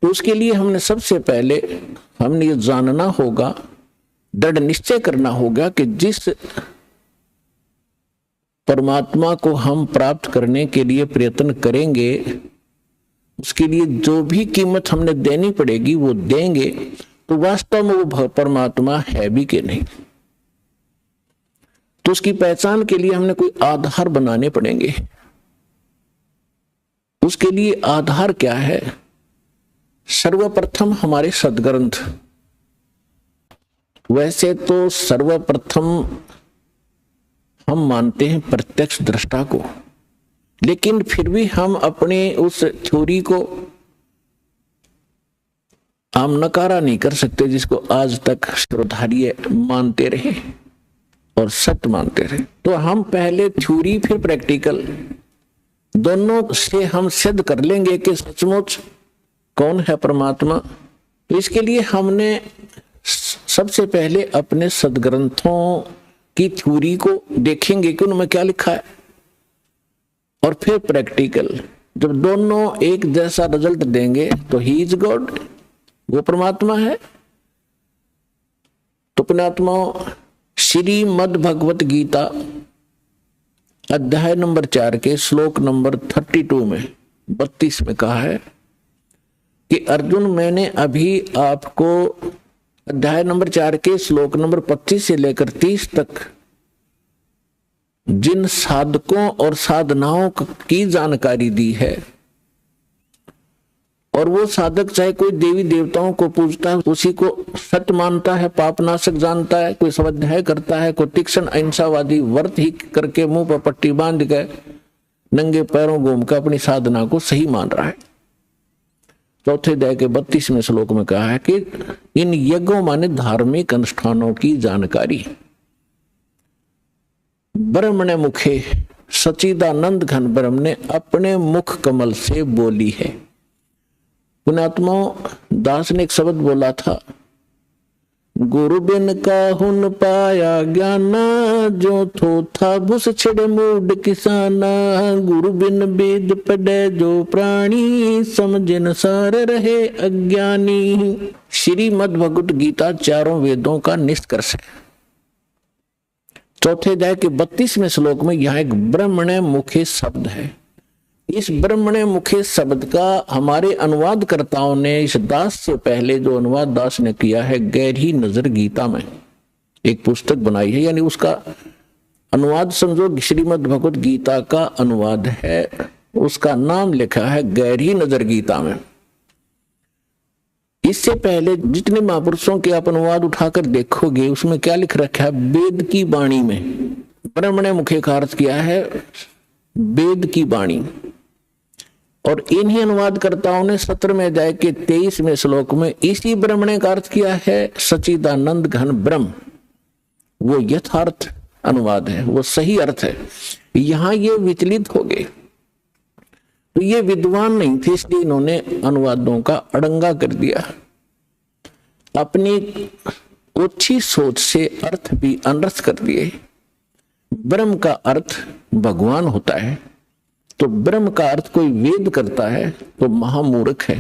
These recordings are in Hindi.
तो उसके लिए हमने सबसे पहले हमने ये जानना होगा, दृढ़ निश्चय करना होगा कि जिस परमात्मा को हम प्राप्त करने के लिए प्रयत्न करेंगे उसके लिए जो भी कीमत हमने देनी पड़ेगी वो देंगे, तो वास्तव में वो परमात्मा है भी कि नहीं। तो उसकी पहचान के लिए हमने कोई आधार बनाने पड़ेंगे। उसके लिए आधार क्या है? सर्वप्रथम हमारे सद्ग्रंथ। वैसे तो सर्वप्रथम हम मानते हैं प्रत्यक्ष दृष्टा को, लेकिन फिर भी हम अपने उस थ्योरी को हम नकारा नहीं कर सकते जिसको आज तक श्रोधार्य मानते रहे और सत्य मानते रहे। तो हम पहले थ्योरी फिर प्रैक्टिकल दोनों से हम सिद्ध कर लेंगे कि सचमुच कौन है परमात्मा। तो इसके लिए हमने सबसे पहले अपने सद्ग्रंथों की थ्योरी को देखेंगे कि उनमें क्या लिखा है, और फिर प्रैक्टिकल। जब दोनों एक जैसा रिजल्ट देंगे तो ही इज गॉड, वो परमात्मा है। तो पुण्यात्मा, श्रीमद् भगवत गीता अध्याय नंबर 4 के श्लोक नंबर 32 में 32 में कहा है कि अर्जुन, मैंने अभी आपको अध्याय नंबर 4 के श्लोक नंबर 25 से लेकर 30 तक जिन साधकों और साधनाओं की जानकारी दी है, और वो साधक चाहे कोई देवी देवताओं को पूजता है, उसी को सत्य मानता है, पापनाशक जानता है, कोई स्वाध्याय करता है, कोई तीक्ष्ण अहिंसावादी व्रत ही करके मुंह पर पट्टी बांध के नंगे पैरों घूम कर अपनी साधना को सही मान रहा है। चौथे अध्याय के 32वें श्लोक में कहा है कि इन यज्ञों माने धार्मिक अनुष्ठानों की जानकारी ब्रह्मणे मुखे सच्चिदानंद घन ब्रह्म ने अपने मुख कमल से बोली है। पुण्यात्मा, दास ने एक शब्द बोला था, गुरु बिन काहुन पाया ज्ञाना, जो थो था भूस छिड़े मूड किसाना, गुरु बिन वेद पढ़े जो प्राणी, समझन सार रहे अज्ञानी। श्रीमद् भगवत गीता चारों वेदों का निष्कर्ष है। चौथे अध्याय के 32वें श्लोक में यहां एक ब्रह्मणे मुखे शब्द है। इस ब्रह्मणे मुखे शब्द का हमारे अनुवादकर्ताओं ने, इस दास से पहले जो अनुवाद दास ने किया है गहरी नजर गीता में एक पुस्तक बनाई है, यानी उसका अनुवाद समझो श्रीमद् भगवत गीता का अनुवाद है, उसका नाम लिखा है गहरी नजर गीता में। इससे पहले जितने महापुरुषों के आप अनुवाद उठाकर देखोगे उसमें क्या लिख रखा है? वेद की वाणी में ब्रह्मणे मुखे का अर्थ किया है वेद की वाणी। और इन्हीं अनुवादकर्ताओं ने 17वें अध्याय के 23वें श्लोक में इसी ब्रह्मणे का अर्थ किया है सच्चिदानंद घन ब्रह्म। वो यथार्थ अनुवाद है, वो सही अर्थ है। यहां ये विचलित हो गए, तो ये विद्वान नहीं थे, इसलिए इन्होंने अनुवादों का अड़ंगा कर दिया। अपनी ओछी सोच से अर्थ भी अनर्थ कर दिए। ब्रह्म का अर्थ भगवान होता है, तो ब्रह्म का अर्थ कोई वेद करता है तो महामूर्ख है।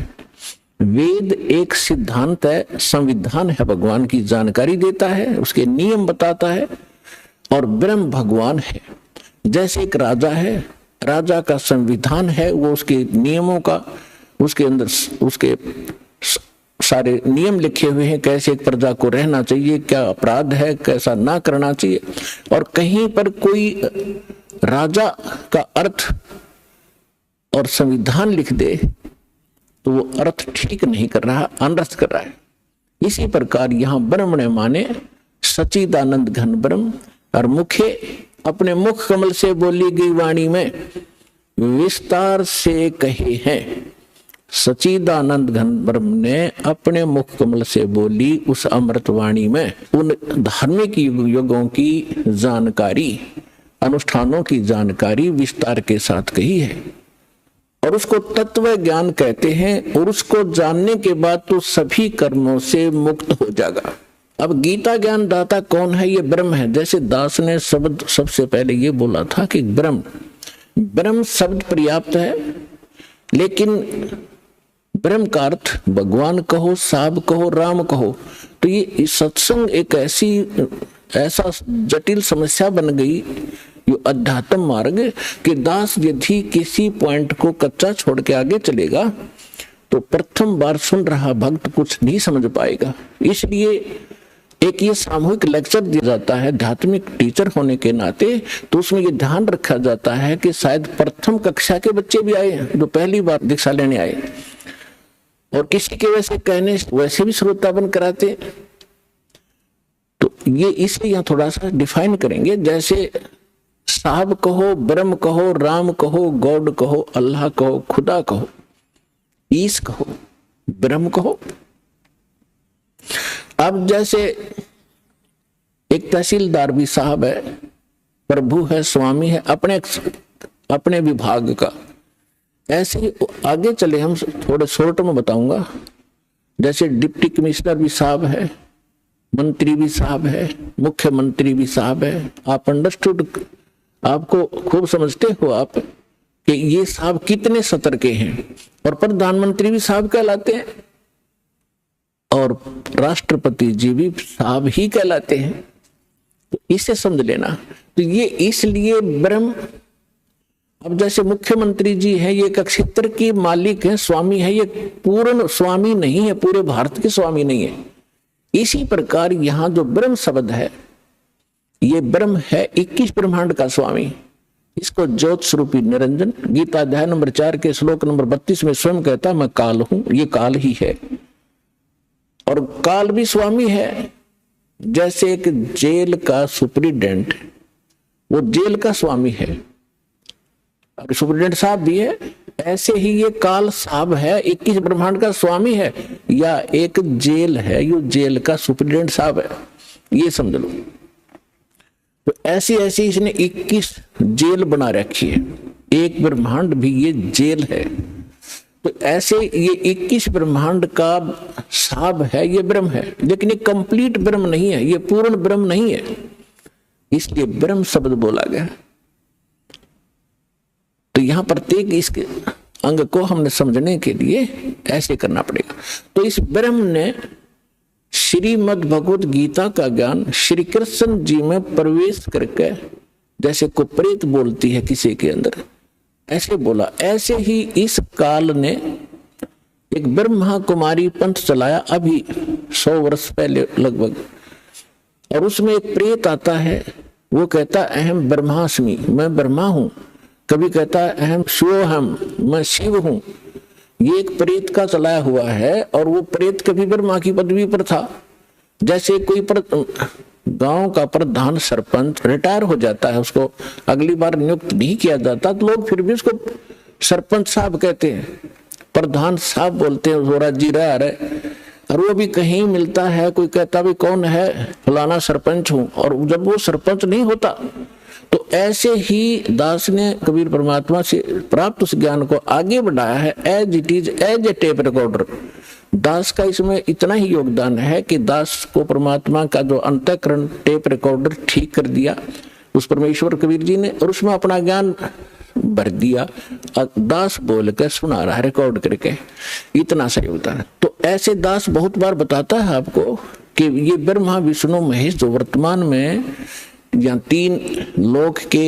वेद एक सिद्धांत है, संविधान है, भगवान की जानकारी देता है, उसके नियम बताता है, और ब्रह्म भगवान है। जैसे एक राजा है, राजा का संविधान है, वो उसके नियमों का, उसके अंदर उसके सारे नियम लिखे हुए हैं, कैसे एक प्रजा को रहना चाहिए, क्या अपराध है, कैसा ना करना चाहिए। और कहीं पर कोई राजा का अर्थ और संविधान लिख दे तो वो अर्थ ठीक नहीं कर रहा, अनर्थ कर रहा है। इसी प्रकार यहां ब्रह्मणे माने सच्चिदानंद घन ब्रह्म, और मुखे अपने मुख कमल से बोली गई वाणी में विस्तार से कहे हैं। सच्चिदानंद घन ब्रह्म ने अपने मुख कमल से बोली उस अमृत वाणी में उन धार्मिक युगों की जानकारी, अनुष्ठानों की जानकारी विस्तार के साथ कही है, और उसको तत्व ज्ञान कहते हैं। और उसको जानने के बाद तो सभी कर्मों से मुक्त हो जाएगा। अब गीता ज्ञान दाता कौन है? ये ब्रह्म है। जैसे दास ने शब्द सबसे पहले ये बोला था कि ब्रह्म शब्द पर्याप्त है, लेकिन ब्रह्म का अर्थ भगवान कहो, साहब कहो, राम कहो। तो ये सत्संग एक ऐसा जटिल समस्या बन गई, ये अध्यात्म मार्ग, कि दास यदि किसी पॉइंट को कच्चा छोड़ के आगे चलेगा तो प्रथम बार सुन रहा भक्त कुछ नहीं समझ पाएगा। इसलिए एक ये सामूहिक लेक्चर दिया जाता है आध्यात्मिक टीचर होने के नाते, तो उसमें ये ध्यान रखा जाता है कि शायद प्रथम कक्षा के बच्चे भी आए जो पहली बार दीक्षा लेने आए, और किसी के वैसे कहने वैसे भी श्रोतापन कराते। तो ये इसलिए यहाँ थोड़ा सा डिफाइन करेंगे, जैसे साहब कहो, ब्रह्म कहो, राम कहो, गॉड कहो, अल्लाह कहो, खुदा कहो, ईश कहो, ब्रह्म कहो। अब जैसे एक तहसीलदार भी साहब है, प्रभु है, स्वामी है अपने विभाग का। ऐसे ही आगे चले, हम थोड़े शॉर्ट में बताऊंगा। जैसे डिप्टी कमिश्नर भी साहब है, मंत्री भी साहब है, मुख्यमंत्री भी साहब है। आप अंडरस्टूड, आपको खूब समझते हो आप कि ये साहब कितने स्तर के हैं। और प्रधानमंत्री भी साहब कहलाते हैं और राष्ट्रपति जी भी साहब ही कहलाते हैं। तो इसे समझ लेना। तो ये इसलिए ब्रह्म, अब जैसे मुख्यमंत्री जी है, ये एक क्षेत्र के मालिक है, स्वामी है, ये पूर्ण स्वामी नहीं है, पूरे भारत के स्वामी नहीं है। इसी प्रकार यहाँ जो ब्रह्म शब्द है, ये ब्रह्म है 21 ब्रह्मांड का स्वामी। इसको ज्योत स्वरूपी निरंजन, गीता अध्याय नंबर 4 के श्लोक नंबर 32 में स्वयं कहता, मैं काल हूं, ये काल ही है। और काल भी स्वामी है। जैसे एक जेल का सुप्रिटेंडेंट, वो जेल का स्वामी है, सुप्रिटेंडेंट साहब भी है, ऐसे ही ये काल साहब है, 21 ब्रह्मांड का स्वामी है, या एक जेल है, ये जेल का सुप्रिटेंडेंट साहब है, ये समझ लो। तो ऐसी ऐसी इसने 21 जेल बना रखी है, एक ब्रह्मांड भी ये जेल है। तो ऐसे ये 21 ब्रह्मांड का साहब है, ये ब्रह्म है, लेकिन ये कंप्लीट ब्रह्म नहीं है, ये पूर्ण ब्रह्म नहीं है, इसलिए ब्रह्म शब्द बोला गया। तो यहां प्रत्येक इसके अंग को हमने समझने के लिए ऐसे करना पड़ेगा। तो इस ब्रह्म ने श्रीमद् भगवत गीता का ज्ञान श्री कृष्ण जी में प्रवेश करके, जैसे को प्रेत बोलती है किसी के अंदर, ऐसे बोला। ऐसे ही इस काल ने एक ब्रह्मा कुमारी पंथ चलाया अभी 100 वर्ष पहले लगभग, और उसमें एक प्रेत आता है, वो कहता अहम ब्रह्मास्मि, मैं ब्रह्मा हूं। कभी कहता है अहम शिवोहम, मैं शिव हूं। ये एक प्रेत का चलाया हुआ है, और वो प्रेत कभी ब्रह्मा की पदवी पर था। जैसे कोई गांव का प्रधान सरपंच रिटायर हो जाता है, उसको अगली बार नियुक्त नहीं किया जाता, तो लोग फिर भी उसको सरपंच साहब कहते हैं, प्रधान साहब बोलते हैं, वो राज्य रह रहे। और वो भी कहीं मिलता है, कोई कहता भी कौन है, फलाना सरपंच हूं, और जब वो सरपंच नहीं होता। तो ऐसे ही दास ने कबीर परमात्मा से प्राप्त उस ज्ञान को आगे बढ़ाया है, as it is, as a tape recorder. Das का इसमें इतना ही योगदान है कि दास को परमात्मा का जो अंतःकरण टेप रिकॉर्डर ठीक कर दिया उस परमेश्वर कबीर जी ने, और उसमें अपना ज्ञान भर दिया। दास बोल कर सुना रहा है रिकॉर्ड करके, इतना सा योगदान है। तो ऐसे दास बहुत बार बताता है आपको कि ये ब्रह्मा विष्णु महेश जो वर्तमान में यहाँ 3 लोक के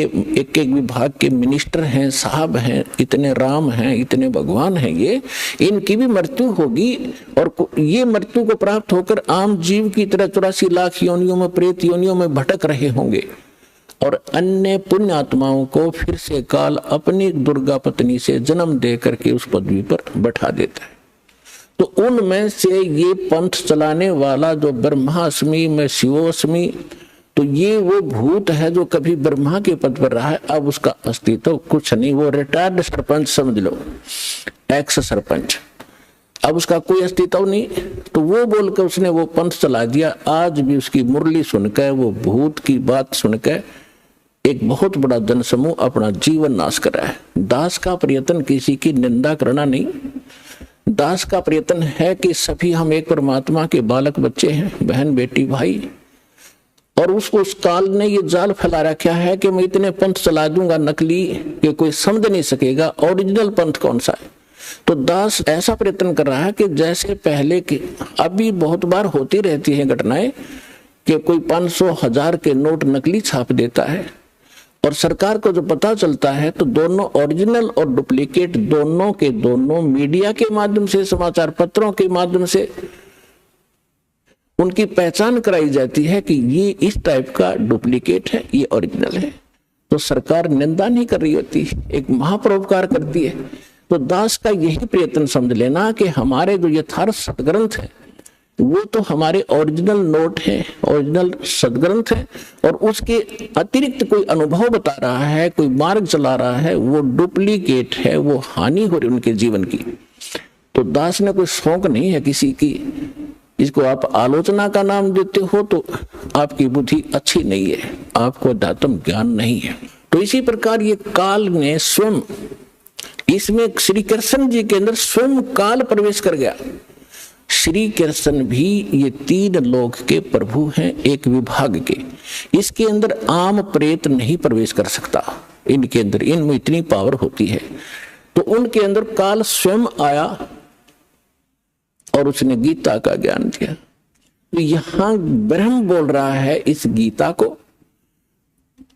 एक एक विभाग के मिनिस्टर हैं, साहब हैं, इतने राम हैं, इतने भगवान हैं, ये इनकी भी मृत्यु होगी। और ये मृत्यु को प्राप्त होकर आम जीव की तरह 84 लाख योनियों में, प्रेत योनियों में भटक रहे होंगे, और अन्य पुण्य आत्माओं को फिर से काल अपनी दुर्गा पत्नी से जन्म दे करके उस पदवी पर बैठा देता है। तो उनमें से ये पंथ चलाने वाला जो ब्रह्मास्मि में शिवोस्मि, तो ये वो भूत है जो कभी ब्रह्मा के पद पर रहा है, अब उसका अस्तित्व कुछ नहीं, वो रिटायर्ड सरपंच समझ लो, एक्स सरपंच, अब उसका कोई अस्तित्व नहीं। तो वो बोलकर उसने वो पंथ चला दिया। आज भी उसकी मुरली सुनकर, वो भूत की बात सुनकर एक बहुत बड़ा जनसमूह अपना जीवन नाश कर रहा है। दास का प्रयत्न किसी की निंदा करना नहीं, दास का प्रयत्न है कि सभी हम एक परमात्मा के बालक बच्चे हैं, बहन बेटी भाई। और उसको उस काल ने ये जाल फैला रखा है कि मैं इतने पंथ चला दूंगा नकली कि कोई समझ नहीं सकेगा ओरिजिनल पंथ कौन सा है। तो दास ऐसा प्रयत्न कर रहा है कि जैसे पहले के, अभी बहुत बार होती रहती है घटनाएं कि कोई 500,000 के नोट नकली छाप देता है और सरकार को जो पता चलता है तो दोनों ओरिजिनल और डुप्लीकेट दोनों के दोनों मीडिया के माध्यम से, समाचार पत्रों के माध्यम से उनकी पहचान कराई जाती है कि ये इस टाइप का डुप्लीकेट है, ये ओरिजिनल है। तो सरकार निंदा नहीं कर रही होती, एक महापरोपकार करती है। तो दास का यही प्रयत्न समझ लेना कि हमारे जो यथार्थ सदग्रंथ है वो तो हमारे ओरिजिनल नोट है, ओरिजिनल सदग्रंथ है, और उसके अतिरिक्त कोई अनुभव बता रहा है, कोई मार्ग चला रहा है, वो डुप्लीकेट है, वो हानि हो रही उनके जीवन की। तो दास ने कोई शौक नहीं है किसी की, इसको आप आलोचना का नाम देते हो तो आपकी बुद्धि अच्छी नहीं है, आपको अध्यात्म ज्ञान नहीं है। तो इसी प्रकार ये काल ने स्वयं, इसमें श्री कृष्ण जी के अंदर स्वयं काल प्रवेश कर गया। श्री कृष्ण भी ये 3 लोक के प्रभु हैं, एक विभाग के। इसके अंदर आम प्रेत नहीं प्रवेश कर सकता, इनके अंदर, इनमें इतनी पावर होती है। तो उनके अंदर काल स्वयं आया और उसने गीता का ज्ञान दिया। तो यहां ब्रह्म बोल रहा है इस गीता को।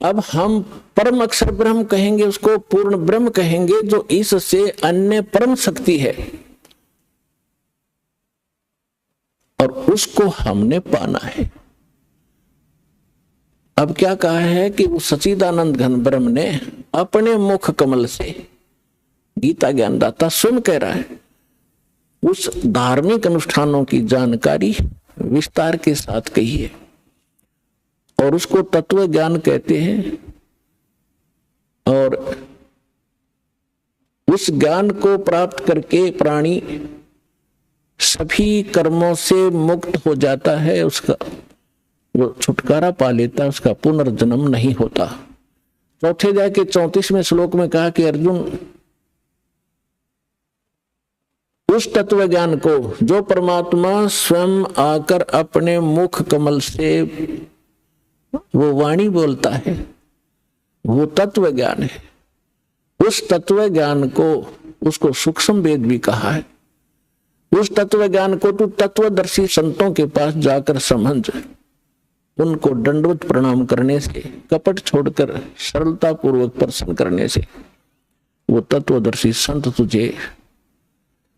अब हम परम अक्षर ब्रह्म कहेंगे, उसको पूर्ण ब्रह्म कहेंगे, जो इससे अन्य परम शक्ति है और उसको हमने पाना है। अब क्या कहा है कि वो सच्चिदानंद घन ब्रह्म ने अपने मुख कमल से, गीता ज्ञानदाता स्वयं कह रहा है, उस धार्मिक अनुष्ठानों की जानकारी विस्तार के साथ कही है और उसको तत्व ज्ञान कहते हैं। और उस ज्ञान को प्राप्त करके प्राणी सभी कर्मों से मुक्त हो जाता है, उसका वो छुटकारा पा लेता है, उसका पुनर्जन्म नहीं होता। चौथे अध्याय के 34वें श्लोक में कहा कि अर्जुन, उस तत्व ज्ञान को जो परमात्मा स्वयं आकर अपने मुख कमल से वो वाणी बोलता है, वो तत्व ज्ञान है। उस तत्व ज्ञान को, उसको सूक्ष्म वेद भी कहा है। उस तत्व ज्ञान को तू तत्वदर्शी संतों के पास जाकर समझ, उनको दंडवत प्रणाम करने से, कपट छोड़कर सरलता पूर्वक प्रसन्न करने से वो तत्वदर्शी संत तुझे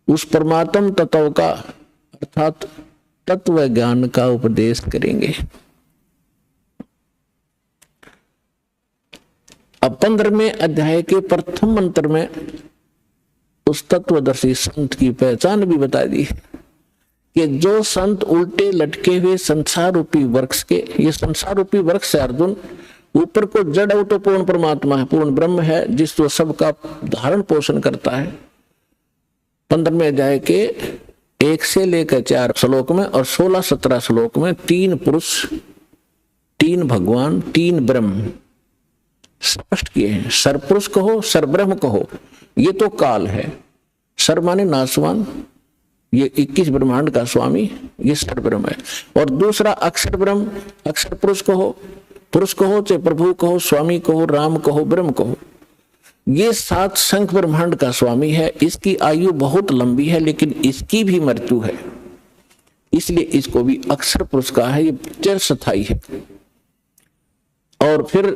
उस परमात्म तत्व का अर्थात तत्व ज्ञान का उपदेश करेंगे। अब 15वें अध्याय के प्रथम मंत्र में उस तत्वदर्शी संत की पहचान भी बता दी कि जो संत उल्टे लटके हुए संसार रूपी वृक्ष के, ये संसार रूपी वृक्ष है अर्जुन, ऊपर को जड़ हो तो पूर्ण परमात्मा है, पूर्ण ब्रह्म है, जिसको सबका धारण पोषण करता है। 15वें अध्याय के 1 से लेकर 4 श्लोक में और 16-17 श्लोक में 3 पुरुष, 3 भगवान, 3 ब्रह्म स्पष्ट किए हैं। सरपुरुष कहो, सरब्रह्म कहो, ये तो काल है। सर माने नासवान, ये 21 ब्रह्मांड का स्वामी, ये सरब्रह्म है। और दूसरा अक्षर ब्रह्म, अक्षर पुरुष कहो, चाहे प्रभु कहो, स्वामी कहो, राम कहो, ब्रह्म कहो, ये 7 शंख ब्रह्मांड का स्वामी है। इसकी आयु बहुत लंबी है लेकिन इसकी भी मृत्यु है, इसलिए इसको भी अक्षर पुरुष कहा है, ये चिरस्थायी है। और फिर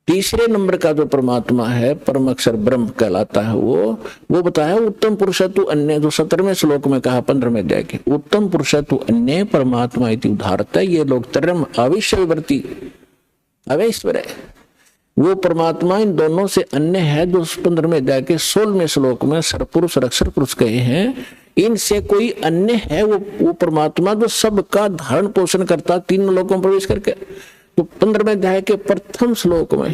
तीसरे नंबर का जो परमात्मा है, परम अक्षर ब्रह्म कहलाता है, वो बताया उत्तम पुरुषत्व अन्य, जो 17वें श्लोक में कहा 15वें अध्याय के, उत्तम पुरुषत्व अन्य परमात्मा इति उदाहरता, ये लोग तरम अविश्ववर्ती अवैश्वर है, वो परमात्मा इन दोनों से अन्य है। जो 15वें अध्याय के 16वें श्लोक में सरपुरुष और अक्षर पुरुष कहे हैं, इनसे कोई अन्य है वो परमात्मा जो सबका धारण पोषण करता 3 लोकों में प्रवेश करके। तो 15वें अध्याय के प्रथम श्लोक में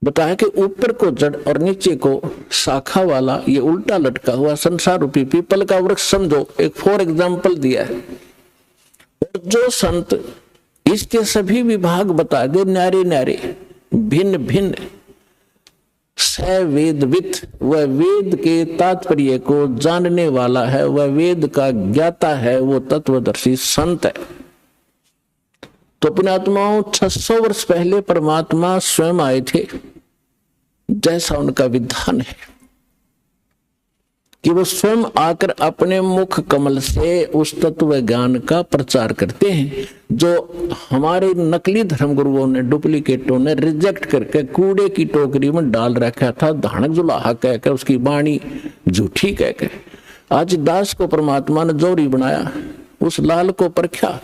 बताया कि ऊपर को जड़ और नीचे को शाखा वाला ये उल्टा लटका हुआ संसार रूपी पीपल का वृक्ष समझो, एक फॉर एग्जाम्पल दिया है। और जो संत इसके सभी विभाग बता दे, न्यारे न्यारे, भिन्न भिन्न, सवेदवित, वह वेद के तात्पर्य को जानने वाला है, वह वेद का ज्ञाता है, वो तत्वदर्शी संत है। तो पुण्यात्माओं 600 वर्ष पहले परमात्मा स्वयं आए थे, जैसा उनका विधान है कि वो स्वयं आकर अपने मुख कमल से उस तत्व ज्ञान का प्रचार करते हैं जो हमारे नकली धर्मगुरुओं ने, डुप्लीकेटों ने रिजेक्ट करके कूड़े की टोकरी में डाल रखा था, धानक जुलाहा कहकर, उसकी वाणी झूठी कहकर। आज दास को परमात्मा ने जोरी बनाया, उस लाल को परखा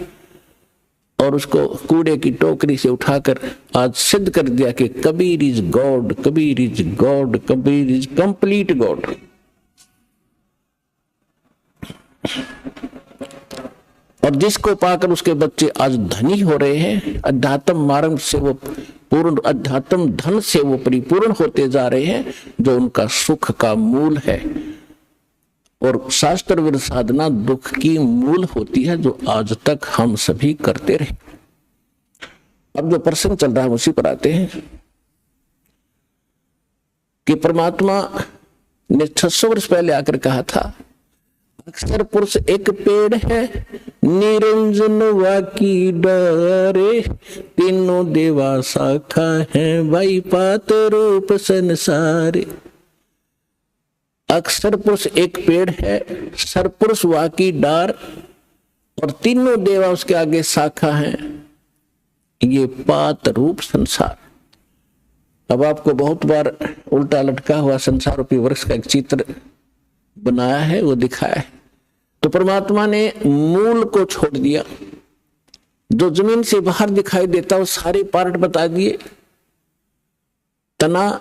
और उसको कूड़े की टोकरी से उठाकर आज सिद्ध कर दिया कि Kabir is God, Kabir is God, Kabir is complete God. और जिसको पाकर उसके बच्चे आज धनी हो रहे हैं, अध्यात्म मार्ग से वो पूर्ण, अध्यात्म धन से वो परिपूर्ण होते जा रहे हैं, जो उनका सुख का मूल है। और शास्त्र विरुद्ध साधना दुख की मूल होती है, जो आज तक हम सभी करते रहे। अब जो प्रसंग चल रहा है उसी पर आते हैं कि परमात्मा ने 600 वर्ष पहले आकर कहा था, अक्षर पुरुष एक पेड़ है, निरंजन वाकी डारे, तीनों देवा शाखा है, भाई पात रूप संसारे। अक्षर पुरुष एक पेड़ है, सरपुरुष वाकी डार, और तीनों देवा उसके आगे शाखा है, ये पात रूप संसार। अब आपको बहुत बार उल्टा लटका हुआ संसार रूपी वृक्ष का एक चित्र बनाया है, वो दिखाया है। तो परमात्मा ने मूल को छोड़ दिया, जो जमीन से बाहर दिखाई देता वो सारे पार्ट बता दिए। तना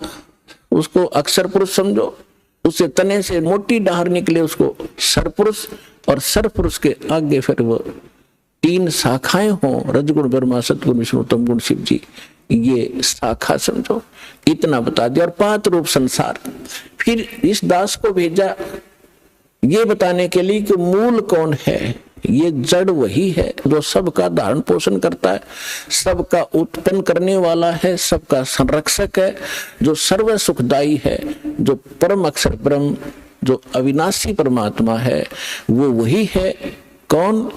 उसको अक्षर पुरुष समझो, उससे तने से मोटी डाहर निकले उसको सरपुरुष, और सरपुरुष के आगे फिर वो 3 शाखाएं हों, रजगुण ब्रह्मा सतगुण विष्णु तमगुण शिव जी, ये शाखा समझो, इतना बता दिया। और पात रूप संसार, फिर इस दास को भेजा ये बताने के लिए कि मूल कौन है। ये जड़ वही है जो सबका धारण पोषण करता है, सबका उत्पन्न करने वाला है, सबका संरक्षक है, जो सर्व सुखदायी है, जो परम अक्षर ब्रह्म, जो अविनाशी परमात्मा है, वो वही है। कौन?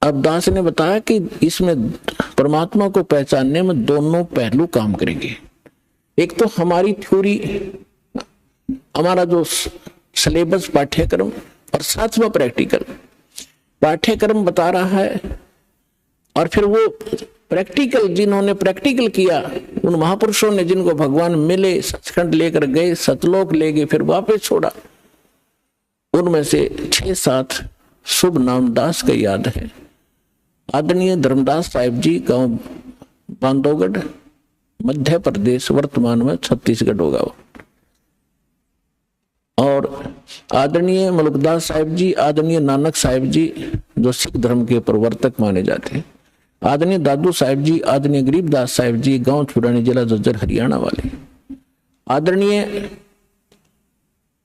अब दास ने बताया कि इसमें परमात्मा को पहचानने में दोनों पहलू काम करेंगे। एक तो हमारी थ्योरी, हमारा जो सिलेबस पाठ्यक्रम, और साथ में प्रैक्टिकल। पाठ्यक्रम बता रहा है और फिर वो प्रैक्टिकल, जिन्होंने प्रैक्टिकल किया, उन महापुरुषों ने जिनको भगवान मिले, सचखंड लेकर गए, सतलोक ले गए, फिर वापस छोड़ा, उनमें से 6-7 शुभ नाम दास का याद है। आदरणीय धर्मदास साहिब जी, गांव बांधवगढ़, मध्य प्रदेश, वर्तमान में छत्तीसगढ़ होगा वो। और आदरणीय मलुकदास साहिब जी, आदरणीय नानक साहिब जी, जो सिख धर्म के प्रवर्तक माने जाते हैं, आदरणीय दादू साहिब जी, आदरणीय गरीबदास साहिब जी, गांव छुड़ानी, जिला जज्जर, हरियाणा वाले, आदरणीय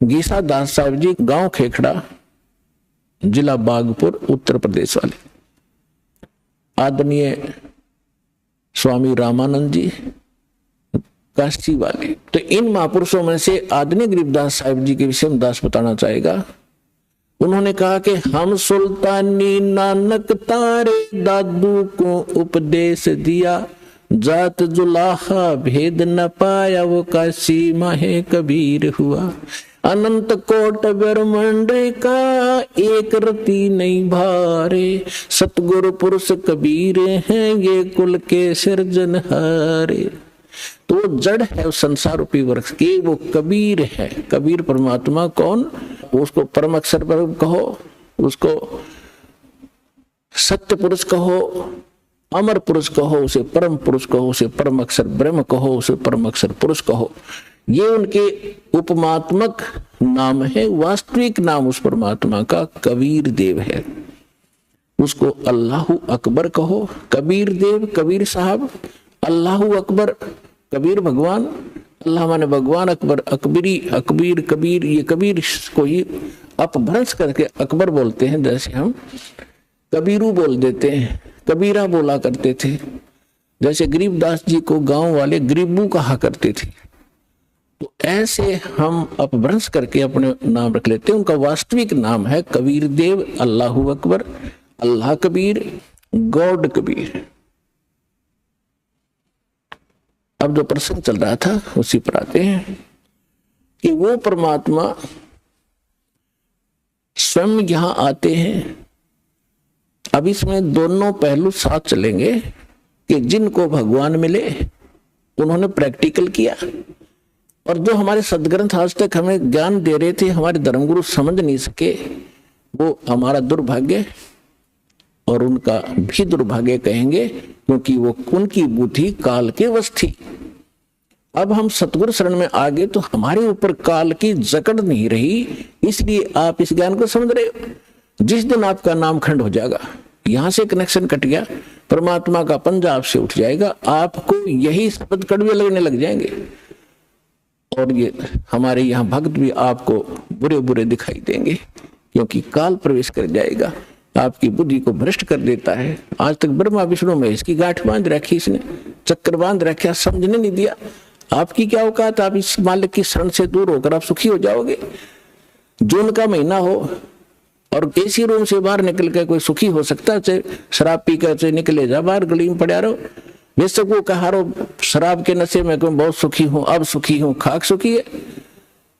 गीसा दास साहिब जी, गांव खेखड़ा, जिला बागपुर, उत्तर प्रदेश वाले, आदरणीय स्वामी रामानंद जी, काशी वाले। तो इन महापुरुषों में से आदरणीय गरीबदास साहिब जी के विषय में दास बताना चाहेगा। उन्होंने कहा कि हम सुल्तानी नानक तारे दादू को उपदेश दिया, जात जुलाहा भेद न पाया, वो काशी माहे कबीर हुआ। अनंत कोट ब्रह्मांड का एक रति नहीं भारे, सतगुरु पुरुष कबीर हैं ये कुल के सिरजनहारे। तो वो जड़ है उस संसार रूपी वृक्ष की, वो कबीर है। कबीर परमात्मा कौन? उसको परम अक्षर पर कहो, उसको सत्य पुरुष कहो, अमर पुरुष कहो, उसे परम पुरुष कहो, उसे परम अक्षर ब्रह्म कहो, उसे परम अक्षर पुरुष कहो। ये उनके उपमात्मक नाम है। वास्तविक नाम उस परमात्मा का कबीर देव है। उसको अल्लाहु अकबर कहो, कबीर देव, कबीर साहब, अल्लाहु अकबर, कबीर भगवान, अल्लाह माने भगवान, अकबर अकबरी, अकबीर कबीर, ये कबीर को ही अपभ्रंश करके अकबर बोलते हैं। जैसे हम कबीरू बोल देते हैं, कबीरा बोला करते थे। जैसे गरीबदास जी को गांव वाले गरीबू कहा करते थे। तो ऐसे हम अपभ्रंश करके अपने नाम रख लेते हैं। उनका वास्तविक नाम है कबीर देव, अल्लाहु अकबर, अल्लाह कबीर, गॉड कबीर। अब जो प्रसंग चल रहा था उसी पर आते हैं। कि वो परमात्मा स्वयं यहां आते हैं। अब इसमें दोनों पहलू साथ चलेंगे कि जिनको भगवान मिले उन्होंने प्रैक्टिकल किया, और जो हमारे सदग्रंथ आज तक हमें ज्ञान दे रहे थे, हमारे धर्मगुरु समझ नहीं सके, वो हमारा दुर्भाग्य और उनका भी दुर्भाग्य कहेंगे, क्योंकि वो उनकी बुद्धि काल के वश थी। अब हम सतगुरु शरण में आ गए तो हमारे ऊपर काल की जकड़ नहीं रही, इसलिए आप इस ज्ञान को समझ रहे हो। जिस दिन आपका नाम खंड हो जाएगा, यहां से कनेक्शन कट गया, परमात्मा का पंजा आपसे उठ जाएगा, आपको यही शब्द कड़वे लगने लग जाएंगे, और ये हमारे यहाँ भक्त भी आपको बुरे बुरे दिखाई देंगे, क्योंकि काल प्रवेश कर जाएगा, आपकी बुद्धि को भ्रष्ट कर देता है। आज तक ब्रह्मा विष्णु में इसकी गांठ बांध रखी, इसने चक्कर बांध रखा, समझने नहीं दिया। आपकी क्या औकात, आप इस मालिक की शरण से दूर होकर आप सुखी हो जाओगे। जून का महीना हो और एसी रूम से बाहर निकल कर कोई सुखी हो सकता है? चाहे शराब पी कर निकले जा बाहर, गली में पड़ा रहो, बेशक वो कहा रहो शराब के नशे में मैं बहुत सुखी हूं, अब सुखी हूं, खाक सुखी है,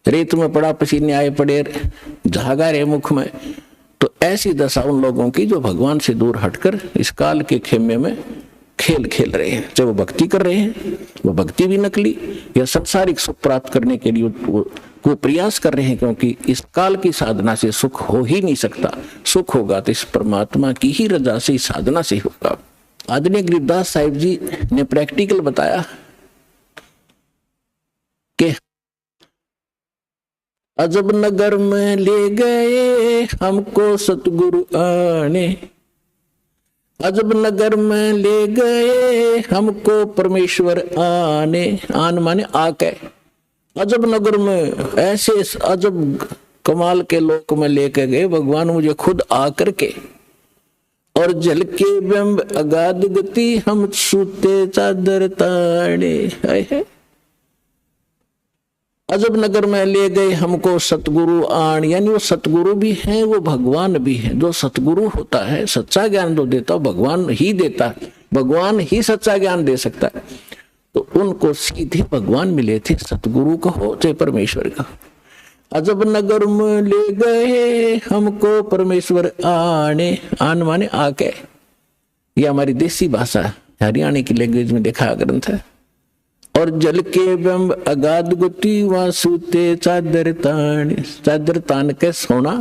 रेत में पड़ा पसीने आए पड़े, झागा रे मुख में। तो ऐसी दशा उन लोगों की जो भगवान से दूर हटकर इस काल के खेमे में खेल खेल रहे हैं। चाहे वो भक्ति कर रहे हैं, वो भक्ति भी नकली, या संसारिक सुख प्राप्त करने के लिए वो प्रयास कर रहे हैं, क्योंकि इस काल की साधना से सुख हो ही नहीं सकता। सुख होगा तो इस परमात्मा की ही रजा से, इस साधना से होगा। आदरणीय गरीबदास साहिब जी ने प्रैक्टिकल बताया कि अजब नगर में ले गए हमको सतगुरु आने, अजब नगर में ले गए हमको परमेश्वर आने, आन माने आके, अजब नगर में ऐसे अजब कमाल के लोक में लेके गए भगवान मुझे खुद आकर के, और जल के बिंब अगाध गति हम सूते चादर ताड़े है। अजब नगर में ले गए हमको सतगुरु आण, यानी वो सतगुरु भी हैं, वो भगवान भी हैं। जो सतगुरु होता है, सच्चा ज्ञान जो देता है भगवान ही देता है, भगवान ही सच्चा ज्ञान दे सकता है। तो उनको सीधे भगवान मिले थे, सतगुरु का हो चाहे परमेश्वर का। अजब नगर में ले गए हमको परमेश्वर आने, आन माने आके, ये हमारी देसी भाषा हरियाणा की लैंग्वेज में देखा ग्रंथ है। और जल के बिंब अगाध गुटी वहां सूते चादर तान, चादर तान के सोना,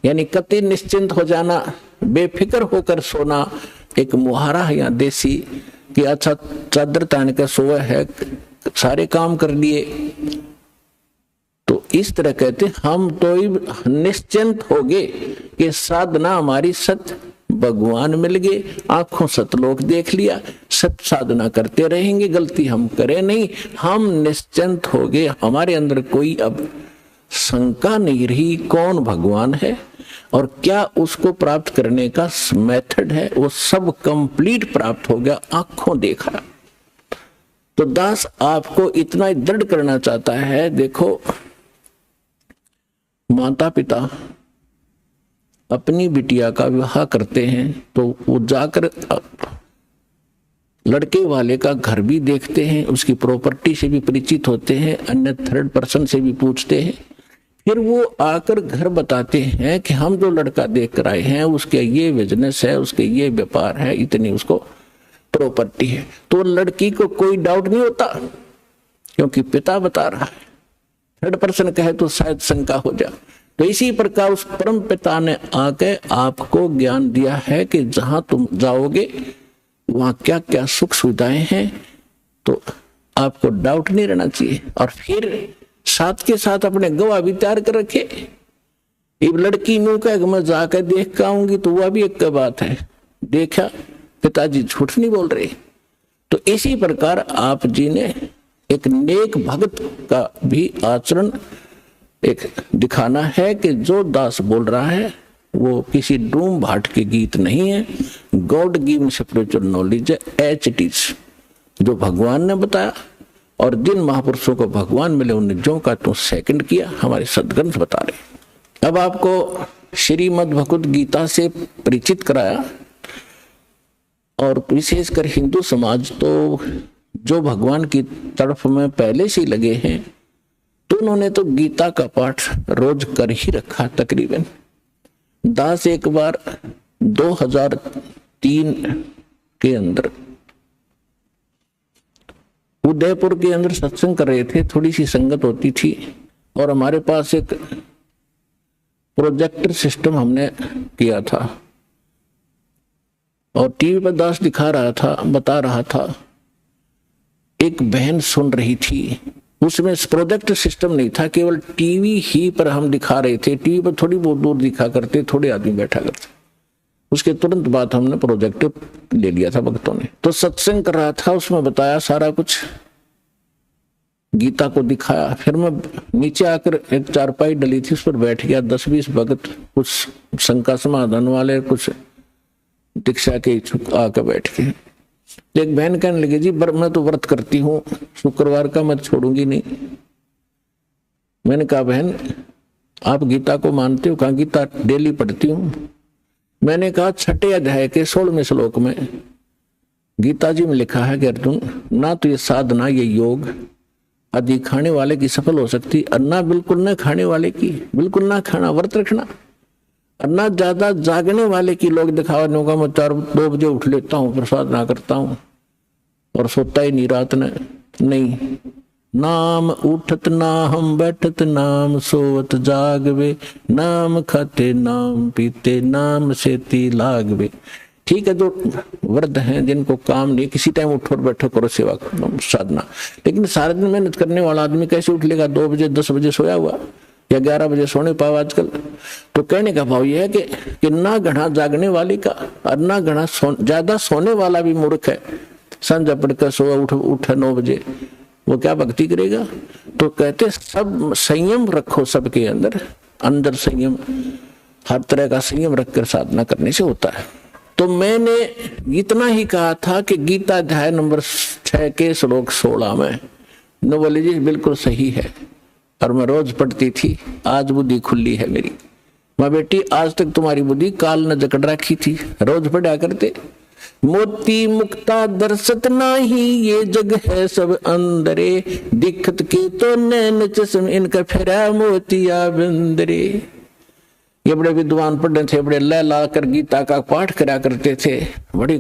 यानी कति निश्चिंत हो जाना, बेफिक्र होकर सोना। एक मुहारा है यहाँ देसी कि अच्छा चादर तान के सोए है, सारे काम कर लिए। तो इस तरह कहते हम तो निश्चिंत हो गए कि साधना हमारी सत्य भगवान मिल गए, आंखों सतलोक देख लिया, सत साधना करते रहेंगे, गलती हम करें नहीं, हम निश्चिंत हो गए। हमारे अंदर कोई अब शंका नहीं रही कौन भगवान है और क्या उसको प्राप्त करने का मेथड है, वो सब कंप्लीट प्राप्त हो गया, आंखों देखा। तो दास आपको इतना दृढ़ करना चाहता है, देखो माता पिता अपनी बिटिया का विवाह करते हैं तो वो जाकर लड़के वाले का घर भी देखते हैं, उसकी प्रॉपर्टी से भी परिचित होते हैं, अन्य थर्ड पर्सन से भी पूछते हैं, फिर वो आकर घर बताते हैं कि हम जो लड़का देख कर आए हैं उसके ये बिजनेस है, उसके ये व्यापार है, इतनी उसको प्रॉपर्टी है। तो लड़की को कोई डाउट नहीं होता क्योंकि पिता बता रहा है, थर्ड पर्सन कहे तो शायद शंका हो जाए। तो इसी प्रकार उस परम पिता ने आके आपको ज्ञान दिया है कि जहां तुम जाओगे वहां क्या क्या सुख सुविधाएं हैं, तो आपको डाउट नहीं रहना चाहिए। और फिर साथ के साथ अपने गवाह भी तैयार कर रखे। ये लड़की नू कह मैं जाकर देख के आऊंगी तो वह भी एक बात है, देखा पिताजी झूठ नहीं बोल रहे। तो इसी प्रकार आप जी ने एक नेक भक्त का भी आचरण एक दिखाना है कि जो दास बोल रहा है वो किसी डूम भाट के गीत नहीं है, गॉड गिवन स्पिरिचुअल नॉलेज है, एच इट इज, जो भगवान ने बताया। और जिन महापुरुषों को भगवान मिले उन्हें जो का तो सेकंड किया, हमारे सदग्रंथ बता रहे। अब आपको श्रीमद् भगवद गीता से परिचित कराया, और विशेषकर हिंदू समाज तो जो भगवान की तरफ में पहले से लगे हैं, तो उन्होंने तो गीता का पाठ रोज कर ही रखा तकरीबन। दास एक बार 2003 के अंदर उदयपुर के अंदर सत्संग कर रहे थे, थोड़ी सी संगत होती थी, और हमारे पास एक प्रोजेक्टर सिस्टम हमने किया था और टीवी पर दास दिखा रहा था, बता रहा था। एक बहन सुन रही थी, उसमें प्रोजेक्टर सिस्टम नहीं था, केवल टीवी ही पर हम दिखा रहे थे। टीवी पर थोड़ी बहुत दूर दिखा करते, थोड़े आदमी बैठा करते। उसके तुरंत बाद हमने प्रोजेक्टर ले लिया था भक्तों ने। तो सत्संग कर रहा था, उसमें बताया सारा कुछ, गीता को दिखाया। फिर मैं नीचे आकर एक चारपाई डली थी, उस पर बैठ गया। 10-20 भक्त, कुछ शंका समाधान वाले, कुछ दीक्षा के इच्छुक आकर बैठ गए। एक बहन कहने लगी, जी मैं तो व्रत करती हूँ, शुक्रवार का मैं छोड़ूंगी नहीं। मैंने कहा, बहन आप गीता को मानते हो? कहा, गीता डेली पढ़ती हूँ। मैंने कहा, 6 अध्याय के 16वें श्लोक में गीता जी में लिखा है कि अर्जुन, ना तो ये साधना, ये योग अधिक खाने वाले की सफल हो सकती, और ना बिल्कुल न खाने वाले की, बिल्कुल ना खाना, व्रत रखना, और ना ज्यादा जागने वाले की। लोग दिखावा होगा, मैं 4-2 बजे उठ लेता हूँ, प्रसाद ना करता हूँ और सोता ही नहीं रात में। नहीं, नाम उठत ना हम बैठत, नाम सोवत जागवे, नाम खाते नाम पीते, नाम सेती लागवे। ठीक है, जो वृद्ध हैं, जिनको काम नहीं, किसी टाइम उठो और बैठो, करो सेवा साधना, लेकिन सारा दिन मेहनत करने वाला आदमी कैसे उठ लेगा? 2 बजे 10 बजे सोया हुआ, या 11 बजे सोने पाओ आजकल। तो कहने का भाव यह है कि ना घना जागने वाले का और ना घना ज्यादा सोने वाला भी मूर्ख है। संध्या पढ़कर सोया उठे 9 बजे, वो क्या भक्ति करेगा? तो कहते सब संयम रखो, सबके अंदर संयम, हर तरह का संयम रखकर साधना करने से होता है। तो मैंने इतना ही कहा था कि गीता अध्याय नंबर 6 के श्लोक 16 में न बोले, जी बिल्कुल सही है, और मैं रोज पढ़ती थी। आज बुद्धि खुली है मेरी। माँ बेटी, आज तक तुम्हारी बुद्धि काल न जकड़ रखी थी, रोज पढ़ा करते। मोती मुक्ता दर्शत नाही, ये जग है सब अंदरे, दिखत के तो नैन चश्म, इनका फेरा मोतिया बिंदरे। ये बड़े विद्वान पंडित थे, बड़े लय ला कर गीता का पाठ करा करते थे, बड़ी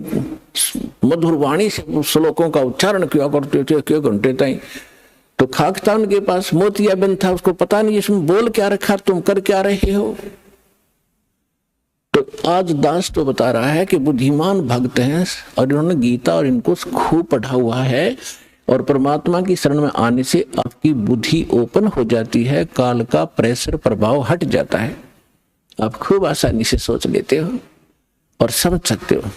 मधुर वाणी से श्लोकों का उच्चारण किया करते थे कई घंटे तक। तो खाक था उनके पास, मोतिया बिंद था, उसको पता नहीं इसमें बोल क्या रखा, तुम कर क्या रहे हो। तो आज दास तो बता रहा है कि बुद्धिमान भक्त हैं और इन्होंने गीता और इनको खूब पढ़ा हुआ है, और परमात्मा की शरण में आने से आपकी बुद्धि ओपन हो जाती है, काल का प्रेशर प्रभाव हट जाता है, आप खूब आसानी से सोच लेते हो और समझ सकते हो।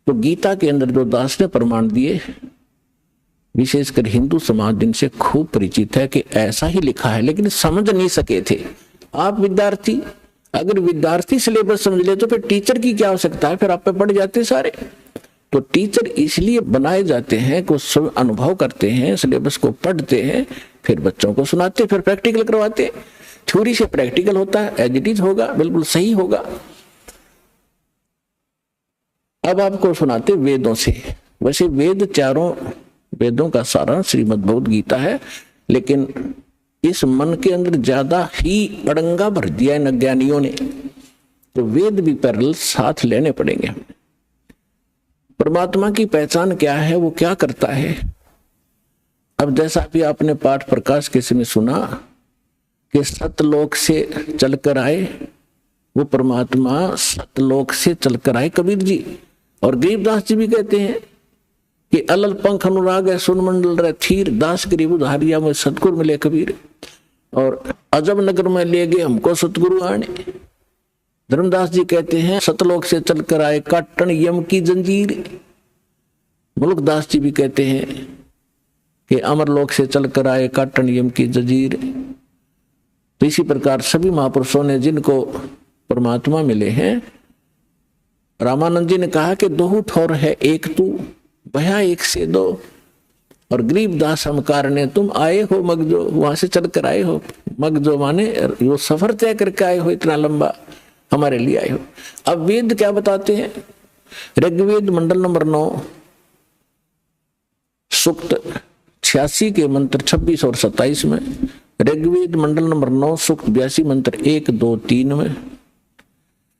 तो गीता के अंदर जो दास ने प्रमाण दिए, विशेषकर हिंदू समाज जिनसे खूब परिचित है कि ऐसा ही लिखा है, लेकिन समझ नहीं सके थे। आप विद्यार्थी, अगर विद्यार्थी सिलेबस समझ ले तो फिर टीचर की क्या आवश्यकता है, फिर आप पे पढ़ जाते सारे। तो टीचर इसलिए बनाए जाते हैं कि सब अनुभव करते हैं, सिलेबस को पढ़ते हैं, फिर बच्चों को सुनाते, फिर प्रैक्टिकल करवाते। थ्योरी से प्रैक्टिकल होता है, एज इट इज होगा, बिल्कुल सही होगा। अब आपको सुनाते वेदों से। वैसे वेद, चारों वेदों का सारा श्रीमद् भगवद गीता है, लेकिन इस मन के अंदर ज्यादा ही अड़ंगा भर दिया इन अज्ञानियों ने, तो वेद भी पैरेलल साथ लेने पड़ेंगे। परमात्मा की पहचान क्या है, वो क्या करता है। अब जैसा भी आपने पाठ प्रकाश के समय सुना कि सतलोक से चलकर आए, वो परमात्मा सतलोक से चलकर आए कबीर जी। और गरीबदास जी भी कहते हैं कि अलल पंख अनुराग है सुन मंडल रह थीर, दास गरीब उधारिया में सतगुरु मिले कबीर। और अजब नगर में ले गए हमको सतगुरु आने। धर्मदास जी कहते हैं सतलोक से चलकर आए काटन यम की जंजीर। मुल्कदास जी भी कहते हैं कि अमरलोक से चलकर आए काटन यम की जंजीर। तो इसी प्रकार सभी महापुरुषों ने जिनको परमात्मा मिले हैं, रामानंद जी ने कहा कि दो ठौर है एक तू, भया एक से दो। और गरीबदास हम कारणे तुम आए हो मगजो, वहां से चलकर आए हो। मगजो माने वो सफर तय करके आए हो, इतना लंबा हमारे लिए आए हो। अब वेद क्या बताते हैं, ऋग्वेद मंडल नंबर 9 सूक्त 86 के मंत्र 26 और 27 में, ऋग्वेद मंडल नंबर 9 सूक्त 82 मंत्र 1, 2, 3 में,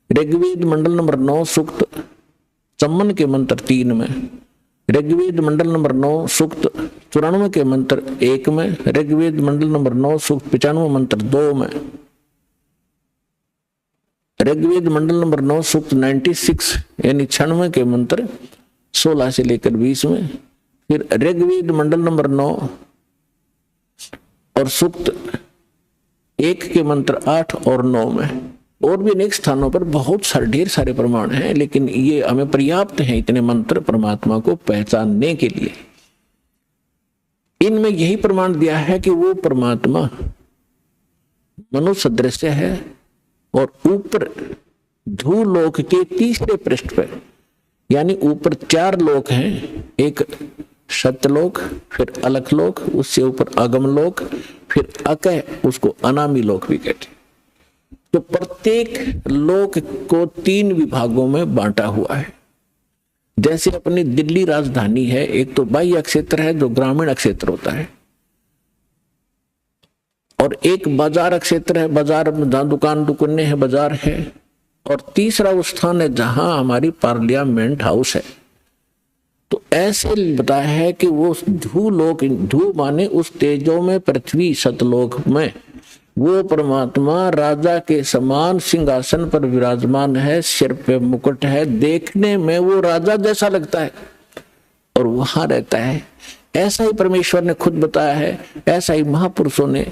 ऋग्वेद मंडल नंबर 9 सूक्त चम्मन के मंत्र 3 में, ऋग्वेद मंडल नंबर 9 सूक्त 94 के मंत्र 1 में, ऋग्वेद मंडल नंबर 9 सूक्त 95 मंत्र 2 में, ऋग्वेद मंडल नंबर 9 सूक्त 96 यानी 96 के मंत्र 16 से लेकर 20 में, फिर ऋग्वेद मंडल नंबर 9 और सूक्त 1 के मंत्र 8 और 9 में, और भी अनेक स्थानों पर बहुत सारे ढेर सारे प्रमाण हैं, लेकिन ये हमें पर्याप्त हैं इतने मंत्र परमात्मा को पहचानने के लिए। इनमें यही प्रमाण दिया है कि वो परमात्मा मनुष्य सदृश है और ऊपर धूलोक के तीसरे पृष्ठ पर, यानी ऊपर 4 लोक हैं, एक सत्यलोक, फिर अलखलोक, उससे ऊपर अगमलोक, फिर अकय, उसको अनामी लोक भी कहते हैं। तो प्रत्येक लोक को 3 विभागों में बांटा हुआ है। जैसे अपनी दिल्ली राजधानी है, एक तो बाह्य क्षेत्र है जो ग्रामीण क्षेत्र होता है, और एक बाजार क्षेत्र है, बाजार में जहां दुकान दुकानें हैं, बाजार है, और तीसरा वो स्थान है जहां हमारी पार्लियामेंट हाउस है। तो ऐसे बताया है कि वो धूलोक, धू माने उस तेजों में पृथ्वी सतलोक में वो परमात्मा राजा के समान सिंहासन पर विराजमान है, सिर पे मुकुट है, देखने में वो राजा जैसा लगता है और वहां रहता है। ऐसा ही परमेश्वर ने खुद बताया है, ऐसा ही महापुरुषों ने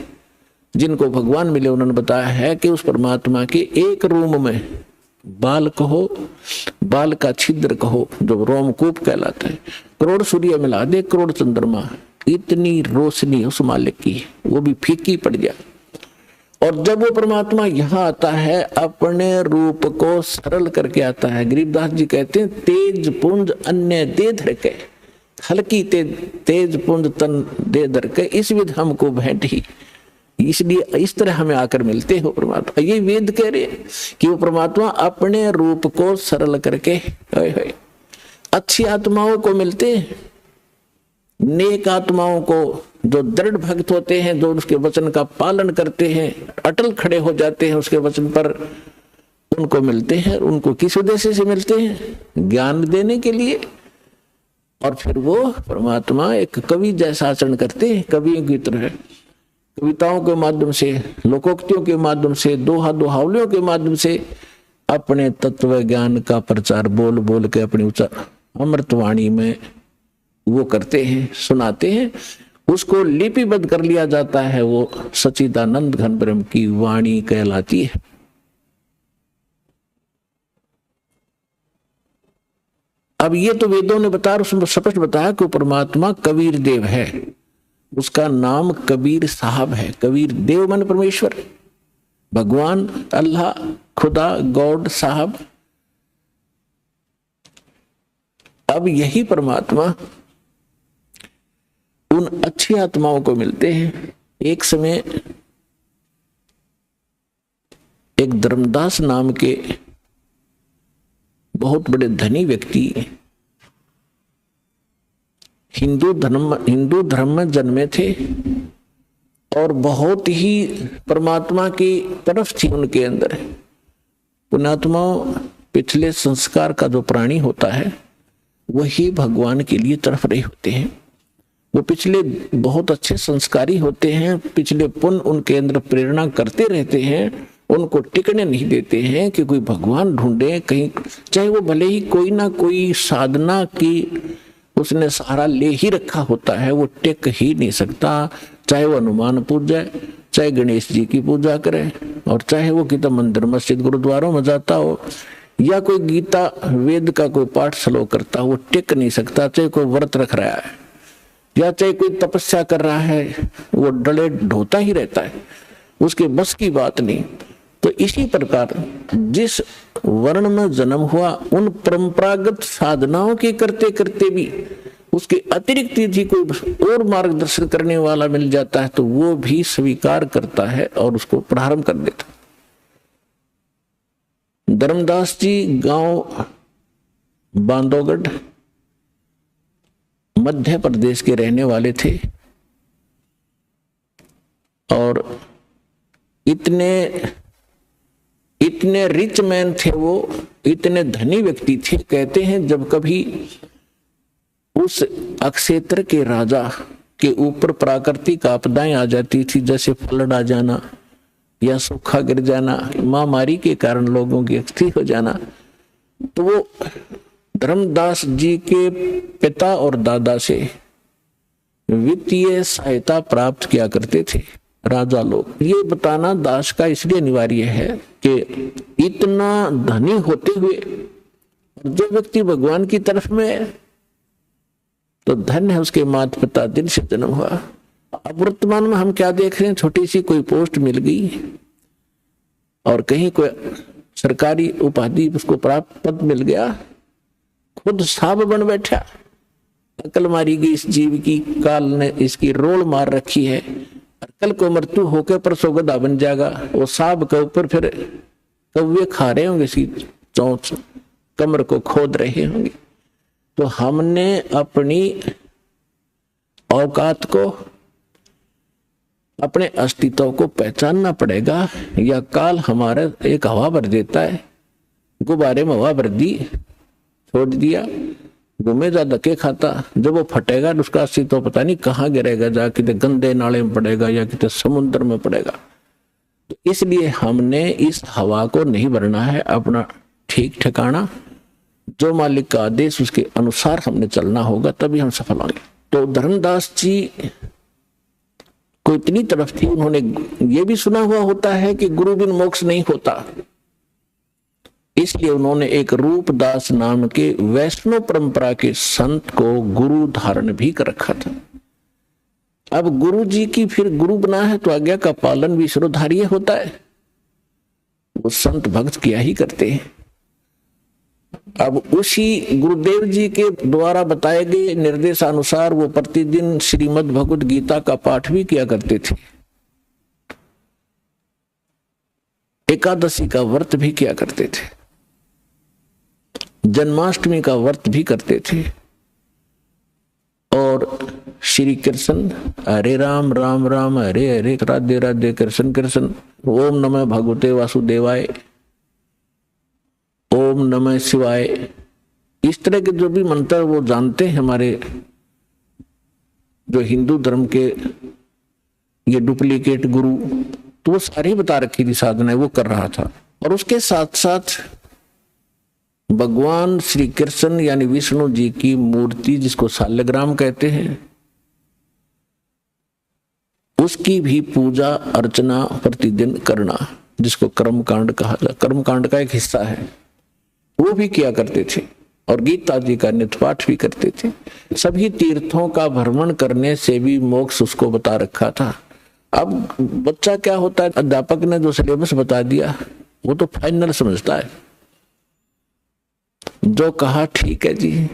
जिनको भगवान मिले उन्होंने बताया है कि उस परमात्मा के एक रूम में बाल कहो, बाल का छिद्र कहो जो रोमकूप कहलाता है, करोड़ सूर्य मिला दे, करोड़ चंद्रमा, इतनी रोशनी उस मालिक की वो भी फीकी पड़ जाए। और जब वो परमात्मा यहाँ आता है अपने रूप को सरल करके आता है। गरीबदास जी कहते हैं तेज पुंज अन्य दे धरके, हल्की तेज पुंज तन दे धरके, इस विध हमको भेंट ही, इसलिए इस तरह हमें आकर मिलते हो परमात्मा। ये वेद कह रहे कि वो परमात्मा अपने रूप को सरल करके अच्छी आत्माओं को मिलते हैं, नेक आत्माओं को, जो दृढ़ भक्त होते हैं, जो उसके वचन का पालन करते हैं, अटल खड़े हो जाते हैं उसके वचन पर, उनको मिलते हैं। उनको किस उद्देश्य से मिलते हैं? ज्ञान देने के लिए। और फिर वो परमात्मा एक कवि जैसा आचरण करते हैं, कवियों की तरह कविताओं के माध्यम से, लोकोक्तियों के माध्यम से, दोहा दोहावलियों के माध्यम से अपने तत्व ज्ञान का प्रचार बोल बोल के अपनी अमृतवाणी में वो करते हैं, सुनाते हैं। उसको लिपिबद्ध कर लिया जाता है, वो सच्चिदानंद घन ब्रह्म की वाणी कहलाती है। अब ये तो वेदों ने बताया, उसमें स्पष्ट बताया कि परमात्मा कबीर देव है, उसका नाम कबीर साहब है। कबीर देव माने परमेश्वर, भगवान, अल्लाह, खुदा, गॉड, साहब। अब यही परमात्मा उन अच्छी आत्माओं को मिलते हैं। एक समय एक धर्मदास नाम के बहुत बड़े धनी व्यक्ति हिंदू धर्म में जन्मे थे और बहुत ही परमात्मा की तरफ थी उनके अंदर। पुण्यात्माओं, पिछले संस्कार का जो प्राणी होता है वही भगवान के लिए तरफ रहे होते हैं। वो पिछले बहुत अच्छे संस्कारी होते हैं, पिछले पुण्य उनके अंदर प्रेरणा करते रहते हैं, उनको टिकने नहीं देते हैं कि कोई भगवान ढूंढे कहीं, चाहे वो भले ही कोई ना कोई साधना की उसने सहारा ले ही रखा होता है, वो टिक ही नहीं सकता। चाहे वो हनुमान पूजा, चाहे गणेश जी की पूजा करे, और चाहे वो कितना मंदिर मस्जिद गुरुद्वारों में जाता हो, या कोई गीता वेद का कोई पाठ श्लोक करता हो, वो टिक नहीं सकता। चाहे कोई व्रत रख रहा है या चाहे कोई तपस्या कर रहा है, वो डले ढोता ही रहता है, उसके बस की बात नहीं। तो इसी प्रकार जिस वर्ण में जन्म हुआ, उन परंपरागत साधनाओं के करते करते भी उसके अतिरिक्त यदि कोई और मार्गदर्शन करने वाला मिल जाता है तो वो भी स्वीकार करता है और उसको प्रारंभ कर देता। धर्मदास जी गांव बांधवगढ़ मध्य प्रदेश के रहने वाले थे। और इतने इतने रिच मैन थे वो, इतने धनी व्यक्ति थे। कहते हैं जब कभी उस अक्षेत्र के राजा के ऊपर प्राकृतिक आपदाएं आ जाती थी, जैसे फ्लड आ जाना या सूखा गिर जाना, महामारी के कारण लोगों की अस्थि हो जाना, तो वो धर्मदास जी के पिता और दादा से वित्तीय सहायता प्राप्त किया करते थे राजा लोग। ये बताना दास का इसलिए अनिवार्य है कि इतना धनी होते हुए जो व्यक्ति भगवान की तरफ में है तो धन्य है उसके माता पिता दिल से जन्म हुआ। अब वर्तमान में हम क्या देख रहे हैं, छोटी सी कोई पोस्ट मिल गई और कहीं कोई सरकारी उपाधि उसको प्राप्त पद मिल गया, खुद साहब बन बैठा। अकल मारी गई इस जीव की, काल ने इसकी रोल मार रखी है। कल को मृत्यु होकर परसों गधा बन जाएगा। वो साहब के ऊपर फिर कौवे खा रहे होंगे, इसकी चोंच कमर को खोद रहे होंगे। तो हमने अपनी औकात को, अपने अस्तित्व को पहचानना पड़ेगा, या काल हमारा एक हवा भर देता है, गुब्बारे में हवा भर दी, छोड़ दिया, घूमे जा धक्के खाता, जब वो फटेगा उसका अस्तित्व पता नहीं कहाँ गिरेगा, जा कितने गंदे नाले में पड़ेगा या कितने समुद्र में पड़ेगा। तो इसलिए हमने इस हवा को नहीं भरना है, अपना ठीक ठिकाना, जो मालिक का आदेश उसके अनुसार हमने चलना होगा, तभी हम सफल होंगे। तो धर्मदास जी को इतनी तरफ थी, उन्होंने ये भी सुना हुआ होता है कि गुरु बिन मोक्ष नहीं होता, इसलिए उन्होंने एक रूपदास नाम के वैष्णव परंपरा के संत को गुरु धारण भी कर रखा था। अब गुरु जी की फिर गुरु बना है तो आज्ञा का पालन भी शिरोधार्य होता है, वो संत भक्त किया ही करते हैं। अब उसी गुरुदेव जी के द्वारा बताए गए निर्देशानुसार वो प्रतिदिन श्रीमद् भगवद गीता का पाठ भी किया करते थे, एकादशी का व्रत भी किया करते थे, जन्माष्टमी का व्रत भी करते थे, और श्री कृष्ण हरे राम राम राम हरे हरे राधे राधे कृष्ण कृष्ण, ओम नमः भगवते वासुदेवाय, ओम नमः शिवाय, इस तरह के जो भी मंत्र वो जानते हैं हमारे जो हिंदू धर्म के ये डुप्लीकेट गुरु, तो वो सारी बता रखी थी साधना, वो कर रहा था। और उसके साथ साथ भगवान श्री कृष्ण यानी विष्णु जी की मूर्ति, जिसको शालग्राम कहते हैं, उसकी भी पूजा अर्चना प्रतिदिन करना, जिसको कर्मकांड कहा जाता, कर्मकांड का एक हिस्सा है, वो भी किया करते थे। और गीता जी का नित्य पाठ भी करते थे। सभी तीर्थों का भ्रमण करने से भी मोक्ष उसको बता रखा था। अब बच्चा क्या होता है, अध्यापक ने जो सिलेबस बता दिया वो तो फाइनल समझता है, जो कहा ठीक है जी।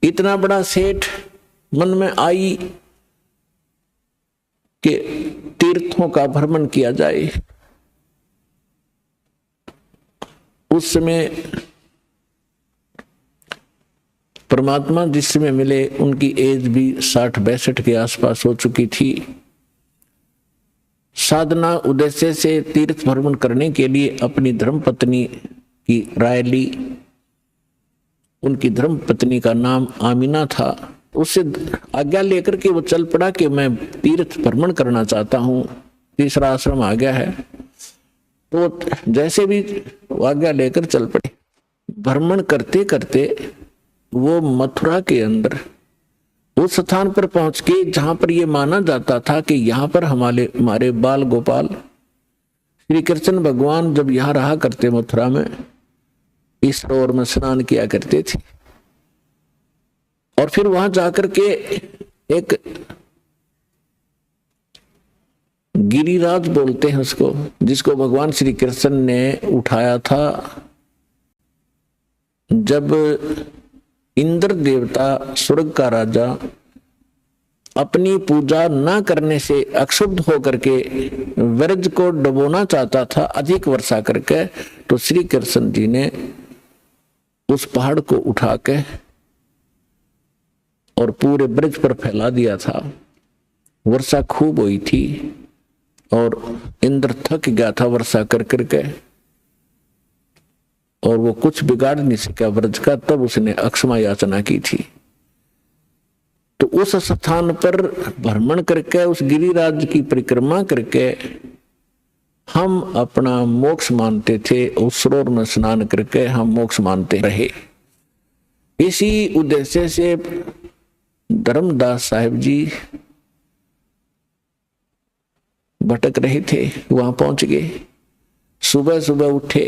इतना बड़ा सेठ मन में आई कि तीर्थों का भ्रमण किया जाए। उस समय परमात्मा जिस समय मिले उनकी एज भी 60-62 के आसपास हो चुकी थी। साधना उद्देश्य से तीर्थ भ्रमण करने के लिए अपनी धर्मपत्नी की राय ली। उनकी धर्मपत्नी का नाम आमिना था। उससे आज्ञा लेकर के वो चल पड़ा कि मैं तीर्थ भ्रमण करना चाहता हूँ, तीसरा आश्रम आ गया है। तो जैसे भी आज्ञा लेकर चल पड़े। भ्रमण करते करते वो मथुरा के अंदर उस स्थान पर पहुंच के जहां पर ये माना जाता था कि यहाँ पर हमारे बाल गोपाल श्री कृष्ण भगवान जब यहाँ रहा करते मथुरा में, इस सरोवर में स्नान किया करते थे। और फिर वहां जाकर के एक गिरिराज बोलते हैं उसको, जिसको भगवान श्री कृष्ण ने उठाया था जब इंद्र देवता स्वर्ग का राजा अपनी पूजा न करने से अक्षुब्ध होकर के व्रज को डुबोना चाहता था अधिक वर्षा करके। तो श्री कृष्ण जी ने उस पहाड़ को उठा के और पूरे ब्रज पर फैला दिया था। वर्षा खूब हुई थी और इंद्र थक गया था वर्षा कर करके, और वो कुछ बिगाड़ नहीं सका ब्रज का, तब उसने अक्षमा याचना की थी। तो उस स्थान पर भ्रमण करके, उस गिरिराज की परिक्रमा करके हम अपना मोक्ष मानते थे। उस सरोवर में स्नान करके हम मोक्ष मानते रहे। इसी उद्देश्य से धर्मदास साहिब जी भटक रहे थे, वहां पहुंच गए। सुबह सुबह उठे,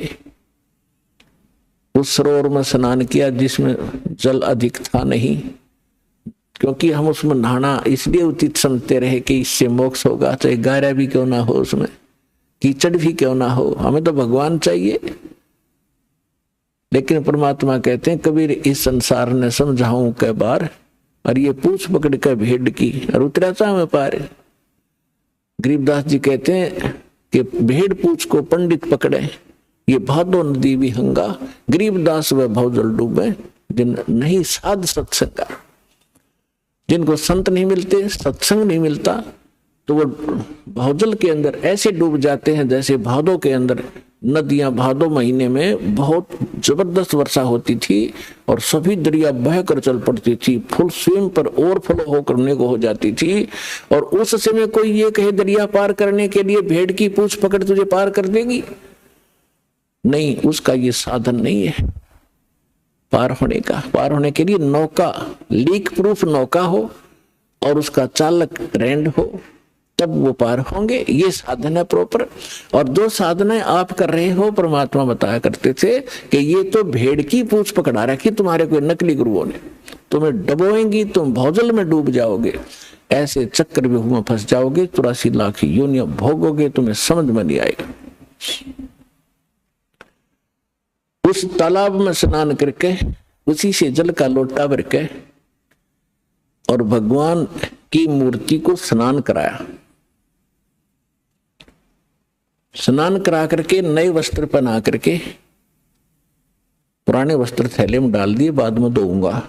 उस सरोवर में स्नान किया जिसमें जल अधिक था नहीं, क्योंकि हम उसमें नहाना इसलिए उचित समझते रहे कि इससे मोक्ष होगा, चाहे गहरा भी क्यों ना हो, उसमें कीचड़ भी क्यों ना हो, हमें तो भगवान चाहिए। लेकिन परमात्मा कहते हैं, कबीर इस संसार ने समझाऊं कै बार, और ये पूछ पकड़ के भेड़ की और उतरा चाहे पार। गरीबदास जी कहते हैं कि भेड़ पूछ को पंडित पकड़े, ये भादो नदी विहंगा, गरीबदास व भवजल डूबे, जिन नहीं साध सत्संगा। जिनको संत नहीं मिलते, सत्संग नहीं मिलता, तो वो भवजल के अंदर ऐसे डूब जाते हैं जैसे भादो के अंदर नदियां। भादो महीने में बहुत जबरदस्त वर्षा होती थी और सभी दरिया बहकर चल पड़ती थी, फुल स्विम पर ओवरफ्लो हो करने को हो जाती थी। और उस समय कोई ये कहे दरिया पार करने के लिए भेड़ की पूंछ पकड़ तुझे पार कर देगी, नहीं, उसका ये साधन नहीं है पार होने का। पार होने के लिए नौका, लीक प्रूफ नौका हो और उसका चालक ट्रेंड हो, तब वो पार होंगे। ये साधन है प्रॉपर। और जो साधनाएं आप कर रहे हो, परमात्मा बताया करते थे कि ये तो भेड़ की पूंछ पकड़ा रखी तुम्हारे कोई नकली गुरुओं ने, तुम्हें डबोएंगी, तुम भौजल में डूब जाओगे, ऐसे चक्रव्यूह में फंस जाओगे, 84 लाख योनियां भोगोगे, तुम्हें समझ में नहीं आएगा। उस तालाब में स्नान करके उसी से जल का लोटा भर के और भगवान की मूर्ति को स्नान कराया। स्नान करा करके नए वस्त्र पहना करके पुराने वस्त्र थैले में डाल दिए, बाद में धोऊंगा,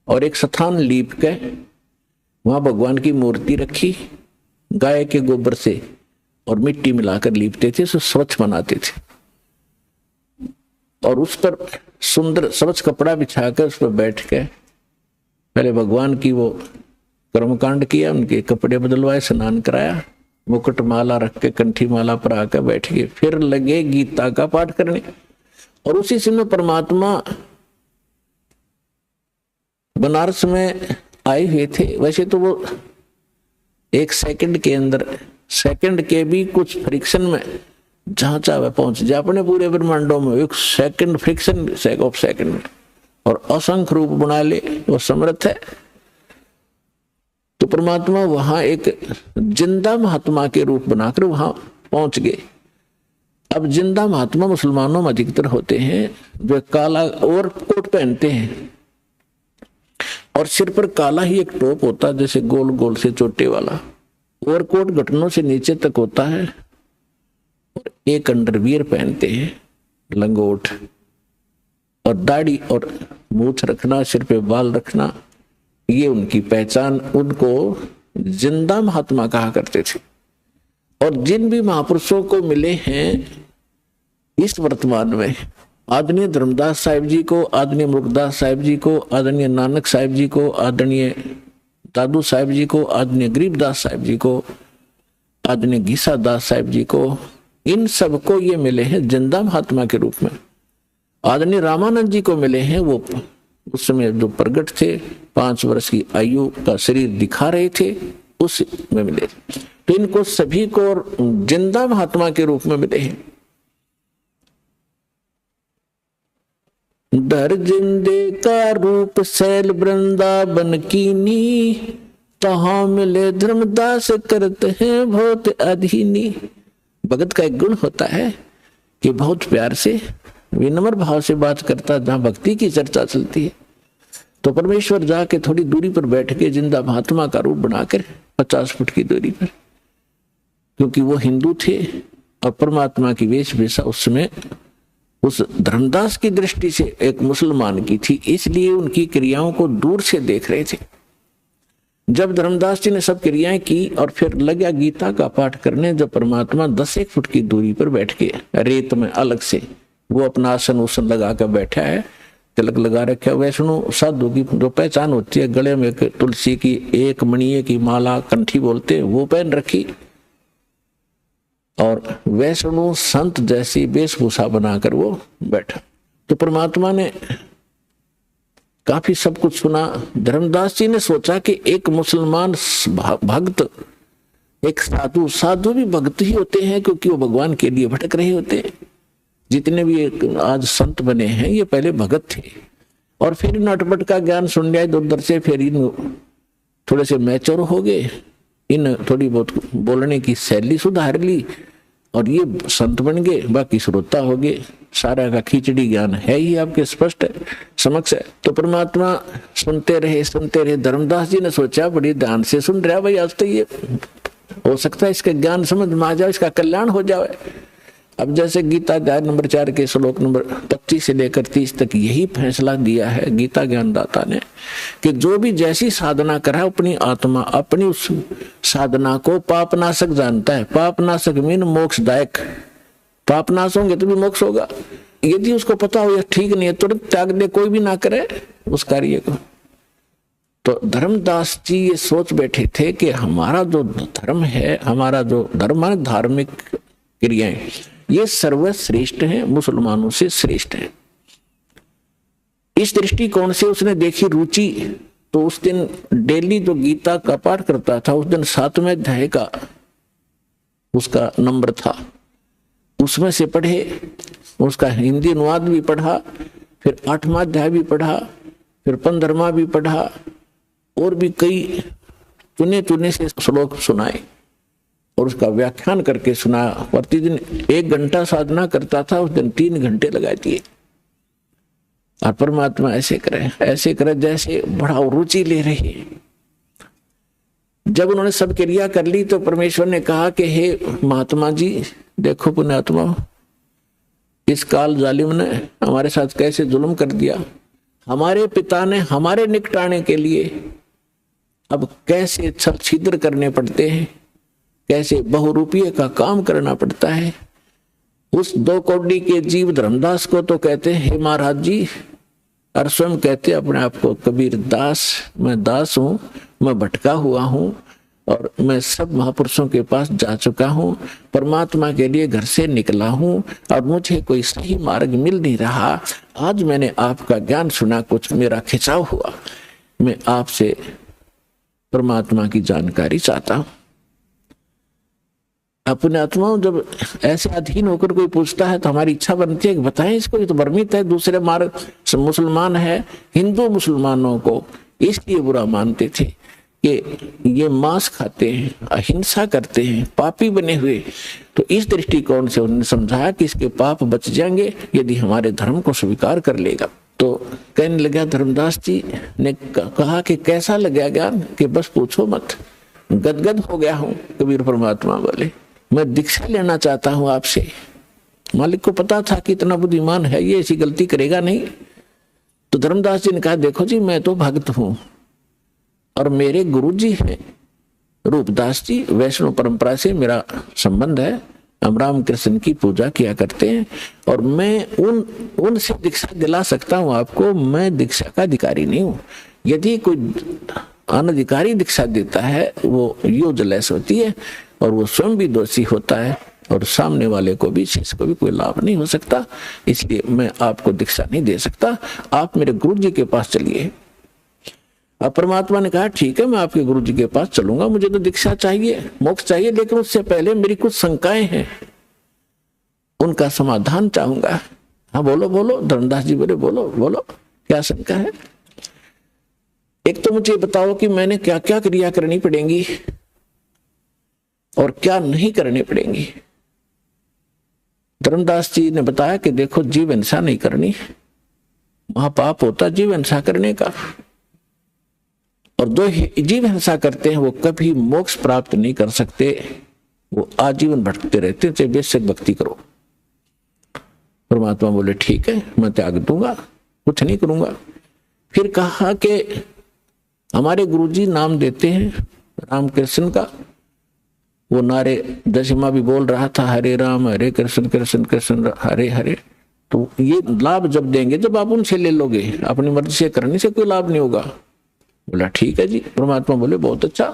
और एक स्थान लीप के वहां भगवान की मूर्ति रखी। गाय के गोबर से और मिट्टी मिलाकर लीपते थे, उसे स्वच्छ बनाते थे, और उस पर सुंदर स्वच्छ कपड़ा बिछाकर उस पर बैठ के पहले भगवान की वो कर्मकांड किया, उनके कपड़े बदलवाए, स्नान कराया, मुकुट माला रख के कंठी माला पर आकर बैठ गए। फिर लगे गीता का पाठ करने। और उसी समय परमात्मा बनारस में आए हुए थे। वैसे तो वो एक सेकंड के अंदर, सेकंड के भी कुछ फ्रिक्शन में जहां चाहे पहुंच जाए अपने पूरे ब्रह्मांडों में, एक सेकंड फ्रिक्शन ऑफ सेकंड में, और असंख्य रूप बना ले, वो समर्थ है। तो परमात्मा वहां एक जिंदा महात्मा के रूप बनाकर वहां पहुंच गए। अब जिंदा महात्मा मुसलमानों में अधिकतर होते हैं जो काला और कोट पहनते हैं और सिर पर काला ही एक टोप होता है, जैसे गोल गोल से चोटे वाला। ओवरकोट घुटनों से नीचे तक होता है और एक अंडरवियर पहनते हैं, लंगोट, और दाढ़ी और मूछ रखना, सिर पे बाल रखना, ये उनकी पहचान। उनको जिंदा महात्मा कहा करते थे। और जिन भी महापुरुषों को मिले हैं इस वर्तमान में, आदरणीय धर्मदास साहिब जी को, आदरणीय मुर्गदास साहिब जी को, आदरणीय नानक साहिब जी को, आदरणीय दादू साहिब जी को, आदरणीय गरीबदास साहिब जी को, आदरणीय गीसा दास साहिब जी को, इन सबको ये मिले हैं जिंदा महात्मा के रूप में। आदरणीय रामानंद जी को मिले हैं, वो उस समय जो प्रगट थे, 5 वर्ष की आयु का शरीर दिखा रहे थे, उस में मिले। तो इनको सभी को जिंदा महात्मा के रूप में मिले हैं। दर जिंदे का रूप सैल वृंदावन कीनी, तहाँ मिले धर्मदास करते हैं बहुत अधीनी। भगत का एक गुण होता है कि बहुत प्यार से, विनम्र भाव से बात करता। जहां भक्ति की चर्चा चलती है तो परमेश्वर जाके थोड़ी दूरी पर बैठ के जिंदा महात्मा का रूप बनाकर 50 फुट की दूरी पर, क्योंकि वो हिंदू थे और परमात्मा की वेशभूषा उस समय उस धर्मदास की दृष्टि से एक मुसलमान की थी, इसलिए उनकी क्रियाओं को दूर से देख रहे थे। जब धर्मदास जी ने सब क्रियाएं की और फिर लगा गीता का पाठ करने, जब परमात्मा 10 फुट की दूरी पर बैठ के रेत में अलग से वो अपना आसन उसन लगा कर बैठा है, तिलक लगा रखा। वैष्णो साधु की जो पहचान होती है, गले में एक तुलसी की एक मणिये की माला, कंठी बोलते हैं, वो पहन रखी और वैष्णो संत जैसी वेशभूषा बनाकर वो बैठा। तो परमात्मा ने काफी सब कुछ सुना। धर्मदास जी ने सोचा कि एक मुसलमान भक्त, एक साधु, साधु भी भक्त ही होते हैं क्योंकि वो भगवान के लिए भटक रहे होते हैं। जितने भी आज संत बने हैं ये पहले भगत थे और फिर नटपट का ज्ञान सुन लिया इधर से, फिर इन थोड़े से मैच्योर हो गए, इन थोड़ी बहुत बोलने की शैली सुधार ली और ये संत बन गए, बाकी श्रोता हो गए। सारा का खिचड़ी ज्ञान है ही आपके स्पष्ट है, समक्ष है। तो परमात्मा सुनते रहे। धर्मदास जी ने सोचा बड़ी ध्यान से सुन रहा भाई, आज तो ये हो सकता है इसका ज्ञान समझ में आ जाए, इसका कल्याण हो जाए। अब जैसे गीता अध्याय नंबर 4 के श्लोक नंबर 25 से लेकर 30 तक यही फैसला दिया है गीता ज्ञानदाता ने कि जो भी जैसी साधना करे अपनी आत्मा अपनी उस साधना को पापनाशक जानता है। पापनाशक मीन मोक्षदायक। पापनाश होंगे तो भी मोक्ष होगा। यदि उसको पता हो यह ठीक नहीं है तुरंत त्याग दे, कोई भी ना करे उस कार्य को। तो धर्मदास जी ये सोच बैठे थे कि हमारा जो धर्म है, हमारा जो धर्म है धार्मिक क्रियाएं, ये सर्वश्रेष्ठ है, मुसलमानों से श्रेष्ठ है। इस दृष्टिकोण से उसने देखी रुचि। तो उस दिन डेली जो गीता का पाठ करता था, उस दिन 7वें अध्याय का उसका नंबर था, उसमें से पढ़े, उसका हिंदी अनुवाद भी पढ़ा, फिर 8वां अध्याय भी पढ़ा, फिर 15वां भी पढ़ा और भी कई चुने से श्लोक सुनाए और उसका व्याख्यान करके सुना। प्रतिदिन 1 घंटा साधना करता था, उस दिन 3 घंटे लगा दिए। और परमात्मा ऐसे करे जैसे बड़ा रुचि ले रही। जब उन्होंने सब क्रिया कर ली तो परमेश्वर ने कहा कि हे महात्मा जी, देखो पुण्यात्मा, इस काल जालिम ने हमारे साथ कैसे जुल्म कर दिया। हमारे पिता ने हमारे निकटाने के लिए अब कैसे छल छिद्र करने पड़ते हैं, कैसे बहुरूपीय का काम करना पड़ता है। उस 2 कौड़ी के जीव धर्मदास को तो कहते हैं हे महाराज जी, और स्वयं कहते अपने आप को कबीर दास, मैं दास हूं, मैं भटका हुआ हूं और मैं सब महापुरुषों के पास जा चुका हूं, परमात्मा के लिए घर से निकला हूं और मुझे कोई सही मार्ग मिल नहीं रहा। आज मैंने आपका ज्ञान सुना, कुछ मेरा खिंचाव हुआ, मैं आपसे परमात्मा की जानकारी चाहता हूं। अपने आत्माओं जब ऐसे अधीन होकर कोई पूछता है तो हमारी इच्छा बनती है कि बताएं इसको, ये तो भ्रमित है, दूसरे मार्ग मुसलमान है। हिंदू मुसलमानों को इसलिए बुरा मानते थे कि ये मांस खाते हैं, अहिंसा करते हैं, पापी बने हुए। तो इस दृष्टिकोण से उन्होंने समझाया कि इसके पाप बच जाएंगे यदि हमारे धर्म को स्वीकार कर लेगा। तो कहने लगा, धर्मदास जी ने कहा कि कैसा लगा ज्ञान, कि बस पूछो मत, गदगद हो गया हूं। कबीर परमात्मा बोले, मैं दीक्षा लेना चाहता हूं आपसे। मालिक को पता था कि इतना बुद्धिमान है ये, ऐसी गलती करेगा नहीं। तो धर्मदास जी ने कहा, देखो जी, मैं तो भक्त हूं और मेरे गुरु जी हैं रूपदास जी, वैष्णव परंपरा से मेरा संबंध है, हम राम कृष्ण की पूजा किया करते हैं और मैं उनसे दीक्षा दिला सकता हूं आपको। मैं दीक्षा का अधिकारी नहीं हूं। यदि कोई अनधिकारी दीक्षा देता है वो यूजलेस होती है और वो स्वयं भी दोषी होता है और सामने वाले को भी, शिष्य को भी कोई लाभ नहीं हो सकता। इसलिए मैं आपको दीक्षा नहीं दे सकता, आप मेरे गुरु जी के पास चलिए। अब परमात्मा ने कहा, ठीक है, मैं आपके गुरु जी के पास चलूंगा, मुझे तो दीक्षा चाहिए, मोक्ष चाहिए, लेकिन उससे पहले मेरी कुछ शंकाएं हैं, उनका समाधान चाहूंगा। हाँ बोलो बोलो। धर्मदास जी बोले, बोलो बोलो, क्या शंका है? एक तो मुझे बताओ कि मैंने क्या क्या क्रिया करनी पड़ेंगी और क्या नहीं करनी पड़ेंगी। धर्मदास जी ने बताया कि देखो, जीव हिंसा नहीं करनी, महापाप होता जीव हिंसा करने का, और जो जीव हिंसा करते हैं वो कभी मोक्ष प्राप्त नहीं कर सकते, वो आजीवन भटकते रहते, चाहे बेशक भक्ति करो। परमात्मा बोले, ठीक है, मैं त्याग दूंगा, कुछ नहीं करूंगा। फिर कहा कि हमारे गुरुजी नाम देते हैं रामकृष्ण का, वो नारे दशमा भी बोल रहा था, हरे राम हरे कृष्ण कृष्ण कृष्ण हरे हरे। तो ये लाभ जब देंगे जब आप उनसे ले लोगे, अपनी मर्जी से करने से कोई लाभ नहीं होगा। बोला ठीक है जी। परमात्मा बोले बहुत अच्छा।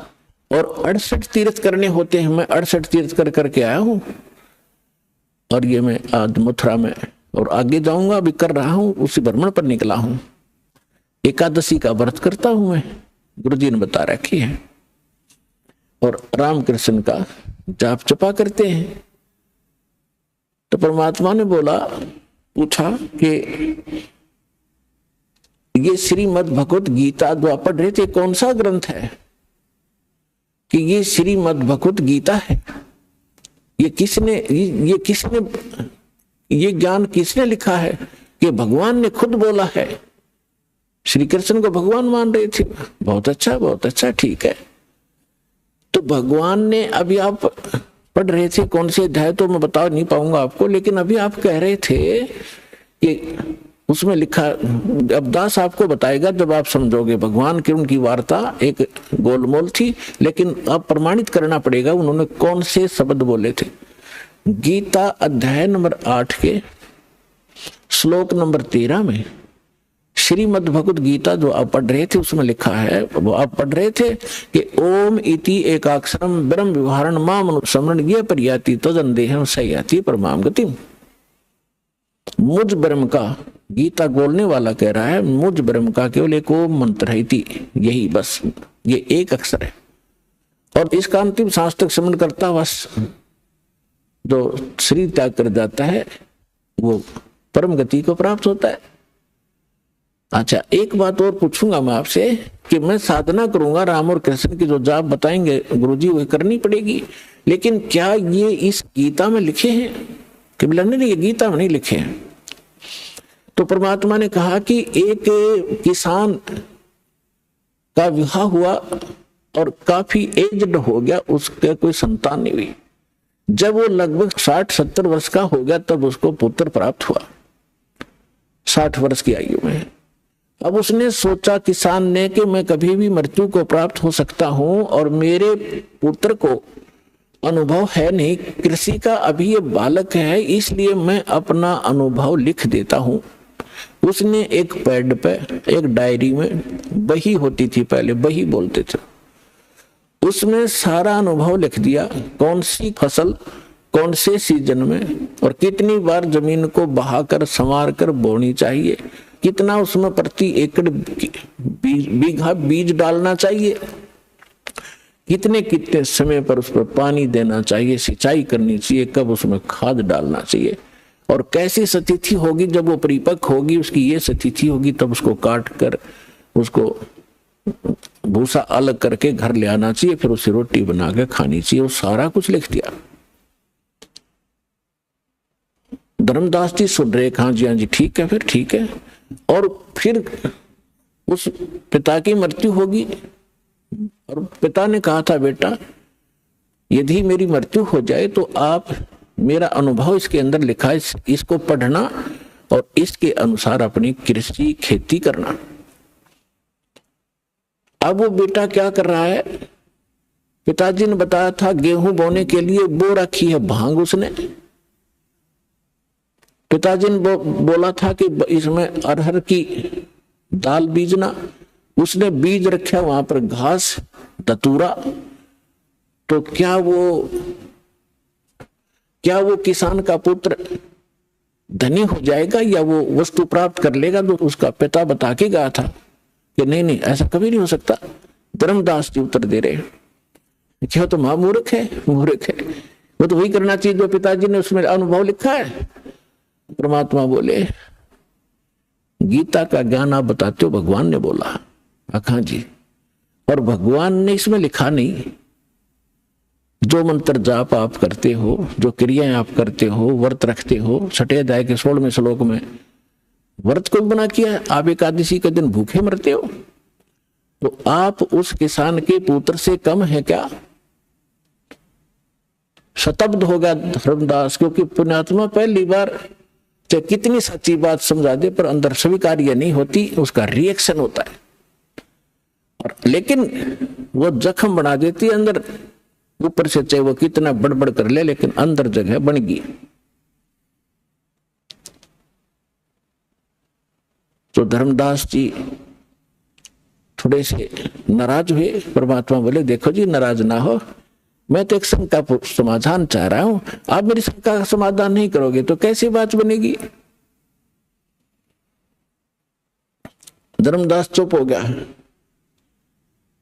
और 68 तीर्थ करने होते हैं, मैं 68 तीर्थ कर करके आया हूं, और ये मैं आज मथुरा में और आगे जाऊंगा, अभी कर रहा हूं, उसी भ्रमण पर निकला हूं। एकादशी का व्रत करता हूं मैं, गुरुजी ने बता रखी है, और रामकृष्ण का जाप जपा करते हैं। तो परमात्मा ने बोला, पूछा कि ये श्रीमद् भगवत गीता जो आप पढ़ रहे थे कौन सा ग्रंथ है? कि ये श्रीमद् भगवत गीता है। ये किसने ये ज्ञान किसने लिखा है? कि भगवान ने खुद बोला है। श्री कृष्ण को भगवान मान रहे थे। बहुत अच्छा, ठीक है। तो भगवान ने, अभी आप पढ़ रहे थे कौन से अध्याय तो मैं बता नहीं पाऊंगा आपको, लेकिन अभी आप कह रहे थे कि उसमें लिखा, अब दास आपको बताएगा जब आप समझोगे। भगवान की उनकी वार्ता एक गोलमोल थी, लेकिन अब प्रमाणित करना पड़ेगा उन्होंने कौन से शब्द बोले थे। गीता अध्याय नंबर 8 के श्लोक नंबर 13 में श्रीमद् भगवत गीता जो आप पढ़ रहे थे उसमें लिखा है, वो आप पढ़ रहे थे कि ओम इति एकाक्षरम ब्रह्म विवहारण माम समरण ये परियाति तदन्देहम सयाति परमाम गतिम। मुझ ब्रह्म का, गीता बोलने वाला कह रहा है, मुझ ब्रह्म का केवल एक ओम मंत्र है, यही बस, ये एक अक्षर है, और इसका अंतिम सांस तक स्मरण करता हुआ जो शरीर त्याग कर जाता है वो परम गति को प्राप्त होता है। अच्छा, एक बात और पूछूंगा मैं आपसे कि मैं साधना करूंगा, राम और कृष्ण की जो जाप बताएंगे गुरुजी वही करनी पड़ेगी, लेकिन क्या ये इस गीता में लिखे हैं? कि नहीं, ये गीता में नहीं लिखे हैं। तो परमात्मा ने कहा कि एक किसान का विवाह हुआ और काफी एज्ड हो गया, उसके कोई संतान नहीं हुई। जब वो लगभग 60-70 वर्ष का हो गया तब उसको पुत्र प्राप्त हुआ, 60 वर्ष की आयु में। अब उसने सोचा, किसान ने, कि मैं कभी भी मृत्यु को प्राप्त हो सकता हूं और मेरे पुत्र को अनुभव है नहीं, कृषि का अभी ये बालक है, इसलिए मैं अपना अनुभव लिख देता हूं। उसने एक पैड पे, एक डायरी में, बही होती थी पहले, बही बोलते थे, उसमें सारा अनुभव लिख दिया, कौन सी फसल कौन से सीजन में और कितनी बार जमीन को बहाकर संवार कर बोनी चाहिए, कितना उसमें प्रति एकड़ बीघा बीज डालना चाहिए, कितने समय पर उस पर पानी देना चाहिए, सिंचाई करनी चाहिए, कब उसमें खाद डालना चाहिए, और कैसी स्थिति होगी जब वो परिपक्व होगी, उसकी ये स्थिति होगी, तब उसको काट कर उसको भूसा अलग करके घर ले आना चाहिए, फिर उसे रोटी बना के खानी चाहिए। वो सारा कुछ लिख दिया। धर्मदास जी सुन रहे, हाँ जी ठीक है, फिर ठीक है। और फिर उस पिता की मृत्यु होगी और पिता ने कहा था, बेटा यदि मेरी मृत्यु हो जाए तो आप मेरा अनुभव इसके अंदर लिखा है, इसको पढ़ना और इसके अनुसार अपनी कृषि खेती करना। अब वो बेटा क्या कर रहा है, पिताजी ने बताया था गेहूं बोने के लिए बो रखी है भांग उसने। पिताजी ने बोला था कि इसमें अरहर की दाल बीजना, उसने बीज रखा वहां पर घास धतूरा। तो क्या वो किसान का पुत्र धनी हो जाएगा या वो वस्तु प्राप्त कर लेगा? तो उसका पिता बता के गया था कि नहीं ऐसा कभी नहीं हो सकता। धर्मदास जी उत्तर दे रहे, क्या तो मूर्ख है, वो तो वही करना चाहिए जो पिताजी ने उसमें अनुभव लिखा है। परमात्मा बोले, गीता का ज्ञान आप बताते हो, भगवान ने बोला। हाँ जी, और भगवान ने इसमें लिखा नहीं, जो मंत्र जाप आप करते हो, जो क्रियाएं आप करते हो, व्रत रखते हो, 6 अध्याय के 16वें श्लोक में व्रत को बना किया है। आप एकादशी के दिन भूखे मरते हो, तो आप उस किसान के पुत्र से कम है क्या? शतब्द हो गया धर्मदास, क्योंकि पुण्यात्मा पहली बार चाहे कितनी सच्ची बात समझा दे पर अंदर स्वीकार्य नहीं होती, उसका रिएक्शन होता है। लेकिन वो जख्म बना देती है अंदर, ऊपर से चाहे वो कितना बड़बड़ कर ले, लेकिन अंदर जगह बन गई। तो धर्मदास जी थोड़े से नाराज हुए। परमात्मा बोले देखो जी नाराज ना हो, मैं तो एक शंका का समाधान चाह रहा हूं, आप मेरी शंका का समाधान नहीं करोगे तो कैसी बात बनेगी। धर्मदास चुप हो गया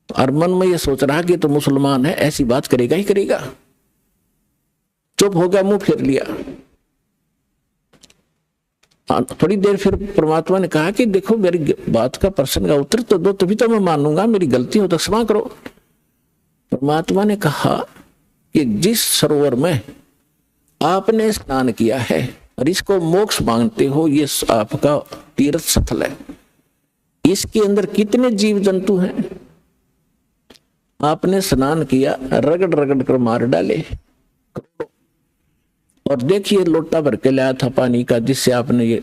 और मन में ये सोच रहा कि तो मुसलमान है, ऐसी बात करेगा ही करेगा। चुप हो गया, मुंह फेर लिया। थोड़ी देर फिर परमात्मा ने कहा कि देखो मेरी बात का प्रश्न का उत्तर तो दो, तभी तो मैं मानूंगा, मेरी गलती हो तो क्षमा करो। परमात्मा ने कहा कि जिस सरोवर में आपने स्नान किया है और इसको मोक्ष मांगते हो, ये आपका तीर्थ स्थल है, इसके अंदर कितने जीव जंतु हैं। आपने स्नान किया, रगड़ रगड़ कर मार डाले। और देखिए लोटा भर के लाया था पानी का, जिससे आपने ये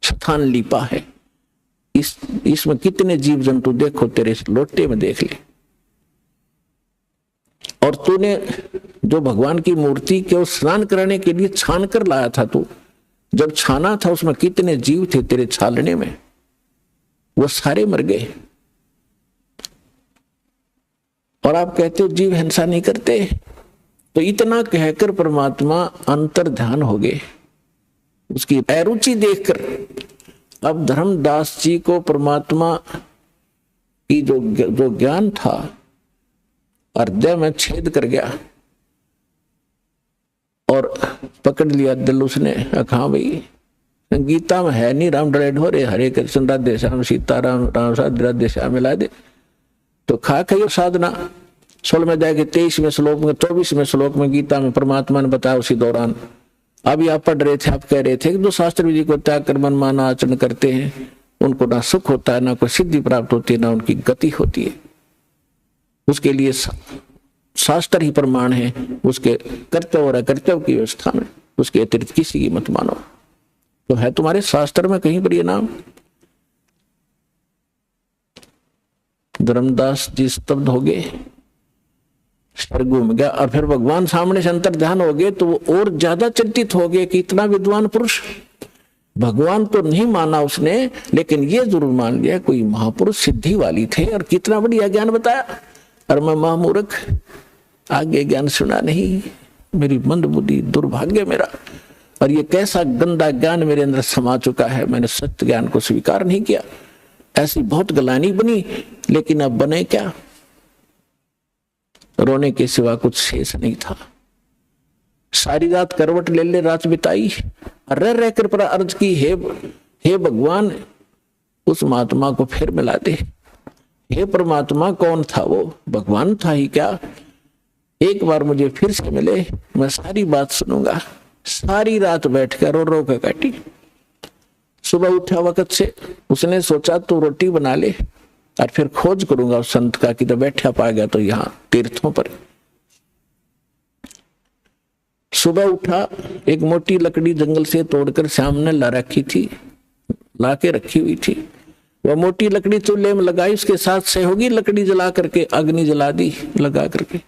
स्थान लीपा है, इसमें कितने जीव जंतु देखो, तेरे इस लोटे में देख ले। और तूने जो भगवान की मूर्ति के स्नान कराने के लिए छान कर लाया था, तू जब छाना था उसमें कितने जीव थे तेरे छालने में, वो सारे मर गए। और आप कहते हो जीव हिंसा नहीं करते। तो इतना कहकर परमात्मा अंतर ध्यान हो गए, उसकी अरुचि देखकर। अब धर्मदास जी को परमात्मा की जो ज्ञान था हृदय में छेद कर गया और पकड़ लिया दिल उसने। हाँ भाई गीता में है नहीं राम डरे ढोरे, हरे कृष्ण राधे श्याम सीताराम राम साधु राधे श्याम मिला दे। तो खा खाइयो साधना 16वें अध्याय के 23वें श्लोक में 24वें श्लोक में गीता में परमात्मा ने बताया उसी दौरान। अभी आप पढ़ रहे थे, आप कह रहे थे कि जो शास्त्र विधि को त्याग कर मनमाना आचरण करते हैं उनको ना सुख होता है, ना कोई सिद्धि प्राप्त होती है, ना उनकी गति होती है। उसके लिए शास्त्र ही प्रमाण है, उसके कर्तव्य और अकर्तव्य की व्यवस्था में उसके अतिरिक्त किसी की मत मानो। तो है तुम्हारे शास्त्र में कहीं पर ये नाम। धर्मदास जी स्तब्ध हो गए, सर घूम गया। और फिर भगवान सामने से अंतर ध्यान हो गए तो वो और ज्यादा चिंतित हो गए कि इतना विद्वान पुरुष, भगवान तो नहीं माना उसने, लेकिन ये जरूर मान लिया कोई महापुरुष सिद्धि वाली थे और कितना बढ़िया ज्ञान बताया। और मैं महामूर्ख, आगे ज्ञान सुना नहीं, मेरी मंद बुद्धि, दुर्भाग्य मेरा। और ये कैसा गंदा ज्ञान मेरे अंदर समा चुका है, मैंने सत्य ज्ञान को स्वीकार नहीं किया। ऐसी बहुत गलानी बनी, लेकिन अब बने क्या, रोने के सिवा कुछ शेष नहीं था। सारी रात करवट ले ले रात बिताई, रह रह कर पर अर्ज की, हे भगवान उस महात्मा को फिर मिला दे। हे परमात्मा कौन था वो, भगवान था ही क्या, एक बार मुझे फिर से मिले, मैं सारी बात सुनूंगा। सारी रात बैठकर रो रो कर काटी। सुबह उठा वक्त से उसने सोचा तो रोटी बना ले और फिर खोज करूंगा उस संत का कि तो बैठा पा गया तो यहाँ तीर्थों पर। सुबह उठा, एक मोटी लकड़ी जंगल से तोड़कर श्याम ने ला रखी थी, लाके रखी हुई थी। वह मोटी लकड़ी चूल्हे में लगाई, उसके साथ सहयोगी लकड़ी जला करके अग्नि जला दी लगा करके।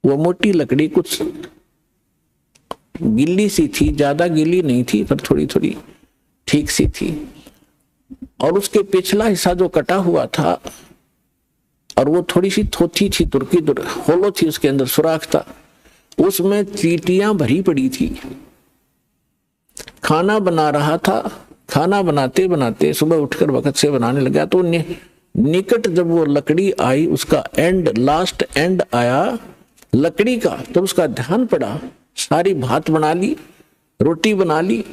वो मोटी लकड़ी कुछ गिल्ली सी थी, ज्यादा गिल्ली नहीं थी पर थोड़ी थोड़ी ठीक सी थी। और उसके पिछला हिस्सा जो कटा हुआ था और वो थोड़ी सी थोथी थी, तुर्की होलो थी, उसके अंदर सुराख था, उसमें चींटियां भरी पड़ी थी। खाना बना रहा था, खाना बनाते बनाते सुबह उठकर वक्त से बनाने लगा तो निकट जब वो लकड़ी आई, उसका एंड, लास्ट एंड आया लकड़ी का, तब उसका ध्यान पड़ा। सारी भात बना ली, रोटी बना ली,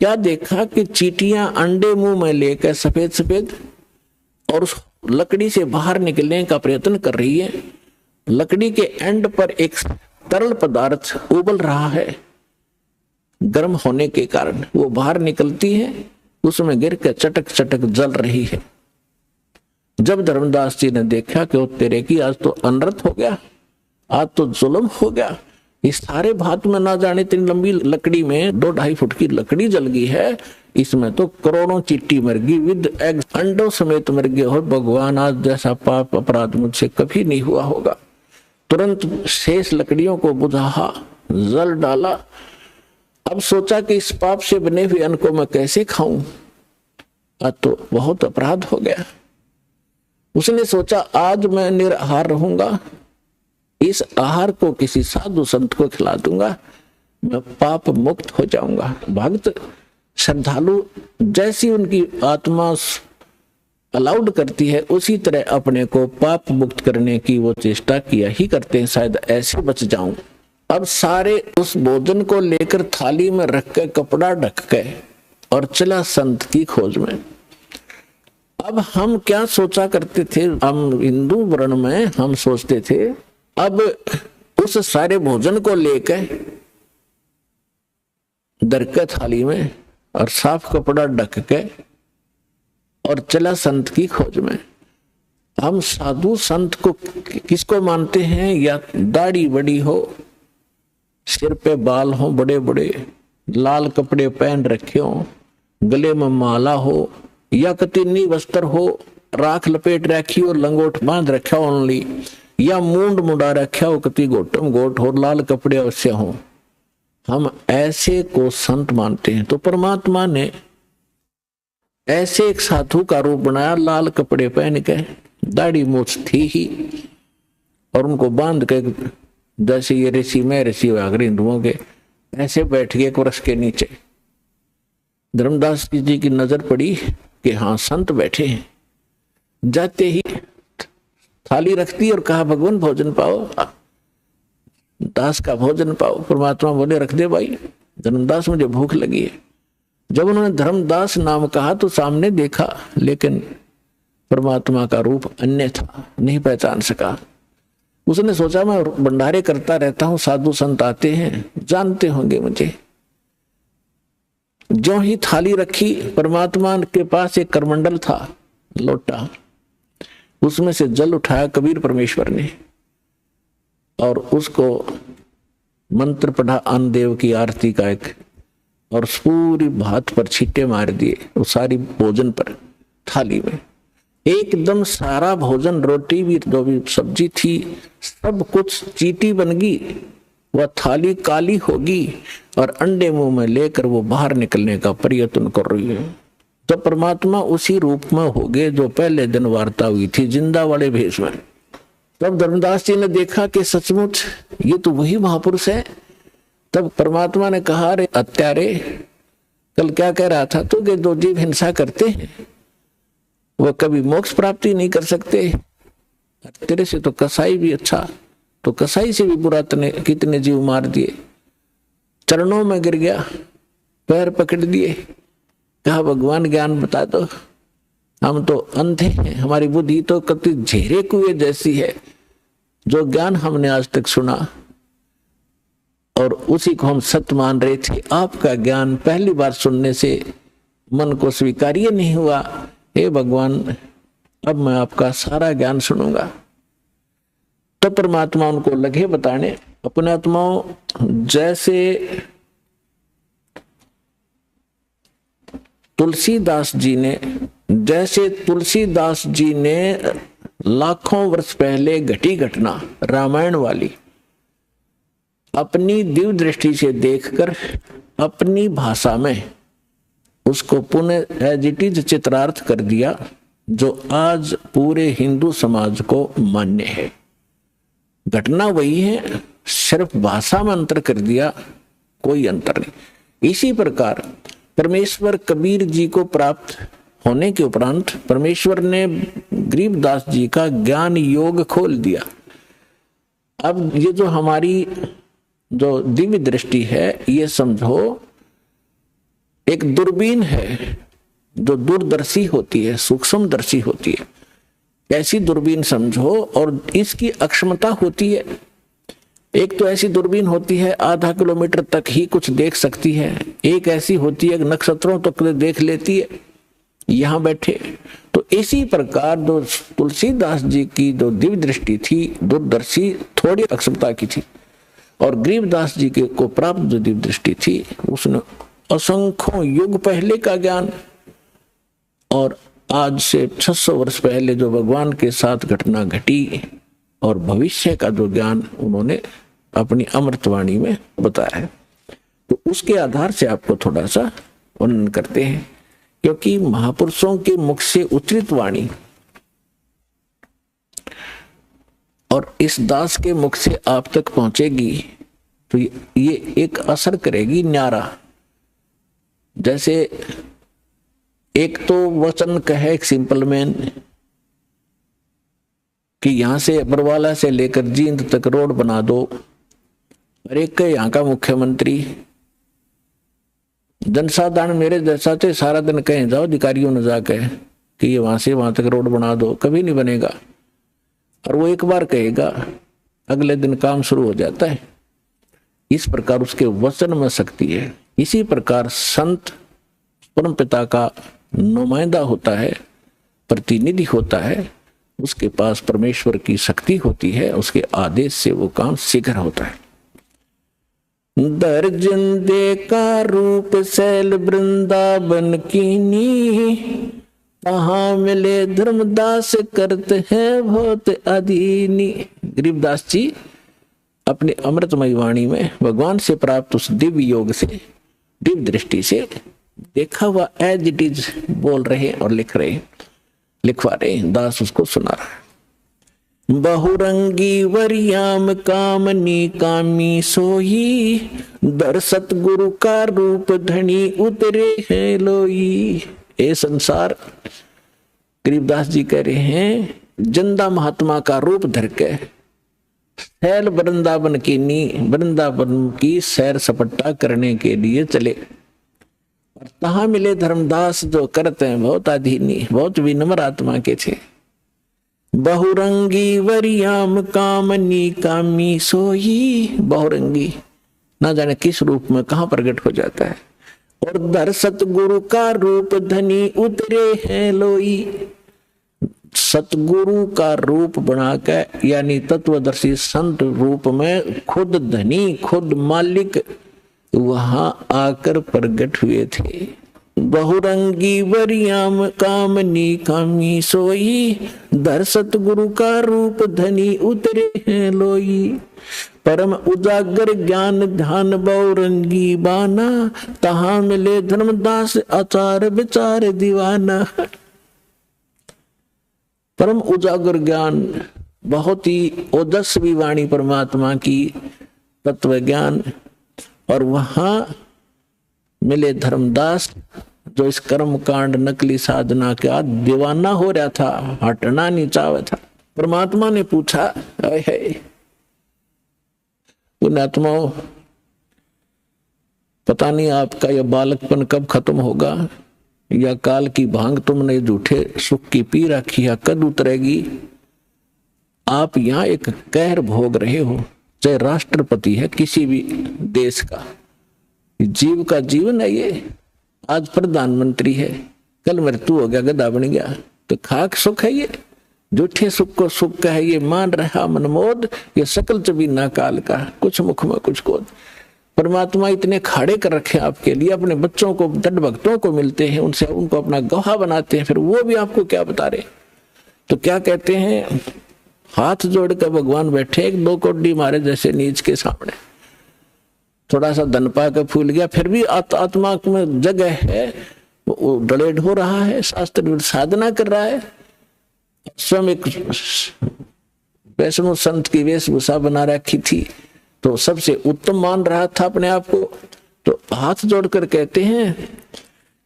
क्या देखा कि चींटियां अंडे मुंह में लेकर सफेद सफेद और उस लकड़ी से बाहर निकलने का प्रयत्न कर रही है। लकड़ी के एंड पर एक तरल पदार्थ उबल रहा है, गर्म होने के कारण वो बाहर निकलती है, उसमें गिर कर चटक चटक जल रही है। जब धर्मदास जी ने देखा कि वो तेरे की आज तो अनर्थ हो गया, आज तो जुल्म हो गया, इस सारे भात में ना जाने इतनी लंबी लकड़ी में 2-2.5 फुट की लकड़ी जल गई है, इसमें तो करोड़ों चींटी मर गई, विद एग, अंडों समेत मर गए हो। भगवान आज जैसा पाप अपराध मुझसे कभी नहीं हुआ होगा। तुरंत शेष लकड़ियों को बुझा, जल डाला। अब सोचा कि इस पाप से बने हुए अन्न को मैं कैसे खाऊं, आज तो बहुत अपराध हो गया। उसने सोचा आज मैं निराहार रहूंगा, इस आहार को किसी साधु संत को खिला दूंगा, मैं पाप मुक्त हो जाऊंगा। भक्त श्रद्धालु जैसी उनकी आत्मा अलाउड करती है उसी तरह अपने को पाप मुक्त करने की वो चेष्टा किया ही करते हैं, शायद ऐसे बच जाऊं। अब सारे उस भोजन को लेकर थाली में रख के कपड़ा ढक के और चला संत की खोज में। अब हम क्या सोचा करते थे, हम हिंदू वर्ण में हम सोचते थे अब उस सारे भोजन को लेकर दरके थाली में और साफ कपड़ा ढक के और चला संत की खोज में। हम साधु संत को किसको मानते हैं, या दाढ़ी बड़ी हो, सिर पे बाल हो बड़े बड़े, लाल कपड़े पहन रखे हो, गले में माला हो, या कतीनी वस्त्र हो, राख लपेट रखी हो, लंगोट बांध रखा हो ओनली, या मूंड मुंडा रखा हो, कति गोटम गोट हो, लाल कपड़े अवश्य हो, हम ऐसे को संत मानते हैं। तो परमात्मा ने ऐसे एक साधु का रूप बनाया, लाल कपड़े पहन के, दाढ़ी मूछ थी ही, और उनको बांध के जैसे ये ऋषि में ऋषि अगर हिंदुओं के ऐसे बैठ गए एक वृक्ष के नीचे। धर्मदास जी की नजर पड़ी कि हाँ संत बैठे हैं। जाते ही थाली रखती और कहा भगवान भोजन पाओ, दास का भोजन पाओ। परमात्मा बोले रख दे भाई, धर्मदास मुझे भूख लगी है। जब उन्होंने धर्मदास नाम कहा तो सामने देखा, लेकिन परमात्मा का रूप अन्य था, नहीं पहचान सका। उसने सोचा मैं भंडारे करता रहता हूं, साधु संत आते हैं, जानते होंगे मुझे। जो ही थाली रखी, परमात्मा के पास एक करमंडल था, लोटा, उसमें से जल उठाया कबीर परमेश्वर ने और उसको मंत्र पढ़ा अन्नदेव की आरती का एक, और पूरी भात पर छींटे मार दिए, वो सारी भोजन पर थाली में एकदम सारा भोजन, रोटी भी जो भी सब्जी थी सब कुछ चीटी बन गई। वह थाली काली होगी और अंडे मुंह में लेकर वो बाहर निकलने का प्रयत्न कर रही है। तो परमात्मा उसी रूप में हो गए जो पहले दिन वार्ता हुई थी, जिंदा वाले भेष में। तब धर्मदास जी ने देखा कि सचमुच ये तो वही महापुरुष है। तब परमात्मा ने कहा रे अत्यारे, कल क्या कह रहा था तू कि जो जीव हिंसा करते हैं वह कभी मोक्ष प्राप्ति नहीं कर सकते, तेरे से तो कसाई भी अच्छा, तो कसाई से भी बुरा तने कितने जीव मार दिए। चरणों में गिर गया, पैर पकड़ दिए, कहा भगवान ज्ञान बता दो, हम तो अंधे हैं, हमारी बुद्धि तो कति झेरे कुएं जैसी है। जो ज्ञान हमने आज तक सुना और उसी को हम सत्य मान रहे थे, आपका ज्ञान पहली बार सुनने से मन को स्वीकार्य नहीं हुआ। हे भगवान, अब मैं आपका सारा ज्ञान सुनूंगा। तो परमात्मा उनको लगे बताने अपने आत्माओं, जैसे तुलसीदास जी ने लाखों वर्ष पहले घटी घटना रामायण वाली अपनी दिव्य दृष्टि से देखकर अपनी भाषा में उसको पुनः एज इट इज चित्रार्थ कर दिया, जो आज पूरे हिंदू समाज को मान्य है। घटना वही है, सिर्फ भाषा में अंतर कर दिया, कोई अंतर नहीं। इसी प्रकार परमेश्वर कबीर जी को प्राप्त होने के उपरांत परमेश्वर ने गरीबदास जी का ज्ञान योग खोल दिया। अब ये जो हमारी जो दिव्य दृष्टि है, ये समझो एक दूरबीन है जो दूरदर्शी होती है, सूक्ष्मदर्शी होती है। ऐसी दूरबीन समझो, और इसकी अक्षमता होती है। एक तो ऐसी दूरबीन होती है आधा किलोमीटर तक ही कुछ देख सकती है, एक ऐसी होती है नक्षत्रों तक देख लेती है यहां बैठे। तो इसी प्रकार जो तुलसीदास जी की जो दिव्य दृष्टि थी, दूरदर्शी, थोड़ी अक्षमता की थी, और गरीबदास जी के को प्राप्त जो दिव्य दृष्टि थी उसने असंख्यों युग पहले का ज्ञान और आज से 600 वर्ष पहले जो भगवान के साथ घटना घटी और भविष्य का जो ज्ञान उन्होंने अपनी अमृतवाणी में बताया है। तो उसके आधार से आपको थोड़ा सा वर्णन करते हैं, क्योंकि महापुरुषों के मुख से उच्चरित वाणी और इस दास के मुख से आप तक पहुंचेगी तो ये एक असर करेगी न्यारा। जैसे एक तो वचन कहे एक सिंपल मैन कि यहां से बरवाला से लेकर जींद तक रोड बना दो, और एक यहाँ का मुख्यमंत्री जनसाधारण मेरे जैसा थे सारा दिन कहें जाओ अधिकारियों ने जाके कि ये वहां से वहां तक रोड बना दो, कभी नहीं बनेगा। और वो एक बार कहेगा अगले दिन काम शुरू हो जाता है। इस प्रकार उसके वचन में शक्ति है। इसी प्रकार संत परम पिता का नुमाइंदा होता है, प्रतिनिधि होता है, उसके पास परमेश्वर की शक्ति होती है, उसके आदेश से वो काम शीघ्र होता है। दर्जन दे का रूप शैल वृंदावन कीनी, कहाँ मिले धर्मदास करते हैं बहुत अधीनी। गरीबदास जी अपने अमृतमय वाणी में भगवान से प्राप्त उस दिव्य योग से, दिव्य दृष्टि से देखा हुआ एज इट इज बोल रहे और लिखवा रहे। दास उसको सुना रहा है। बहुरंगी वरियाम कामनी कामी सोई, दर सतगुरु का रूप धनी उतरे है लोई। ए संसार, गरीबदास जी कह रहे हैं, जिंदा महात्मा का रूप धर के सैल वृंदावन की सैर सपट्टा करने के लिए चले। और तहां मिले धर्मदास जो करते हैं बहुत अधीनी, बहुत विनम्र आत्मा के थे। बहुरंगी वरियाम कामनी कामी सोई, बहुरंगी ना जाने किस रूप में कहां प्रकट हो जाता है। और दर सतगुरु का रूप धनी उतरे हैं लोई, सतगुरु का रूप बनाकर यानी तत्वदर्शी संत रूप में खुद धनी खुद मालिक वहां आकर प्रकट हुए थे। बहुरंगी वरियाम कामनी कामी सोई, दर सतगुरु का रूप धनी उतरे हैं लोई। परम उजागर ज्ञान ध्यान बहुरंगी बाना, तहां मिले धर्मदास आचार विचार दीवाना। परम उजागर ज्ञान, बहुत ही ओजस्वी वाणी परमात्मा की, तत्व ज्ञान, और वहां मिले धर्मदास जो इस कर्म कांड नकली साधना का दीवाना हो रहा था, हटना नहीं चाहता था। परमात्मा ने पूछा, है उन आत्माओं, पता नहीं आपका यह बालकपन कब खत्म होगा, या काल की भांग तुमने झूठे सुख की पी रखी है कद उतरेगी। आप यहाँ एक कहर भोग रहे हो, चाहे राष्ट्रपति है किसी भी देश का, जीव का जीवन है ये। आज प्रधानमंत्री है, कल मृत्यु हो गया, गधा बन गया, तो खाक सुख है ये। झूठे सुख को सुख का है ये मान रहा मनमोद, ये सकल चबीना काल का, कुछ मुख में कुछ कोद। परमात्मा इतने खाड़े कर रखे आपके लिए, अपने बच्चों को दृढ़ भक्तों को मिलते हैं, उनसे उनको अपना गवाह बनाते हैं, फिर वो भी आपको क्या बता रहे। तो क्या कहते हैं, हाथ जोड़ कर भगवान बैठे एक दो कोडी मारे जैसे नीच के सामने। थोड़ा सा धन पा के फूल गया, फिर भी आत्मा में जगह है, वो डलेड हो रहा है, शास्त्र साधना कर रहा है, स्वयं एक वैष्णव संत की वेशभूषा बना रखी थी, तो सबसे उत्तम मान रहा था अपने आप को। तो हाथ जोड़कर कहते हैं,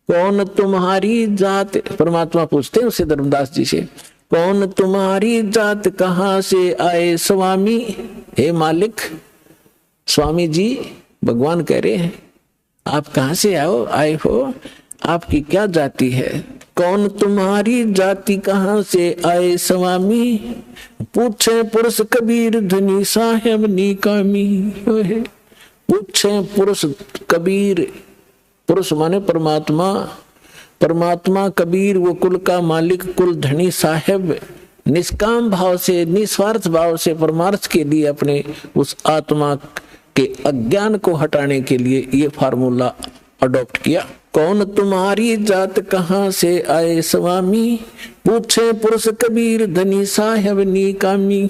कौन तुम्हारी जात, परमात्मा पूछते हैं उससे धर्मदास जी से, कौन तुम्हारी जात कहां से आए स्वामी। हे मालिक, स्वामी जी भगवान कह रहे हैं आप कहां से आए हो, आपकी क्या जाति है। कौन तुम्हारी जाति कहां से आए स्वामी, पूछे पुरुष कबीर धनी साहेब निकामी। पूछे पुरुष कबीर, पुरुष माने परमात्मा, परमात्मा कबीर वो कुल का मालिक, कुल धनी साहेब, निष्काम भाव से निस्वार्थ भाव से परमार्थ के लिए अपने उस आत्मा के अज्ञान को हटाने के लिए ये फार्मूला अडॉप्ट किया। कौन तुम्हारी जात कहां से आए स्वामी, पूछे पुरुष कबीर धनी साहेब निकामी।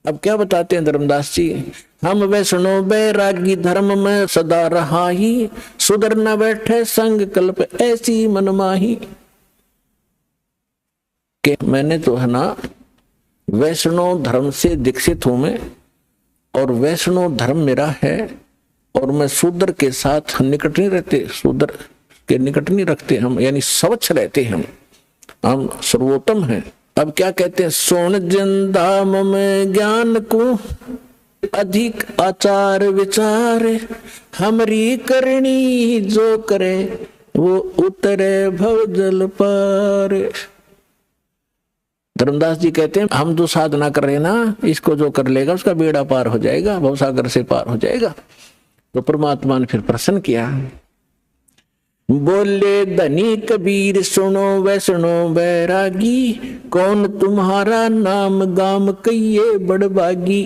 अब क्या बताते हैं धर्मदास जी, हम वैष्णव बैरागी धर्म में सदा रहा ही, सुधर न बैठे संग कल्प ऐसी मनमाही। कि मैंने तो है ना वैष्णव धर्म से दीक्षित हूं मैं, और वैष्णव धर्म मेरा है, और मैं शूद्र के साथ निकट नहीं रहते, शूद्र के निकट नहीं रखते हम, यानी स्वच्छ रहते हम सर्वोत्तम हैं। अब क्या कहते हैं, सोन जिंदाम में ज्ञान को अधिक आचार विचार, हमरी करनी जो करे वो उतरे भव जल पार। धर्मदास जी कहते हैं हम जो साधना कर रहे हैं ना, इसको जो कर लेगा उसका बेड़ा पार हो जाएगा, भवसागर से पार हो जाएगा। तो परमात्मा ने फिर प्रश्न किया, बोले धनी कबीर सुनो वैष्णो बैरागी, कौन तुम्हारा नाम गाम कहिए बड़बागी।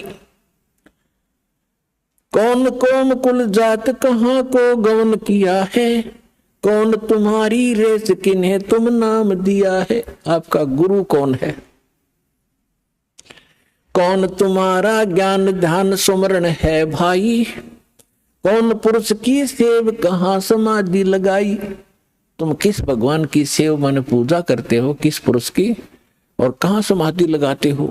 कौन कौम कुल जात कहाँ को गौन किया है, कौन तुम्हारी रेस किन्हें तुम नाम दिया है। आपका गुरु कौन है, कौन तुम्हारा ज्ञान ध्यान सुमरण है भाई, कौन पुरुष की सेव कहाँ समाधि लगाई। तुम किस भगवान की सेव माने पूजा करते हो, किस पुरुष की, और कहाँ समाधि लगाते हो।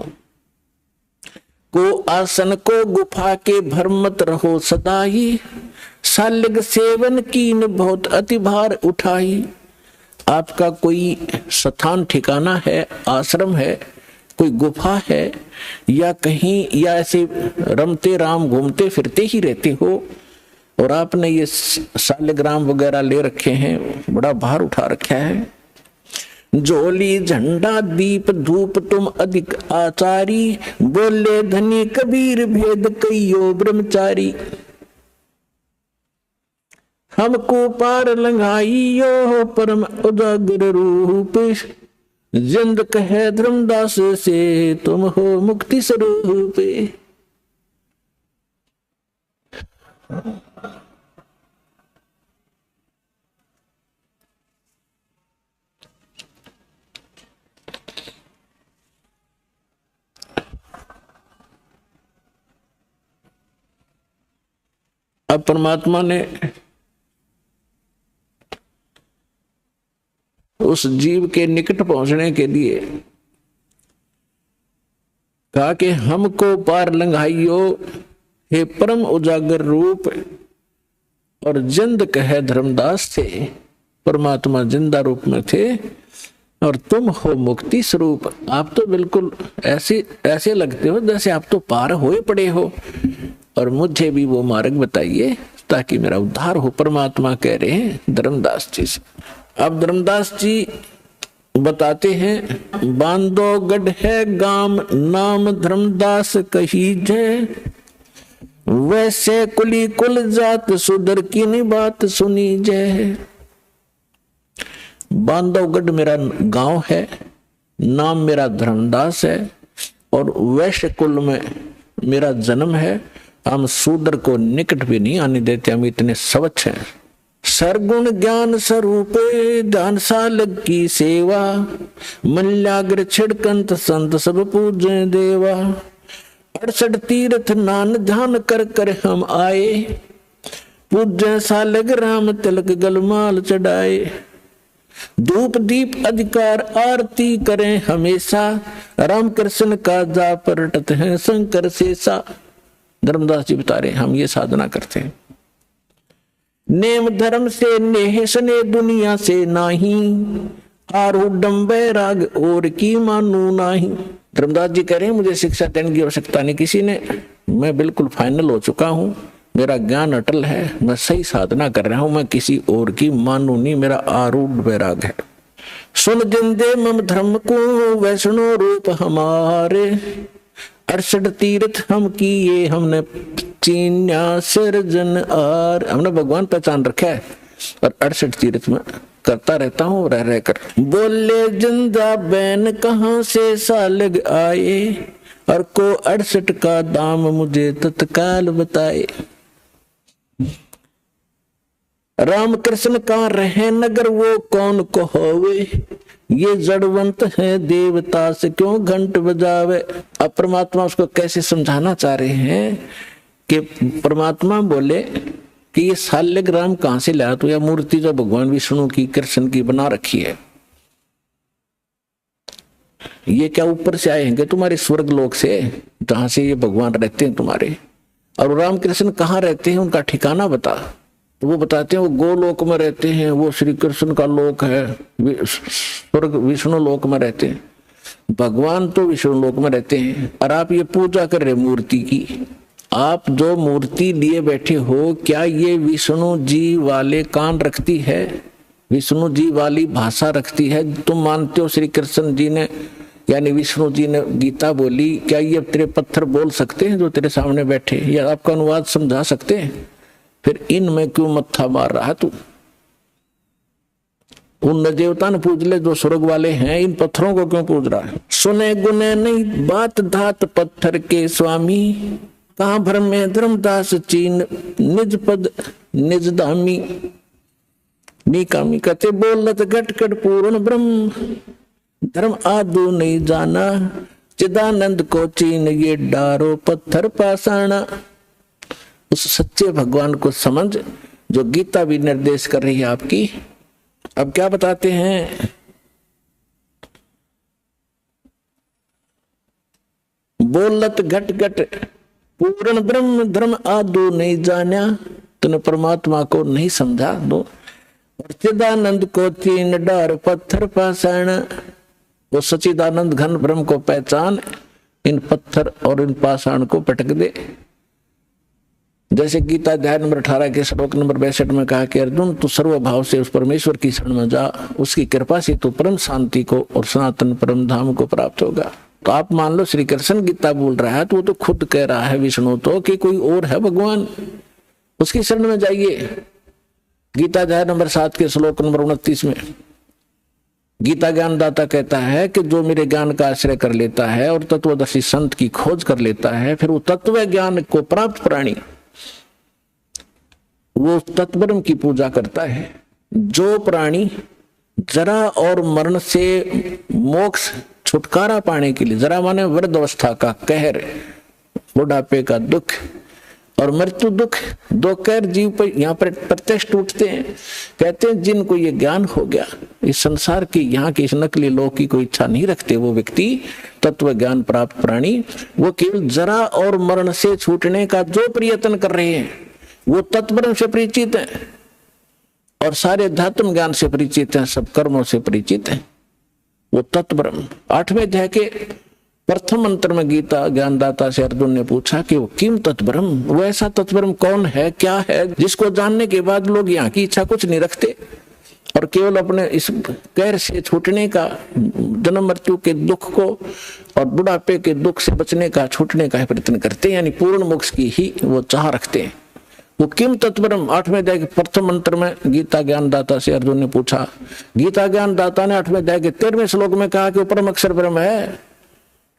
को आसन को गुफा के भ्रमत रहो सदाई, सालिग सेवन कीन बहुत अति भार उठाई। आपका कोई स्थान ठिकाना है, आश्रम है, कोई गुफा है, या कहीं, या ऐसे रमते राम घूमते फिरते ही रहते हो, और आपने ये सालिग्राम वगैरह ले रखे हैं, बड़ा भार उठा रखा है। झोली झंडा दीप धूप तुम अधिक आचारी, बोले धनी कबीर भेद कईयो ब्रह्मचारी। हमको पार लंघाइयो परम उजागर रूप, जिंद कहे धर्मदास से तुम हो मुक्ति स्वरूप। अब परमात्मा ने उस जीव के निकट पहुंचने के लिए कहा कि हमको पार लंघाइयो हे परम उजागर रूप, और जिंद कहे धर्मदास थे, परमात्मा जिंदा रूप में थे, और तुम हो मुक्ति स्वरूप। आप तो बिल्कुल ऐसे लगते हो जैसे आप तो पार होए पड़े हो, और मुझे भी वो मार्ग बताइए ताकि मेरा उद्धार हो। परमात्मा कह रहे हैं धर्मदास जी से। अब धर्मदास जी बताते हैं, बांधो गढ़ है गाम नाम धर्मदास कही जय, वैसे कुली कुल जात सुधर की नहीं बात सुनी जय। बांधवगढ़ मेरा गांव है, नाम मेरा धर्मदास है, और वैश्य कुल में मेरा जन्म है। हम शूद्र को निकट भी नहीं आने देते, हम इतने स्वच्छ हैं। सरगुण ज्ञान स्वरूप ध्यान सालग की सेवा, मल्याग्र छिड़कंत संत सब पूजे देवा। 68 तीर्थ नान ध्यान कर कर हम आए, पूजे सालग राम तिलक गलमाल चढ़ाए। धूप दीप अधिकार आरती करें हमेशा, राम कृष्ण का जा परटत है शंकर शेषा। धर्मदास जी बता रहे हम ये साधना करते हैं। नेम धर्म से नेह सने दुनिया से नाही, आरूढ़ बैराग और की मानू नाही। धर्मदास जी कह रहे हैं मुझे शिक्षा देने की आवश्यकता नहीं किसी ने, मैं बिल्कुल फाइनल हो चुका हूँ, मेरा ज्ञान अटल है, मैं सही साधना कर रहा हूं, मैं किसी और की मानू नहीं, मेरा आरूढ़ वैराग है। सुन जिंदे मम धर्म को वैष्णो रूप हमारे, 68 तीर्थ हम किए हमने चीन्या सिरजन आर। हमने भगवान पहचान रखा है और 68 तीर्थ में करता रहता हूँ रह रहकर। बोले जिंदा बैन कहाँ से सालग आए, और को 68 का दाम मुझे तत्काल बताए। राम कृष्ण का रहे नगर वो कौन को होवे, ये जड़वंत है देवता से क्यों घंट बजावे। अब परमात्मा उसको कैसे समझाना चाह रहे हैं कि परमात्मा बोले कि ये शाल्यग्राम कहां से लाया तो, या मूर्ति जो भगवान विष्णु की कृष्ण की बना रखी है, ये क्या ऊपर से आए हैं तुम्हारे स्वर्ग लोक से जहां से ये भगवान रहते हैं तुम्हारे, और राम कृष्ण कहाँ रहते हैं उनका ठिकाना बता। तो वो बताते हैं वो गोलोक में रहते हैं, वो श्री कृष्ण का लोक है, स्वर्ग विष्णु लोक में रहते हैं। भगवान तो विष्णु लोक में रहते हैं और आप ये पूजा कर रहे मूर्ति की। आप जो मूर्ति लिए बैठे हो, क्या ये विष्णु जी वाले कान रखती है, विष्णु जी वाली भाषा रखती है? तुम मानते हो श्री कृष्ण जी ने यानी विष्णु जी ने गीता बोली, क्या ये तेरे पत्थर बोल सकते हैं जो तेरे सामने बैठे, या आपका अनुवाद समझा सकते हैं? फिर इनमें क्यों मत्था मार रहा है तू? उन देवता ने पूज ले जो स्वर्ग वाले हैं, इन पत्थरों को क्यों पूज रहा है? सुने गुने नहीं बात धात पत्थर के स्वामी, कहां भ्रम में धर्मदास चीन निज पद निज धामी। निकामी कहते बोलत घटकट पूर्ण ब्रह्म, धर्म आदू नहीं जाना, चिदानंद को चीन ये डारो पत्थर पाषाणा। उस सच्चे भगवान को समझ जो गीता भी निर्देश कर रही है आपकी। अब क्या बताते हैं? बोलत घट घट पूर्ण ब्रह्म, धर्म आदू नहीं जाना, तूने परमात्मा को नहीं समझा दो। और चिदानंद को चीन डार पत्थर पाषाण, वो सचिदानंद घन ब्रह्म को पहचान, इन पत्थर और इन पाषाण को पटक दे। जैसे गीता अध्याय नंबर 18 के श्लोक नंबर 62 में कहा कि अर्जुन तू सर्वभाव से उस परमेश्वर की शरण में जा, उसकी कृपा से तू परम शांति को और सनातन परम धाम को प्राप्त होगा। तो आप मान लो श्री कृष्ण गीता बोल रहा है तो वो तो खुद कह रहा है विष्णु तो कि कोई और है भगवान, उसकी शरण में जाइए। गीता अध्याय नंबर 7 के श्लोक नंबर 29 में गीता ज्ञानदाता कहता है कि जो मेरे ज्ञान का आश्रय कर लेता है और तत्वदर्शी संत की खोज कर लेता है, फिर वो तत्व ज्ञान को प्राप्त प्राणी वो तत्ब्रह्म की पूजा करता है। जो प्राणी जरा और मरण से मोक्ष छुटकारा पाने के लिए, जरा माने वृद्ध अवस्था का कहर, बुढ़ापे का दुख और मृत्यु दुख, दो कहर जीव पर यहाँ पर प्रत्यक्ष टूटते हैं। कहते हैं जिनको ये ज्ञान हो गया, इस संसार की यहाँ की इस नकली लोक की कोई इच्छा नहीं रखते वो व्यक्ति, तत्व ज्ञान प्राप्त प्राणी, वो केवल जरा और मरण से छूटने का जो प्रयत्न कर रहे हैं वो तत्ब्रह्म से परिचित है और सारे अध्यात्म ज्ञान से परिचित है, सब कर्मों से परिचित है। वो तत्ब्रह्म 8वें अध्याय के प्रथम मंत्र में गीता ज्ञानदाता से अर्जुन ने पूछा कि वो किम तत्ब्रह्म, वो ऐसा तत्ब्रह्म कौन है, क्या है जिसको जानने के बाद लोग यहाँ की इच्छा कुछ नहीं रखते और केवल अपने इस कहर से छूटने का, जन्म मृत्यु के दुख को और बुढ़ापे के दुख से बचने का, छूटने का प्रयत्न करते हैं, यानी पूर्ण मोक्ष की ही वो चाह रखते हैं। वो किम तत्ब्रह्म 8वें अध्याय के प्रथम मंत्र में गीता ज्ञानदाता से अर्जुन ने पूछा। गीता ज्ञानदाता ने 8वें अध्याय के 13वें श्लोक में कहा कि वो परम अक्षर ब्रह्म है।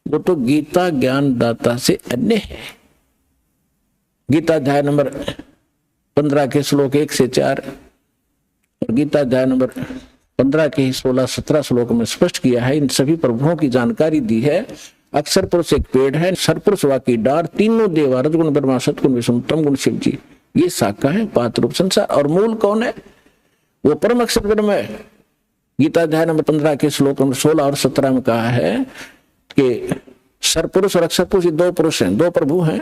वो तो गीता ज्ञानदाता से अन्य है। गीता अध्याय नंबर 15 के श्लोक 1 से 4 और गीता अध्याय नंबर 15 के 16-17 श्लोक में स्पष्ट किया है, इन सभी प्रभुओं की जानकारी दी है। अक्षर पुरुष एक पेड़ है, सरपुरुष वाकी डार, तीनों देवा, रजगुण ब्रह्मा, सतगुण विष्णु, तम गुण शिव जी, ये शाखा है, पात्र रूप संसार। और मूल कौन है? वो परम अक्षर ब्रह्म है। गीता अध्याय नंबर 15 के श्लोक नंबर 16 और 17 में कहा है कि सरपुरुष और अक्षर पुरुष दो पुरुष हैं, दो प्रभु हैं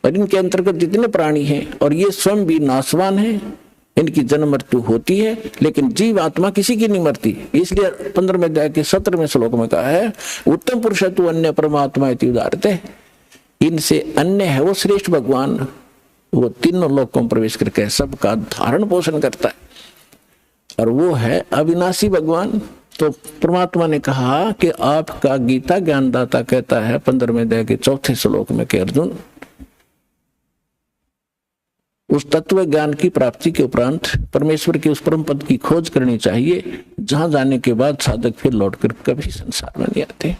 और इनके अंतर्गत जितने प्राणी हैं और ये स्वयं भी नाशवान है, इनकी जन्म मृत्यु होती है, लेकिन जीव आत्मा किसी की नहीं मरती। इसलिए 15वें अध्याय के 17वें श्लोक में कहा है उत्तम पुरुष तु अन्य परमात्मा इति उदाहरते, इनसे अन्य है वो श्रेष्ठ भगवान, वो तीनों लोकों में प्रवेश करके सबका धारण पोषण करता है और वो है अविनाशी भगवान। तो परमात्मा ने कहा कि आपका गीता ज्ञानदाता कहता है 15वें अध्याय के 4थे श्लोक में कि अर्जुन उस तत्व ज्ञान की प्राप्ति के उपरांत परमेश्वर के उस परम पद की खोज करनी चाहिए, जहां जाने के बाद साधक फिर लौटकर कभी संसार में नहीं आते।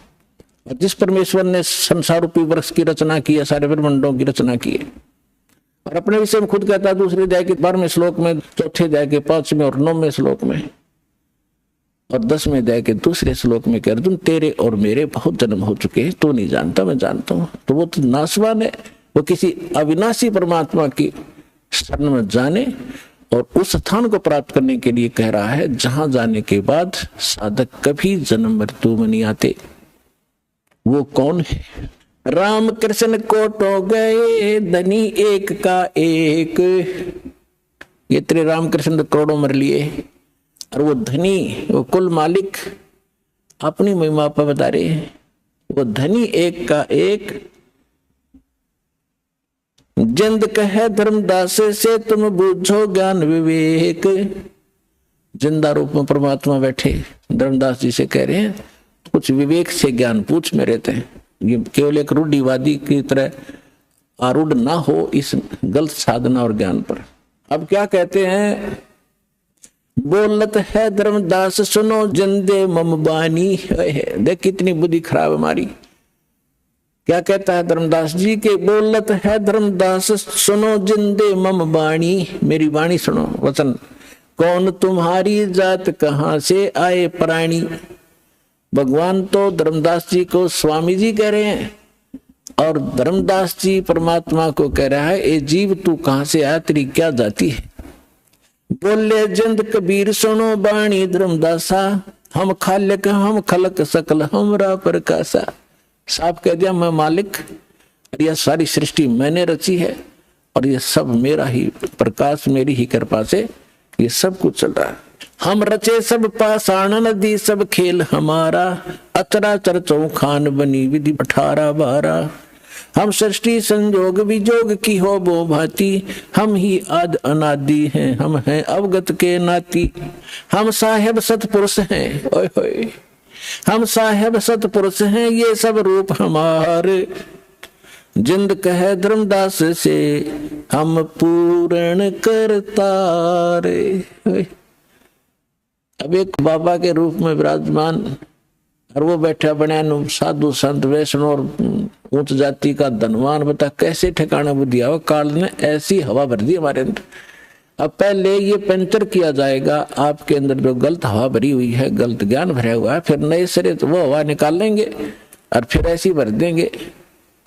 और जिस परमेश्वर ने संसार रूपी वृक्ष की रचना की है, सारे ब्रह्मांडों की रचना की है, और अपने विषय में खुद कहता है दूसरे अध्याय के 12वें श्लोक में, चौथे अध्याय के 5वें और 9वें श्लोक में और 10वें अध्याय के दूसरे श्लोक में, कह अर्जुन तेरे और मेरे बहुत जन्म हो चुके हैं, तू नहीं जानता मैं जानता हूं। तो वो तो नाशवान है, वो किसी अविनाशी परमात्मा की शरण में जाने और उस स्थान को प्राप्त करने के लिए कह रहा है जहां जाने के बाद साधक कभी जन्म मृत्यु में नहीं आते। वो कौन है? राम कृष्ण कोटो गए धनी एक का एक। ये तेरे राम कृष्ण तो करोड़ों मर लिए, और वो धनी, वो कुल मालिक अपनी महिमा पर बता रहे हैं, वो धनी एक का एक। जिंद कहे धर्मदास से तुम बूझो ज्ञान विवेक। जिंदा रूप में परमात्मा बैठे धर्मदास जी से कह रहे हैं कुछ विवेक से ज्ञान पूछ मेरे ते। ये केवल एक रूढ़िवादी की तरह आरूढ़ ना हो इस गलत साधना और ज्ञान पर। अब क्या कहते हैं? बोलत है धर्मदास सुनो जिंदे मम बानी। देख कितनी बुद्धि खराब हमारी। क्या कहता है धर्मदास जी के? बोलत है धर्मदास सुनो जिंदे मम बाणी। मेरी वाणी सुनो, वचन। कौन तुम्हारी जात कहां से आए प्राणी। भगवान तो धर्मदास जी को स्वामी जी कह रहे हैं और धर्मदास जी परमात्मा को कह रहा है ए जीव तू कहां से आया, तेरी क्या जाति है। बोले जिंद कबीर सुनो बाणी धर्मदासा। हम खालिक हम खलक सकल हमरा प्रकाशा। साफ कह दिया मैं मालिक, यह सारी सृष्टि मैंने रची है और ये सब मेरा ही प्रकाश, मेरी ही कृपा से ये सब कुछ चल रहा है। हम रचे सब पाषाण नदी सब खेल हमारा। अचराचर चौखान बनी विधि 18-12। हम सृष्टि संयोग विजोग की हो वो भांति। हम ही आद अनादि हैं, हम हैं अवगत के नाती। हम साहेब सतपुरुष हैं, ओए होए हम साहेब सतपुरुष हैं, ये सब रूप हमारे। जिंद कहे धर्मदास से हम पूर्ण करतारे। अब एक बाबा के रूप में विराजमान और वो बैठा बने साधु संत वैष्णव और उच्च जाति का धनवान। बता कैसे ठिकाना बुद्धि आओ, काल ने ऐसी हवा भर दी हमारे अंदर। अब पहले ये पंचर किया जाएगा आपके अंदर जो गलत हवा भरी हुई है, गलत ज्ञान भरा हुआ है, फिर नए सिरे तो वो हवा निकाल लेंगे और फिर ऐसी भर देंगे,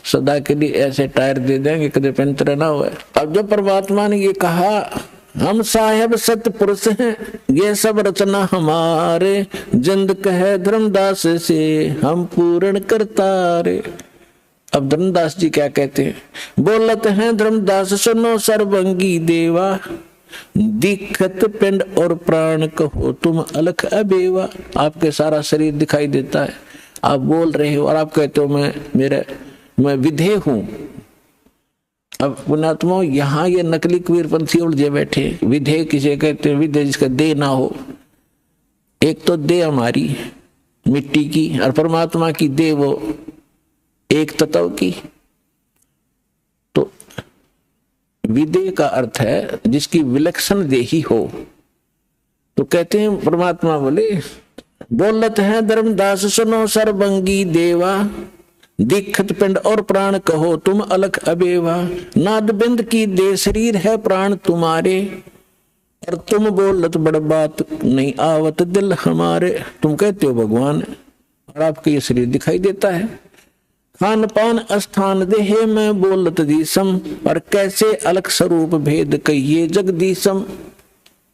सदा के लिए ऐसे टायर दे देंगे कभी पंचर ना हुआ। अब जो परमात्मा ने ये कहा हम साहेब सतपुरुष हैं, ये सब रचना हमारे। जिंद कहे धर्मदास से हम पूर्ण करतारे। अब धर्मदास जी क्या कहते हैं? बोलत हैं धर्मदास सुनो सर्वंगी देवा। दिखत पिंड और प्राण कहो तुम अलख अबेवा। आपके सारा शरीर दिखाई देता है, आप बोल रहे हो और आप कहते हो मैं विधेय हूं। अब पुणात्मा यहाँ ये नकली कबीरपंथी उलझे बैठे। विधेय किसे कहते हैं? विधेय जिसका देह ना हो। एक तो देह हमारी मिट्टी की और परमात्मा की देह वो एक तत्व की। तो विधेय का अर्थ है जिसकी विलक्षण देही हो। तो कहते हैं परमात्मा बोले बोलत है धर्मदास सुनो सर्वंगी देवा। दिखत पिंड और प्राण कहो तुम अलख अबेवा। नाद बिंद की दे शरीर है प्राण तुम्हारे। और तुम बोलत बड़ बात नहीं आवत दिल हमारे। तुम कहते हो भगवान और आपके ये शरीर दिखाई देता है। खान पान स्थान देहे में बोलत दीसम। और कैसे अलख स्वरूप भेद कहिए जगदीशम।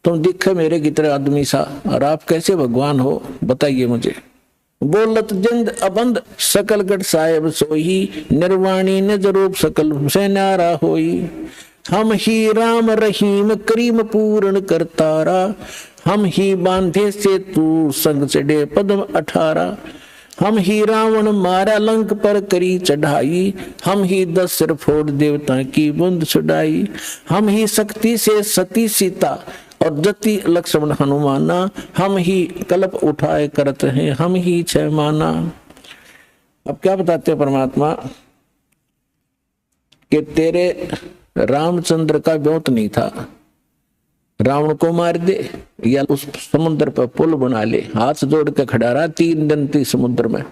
तुम दिखे मेरे की तरह आदमी सा और आप कैसे भगवान हो बताइए मुझे। बोलत जिंद अबंद सकल गढ़ साहेब सोही। निर्वाणी निज रूप सकल से न्यारा होई। हम ही राम रहीम करीम पूर्ण करतारा। हम ही बांधे से तू संग चढ़े पद्म 18। हम ही रावण मारा लंक पर करी चढ़ाई। हम ही 10 सिर फोड़ देवता की बूंद छुड़ाई। हम ही शक्ति से सती सीता और जति लक्ष्मण हनुमाना। हम ही कल्प उठाए करते हैं हम ही 6 माना। अब क्या बताते हैं परमात्मा कि तेरे रामचंद्र का ब्योत नहीं था, रावण को मार दे या उस समुद्र पर पुल बना ले। हाथ जोड़ के खड़ा रहा 3 दिन थी समुद्र में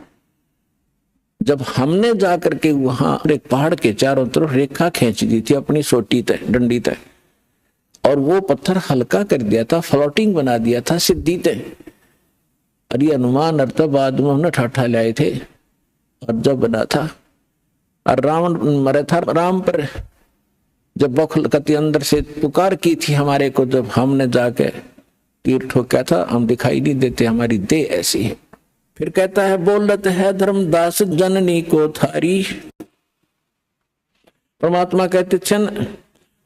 जब हमने जाकर के वहां एक पहाड़ के चारों तरफ रेखा खींच दी थी अपनी सोटी तय, डंडी तय, और वो पत्थर हल्का कर दिया था, फ्लोटिंग बना दिया था सिद्धि तय, और ये अनुमान अर्थ बाद में हमने ठाठा लाए थे। और जब बना था और रावण मरे था, राम पर जब बखलकती अंदर से पुकार की थी हमारे को, जब हमने जाके तीर ठोका था, हम दिखाई नहीं देते, हमारी देह ऐसी है। फिर कहता है बोलत है धर्मदास जननी को थारी। परमात्मा कहते क्षण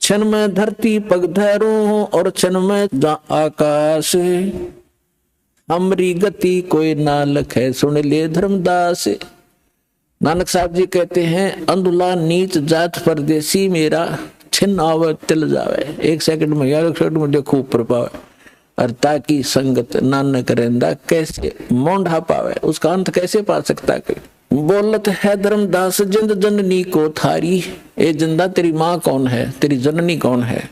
क्षण में धरती पग धरूं और क्षण में आकाश, हमरी गति कोई ना लखे सुन ले धर्मदास। नानक साहब जी कहते हैं अंधुला नीच जात परदेसी मेरा, छिन्न आवे तिल जावे, एक सेकंड में या एक सेकंड में देखो ऊपर पावे, और ताकि संगत नानक रेंदा कैसे मोंढा पावे, उसका अंत कैसे पा सकता है। बोलत है धर्मदास जिंद जननी को थारी, ए जिंदा तेरी माँ कौन है, तेरी जननी कौन है,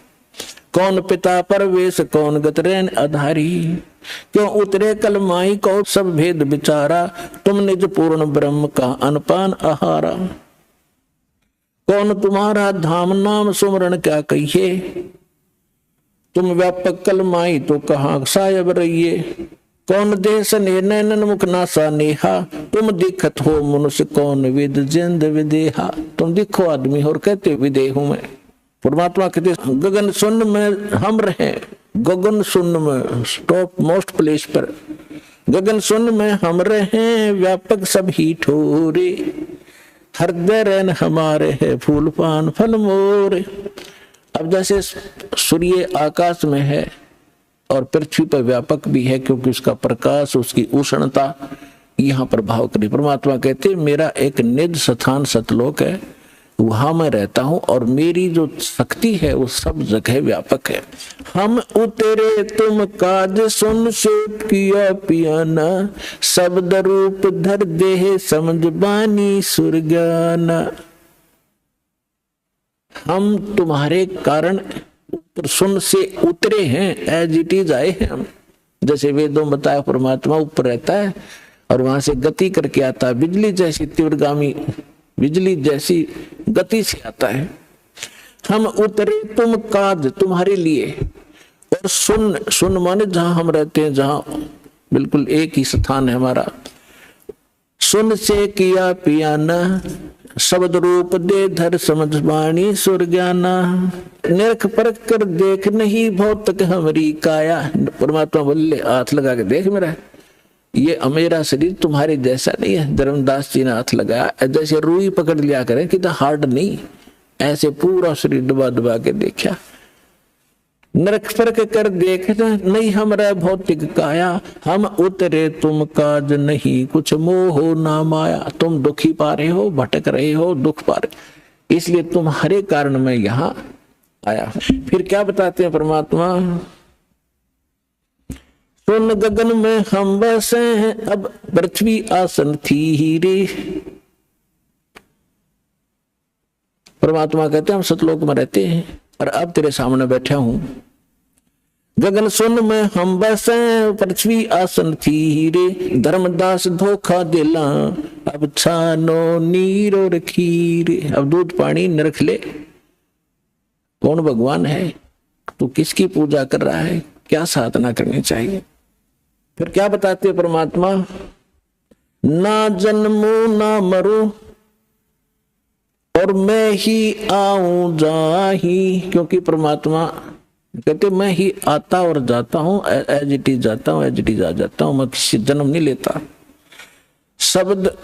कौन पिता परवेश कौन गतरैन आधारी, क्यों उतरे कल माई को सब भेद बिचारा, तुम निज पूर्ण ब्रह्म का अनपान आहारा, कौन तुम्हारा धाम नाम सुमरण क्या कहिए, तुम व्यापक कल माई तो कहाँ सायब रहिए, कौन देश ने नैनन मुख नासा नेहा, तुम दिखत हो मनुष्य कौन विद जिंद विदेहा, तुम दिखो आदमी और कहते विदेह हूं मैं। परमात्मा कहते गगन सुन में हम रहे, गगन सुन में टॉप मोस्ट प्लेस पर, गगन सुन में हम रहे व्यापक सभी ठोरे, हृदय रैन हमारे है फूल पान फल मोरे। अब जैसे सूर्य आकाश में है और पृथ्वी पर व्यापक भी है, क्योंकि उसका प्रकाश उसकी उष्णता यहाँ पर भाव करी। परमात्मा कहते मेरा एक निज स्थान सतलोक है, वहां मैं रहता हूं और मेरी जो शक्ति है वो सब जगह व्यापक है। हम उतरे तुम काज सुन सोच किया पियाना, शब्द रूप धर देह समझ बानी सुरगाना। हम तुम्हारे कारण सुन से उतरे हैं, एज इट इज आए हैं हम। जैसे वेदों बताया परमात्मा ऊपर रहता है और वहां से गति करके आता है, बिजली जैसी तीव्रगामी, बिजली जैसी गति से आता है। हम उतरे तुम काज तुम्हारे लिए, और सुन, सुन माने जहां हम रहते हैं, जहां बिल्कुल एक ही स्थान है हमारा। सुन से किया पियाना, शब्द रूप दे धर समझ बाणी सुरज्ञाना। निरख परख कर देख नहीं भौतिक हमारी काया। परमात्मा बोले हाथ लगा के देख मेरा, ये मेरा शरीर तुम्हारे जैसा नहीं है। धर्मदास जी ने हाथ लगाया, जैसे रुई पकड़ लिया करें कि हार्ड नहीं, ऐसे पूरा शरीर दबा दबा के देखा। नरक परख कर देखना नहीं हमरा भौतिक काया, हम उतरे तुम काज नहीं कुछ मोह ना माया। तुम दुखी पा रहे हो, भटक रहे हो, दुख पा रहे, इसलिए तुम्हारे कारण मैं यहां आया। फिर क्या बताते हैं परमात्मा, सुन गगन में हम बसे हैं, अब पृथ्वी आसन थी ही रे। परमात्मा कहते हैं हम सतलोक में रहते हैं और अब तेरे सामने बैठा हूं। गगन सुन में हम बसे, पृथ्वी आसन थी ही रे। धर्मदास धोखा दिला, अब छानो नीरो रखी रे। अब दूध पानी न रख ले, कौन भगवान है, तू किसकी पूजा कर रहा है, क्या साधना करनी चाहिए। फिर क्या बताते हैं परमात्मा, ना जन्मू ना मरू और मैं ही आऊं जाही। क्योंकि परमात्मा कहते मैं ही आता और जाता हूं, एज इट इज जाता हूं, एज इट इज आ जाता हूं, मैं किसी जन्म नहीं लेता। शब्द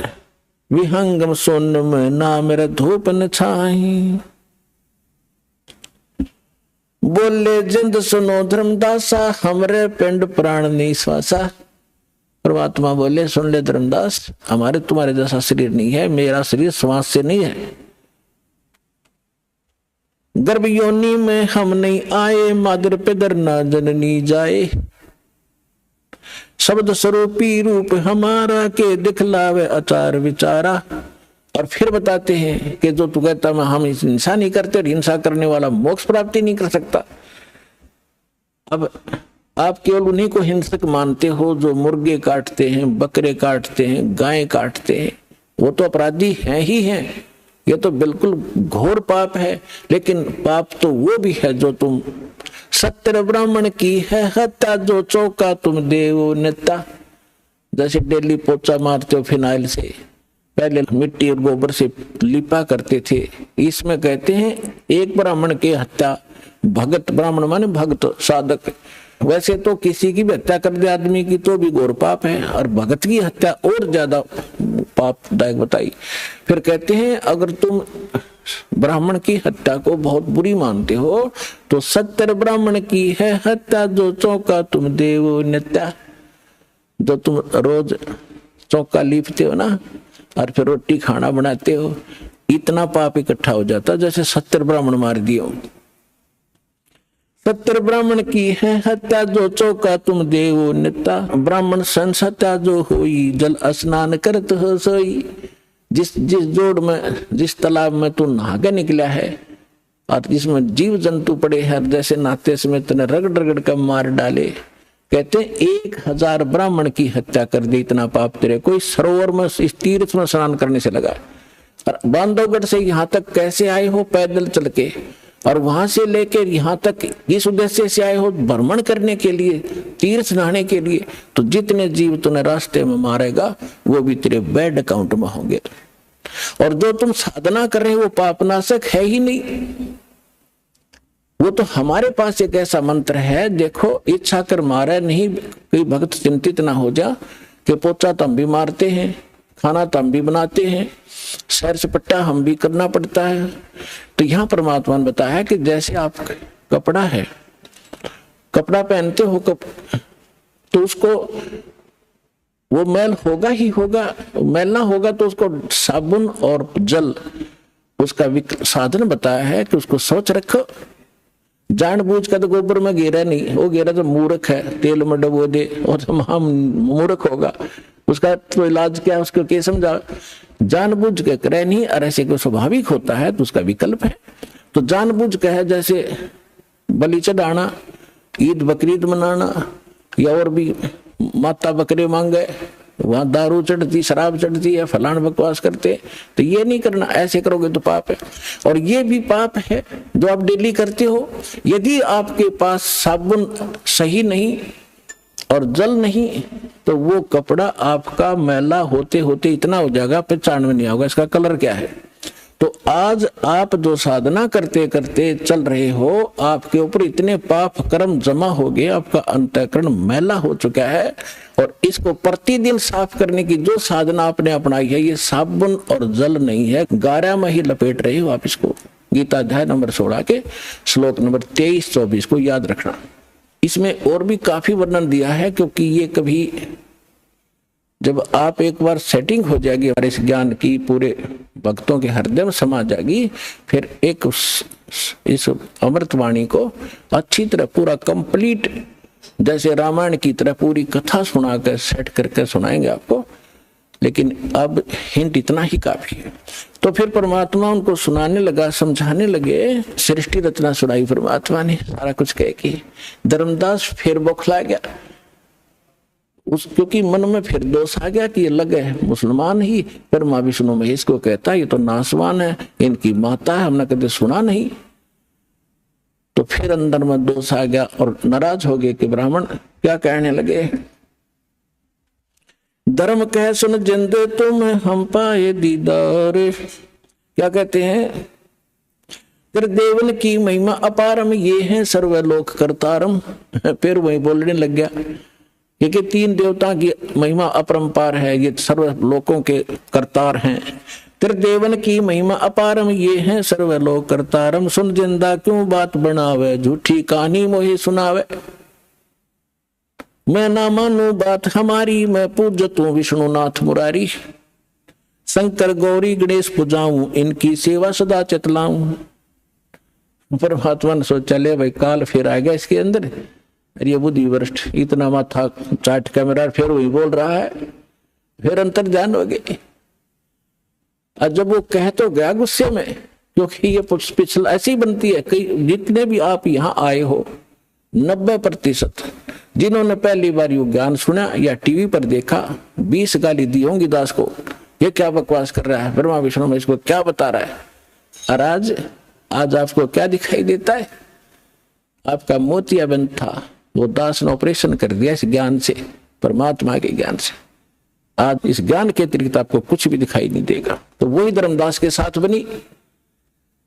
विहंगम सुन में ना मेरा धूप न छाही। बोले जिंद सुनो धर्मदासा, हमरे पिंड प्राण निश्वासा। परमात्मा बोले सुन ले धर्मदास, हमारे तुम्हारे जैसा शरीर नहीं है, मेरा शरीर श्वास से नहीं है। गर्भ योनि में हम नहीं आए, मादर पिदर ना जननी जाए। शब्द स्वरूपी रूप हमारा के दिखलावे आचार विचारा। और फिर बताते हैं कि जो तू कहता मैं हम हिंसा नहीं करते, हिंसा करने वाला मोक्ष प्राप्ति नहीं कर सकता। अब आप केवल उन्हीं को हिंसक मानते हो जो मुर्गे काटते हैं, बकरे काटते हैं, गाय काटते हैं, वो तो अपराधी हैं ही हैं, ये तो बिल्कुल घोर पाप है। लेकिन पाप तो वो भी है जो तुम सत्तर ब्राह्मण की है हत्या, जो चौका तुम देवो नेता। जैसे डेली पोछा मारते हो फिनाइल से, पहले मिट्टी और गोबर से लिपा करते थे, इसमें कहते हैं एक ब्राह्मण की हत्या, भगत, ब्राह्मण माने भक्त साधक, वैसे तो किसी की भी हत्या कर दे आदमी की तो भी घोर पाप है, और भगत की हत्या और ज्यादा पापदायक बताई। फिर कहते हैं अगर तुम ब्राह्मण की हत्या को बहुत बुरी मानते हो तो 70 ब्राह्मण की है हत्या, जो चौका तुम देवो नित्या। जो तुम रोज चौका लीपते हो ना और फिर रोटी खाना बनाते हो, इतना पाप इकट्ठा हो जाता जैसे 70 ब्राह्मण मार दिए हो। 70 ब्राह्मण की है हत्या, जो चौका तुम देवो नित्या। ब्राह्मण संस हत्या जो हुई, जल स्नान करत हो सोई। जिस जोड़ में, जिस तालाब में तू नहा के निकला है और जिसमें जीव जंतु पड़े हैं, जैसे नहाते समय तूने रगड़ रगड़ कर मार डाले, कहते 1000 ब्राह्मण की हत्या कर दी, इतना पाप तेरे कोई सरोवर में, इस तीर्थ में स्नान करने से लगा। और बांधवगढ़ से यहाँ तक कैसे आए हो पैदल चल के, और वहां से लेकर यहाँ तक इस उद्देश्य से आए हो भ्रमण करने के लिए, तीर्थ नहाने के लिए, तो जितने जीव तूने रास्ते में मारेगा वो भी तेरे बैड अकाउंट में होंगे। और जो तुम साधना कर रहे हो वो पापनाशक है ही नहीं। वो तो हमारे पास एक ऐसा मंत्र है, देखो इच्छा कर मारे नहीं, कोई भक्त चिंतित ना हो जा कि पोछा तो हम भी मारते हैं, खाना तो हम भी बनाते हैं, सैर सपट्टा हम भी करना पड़ता है। तो यहाँ परमात्मा ने बताया कि जैसे आप कपड़ा है, कपड़ा पहनते हो तो उसको वो मैल होगा ही होगा, मैल ना होगा तो उसको साबुन और जल उसका साधन बताया है कि उसको स्वच्छ रखो। जानबूझ कर तो गोबर में गेरा नहीं, वो गेरा तो मूर्ख है, तेल में डबो दे और तो महा मूर्ख होगा, उसका तो इलाज क्या, उसको क्या समझा। जानबूझ के करे नहीं, और ऐसे को स्वाभाविक होता है तो उसका विकल्प है। तो जानबूझ के है जैसे बलि चढ़ाना, ईद बकरीद मनाना, या और भी माता बकरे मांगे, वहां दारू चढ़ती, शराब चढ़ती है, फलान बकवास करते, तो ये नहीं करना, ऐसे करोगे तो पाप है। और ये भी पाप है जो आप डेली करते हो। यदि आपके पास साबुन सही नहीं और जल नहीं तो वो कपड़ा आपका मैला होते होते इतना हो जाएगा, पहचान में नहीं होगा इसका कलर क्या है। तो आज आप जो साधना करते करते चल रहे हो, आपके ऊपर इतने पाप कर्म जमा हो गए, आपका अंतःकरण मैला हो चुका है, और इसको प्रतिदिन साफ करने की जो साधना आपने अपनाई है, ये साबुन और जल नहीं है, गारा में ही लपेट रहे हो आप इसको। गीता अध्याय नंबर 16 के श्लोक नंबर 23-24 को याद रखना। इसमें और भी काफी वर्णन दिया है, क्योंकि ये कभी जब आप एक बार सेटिंग हो जाएगी और इस ज्ञान की पूरे भक्तों के हृदय में समा जाएगी, फिर एक इस अमृतवाणी को अच्छी तरह पूरा कंप्लीट जैसे रामायण की तरह पूरी कथा सुनाकर सेट करके सुनाएंगे आपको। लेकिन अब हिंट इतना ही काफी है। तो फिर परमात्मा उनको सुनाने लगा, समझाने लगे, सृष्टि रचना सुनाई परमात्मा ने, सारा कुछ कह के धर्मदास फिर बौखला गया, क्योंकि मन में फिर दोष आ गया कि ये लगे मुसलमान ही, फिर माँ विष्णु महेश को कहता है ये तो नासवान है, इनकी माता है, हमने कभी सुना नहीं। तो फिर अंदर में दोष आ गया और नाराज हो गए कि ब्राह्मण क्या कहने लगे, धर्म कह सुन जिंदे तुम हम पाए दीदार। क्या कहते हैं, तेरे देवन की महिमा अपारम, ये है सर्वलोक करतारम। फिर वही बोलने लग गया कि 3 देवता की महिमा अपरंपार है, ये सर्व लोकों के करतार हैं। तेरे देवन की महिमा अपारम, ये है सर्वलोक करतारम। सुन जिंदा क्यों बात बनावे, झूठी कहानी मोही सुनावे। मैं ना मानू बात हमारी, मैं पूजतू विष्णुनाथ मुरारी। शंकर गौरी गणेश पूजाऊं, इनकी सेवा सदा चतलाऊं। परमात्मा ने सोचा ले भाई काल फिर आ गया इसके अंदर, अरे बुद्धि वरिष्ठ इतना माथा चाट के मेरा फिर वही बोल रहा है, फिर अंतर ध्यान हो गए। और जब वो कह तो गया गुस्से में, क्योंकि ये पिछला ऐसी बनती है कि जितने भी आप यहाँ आए हो 90% जिन्होंने पहली बार यू ज्ञान सुना या टीवी पर देखा, 20 गाली दी होंगी दास को, ये क्या बकवास कर रहा है, ब्रह्मा विष्णु में इसको क्या बता रहा है। और आज आपको क्या दिखाई देता है, आपका मोतियाबिंद था, वो दास ने ऑपरेशन कर दिया इस ज्ञान से, परमात्मा के ज्ञान से। आज इस ज्ञान के अतिरिक्त आपको कुछ भी दिखाई नहीं देगा। तो वही धर्मदास के साथ बनी।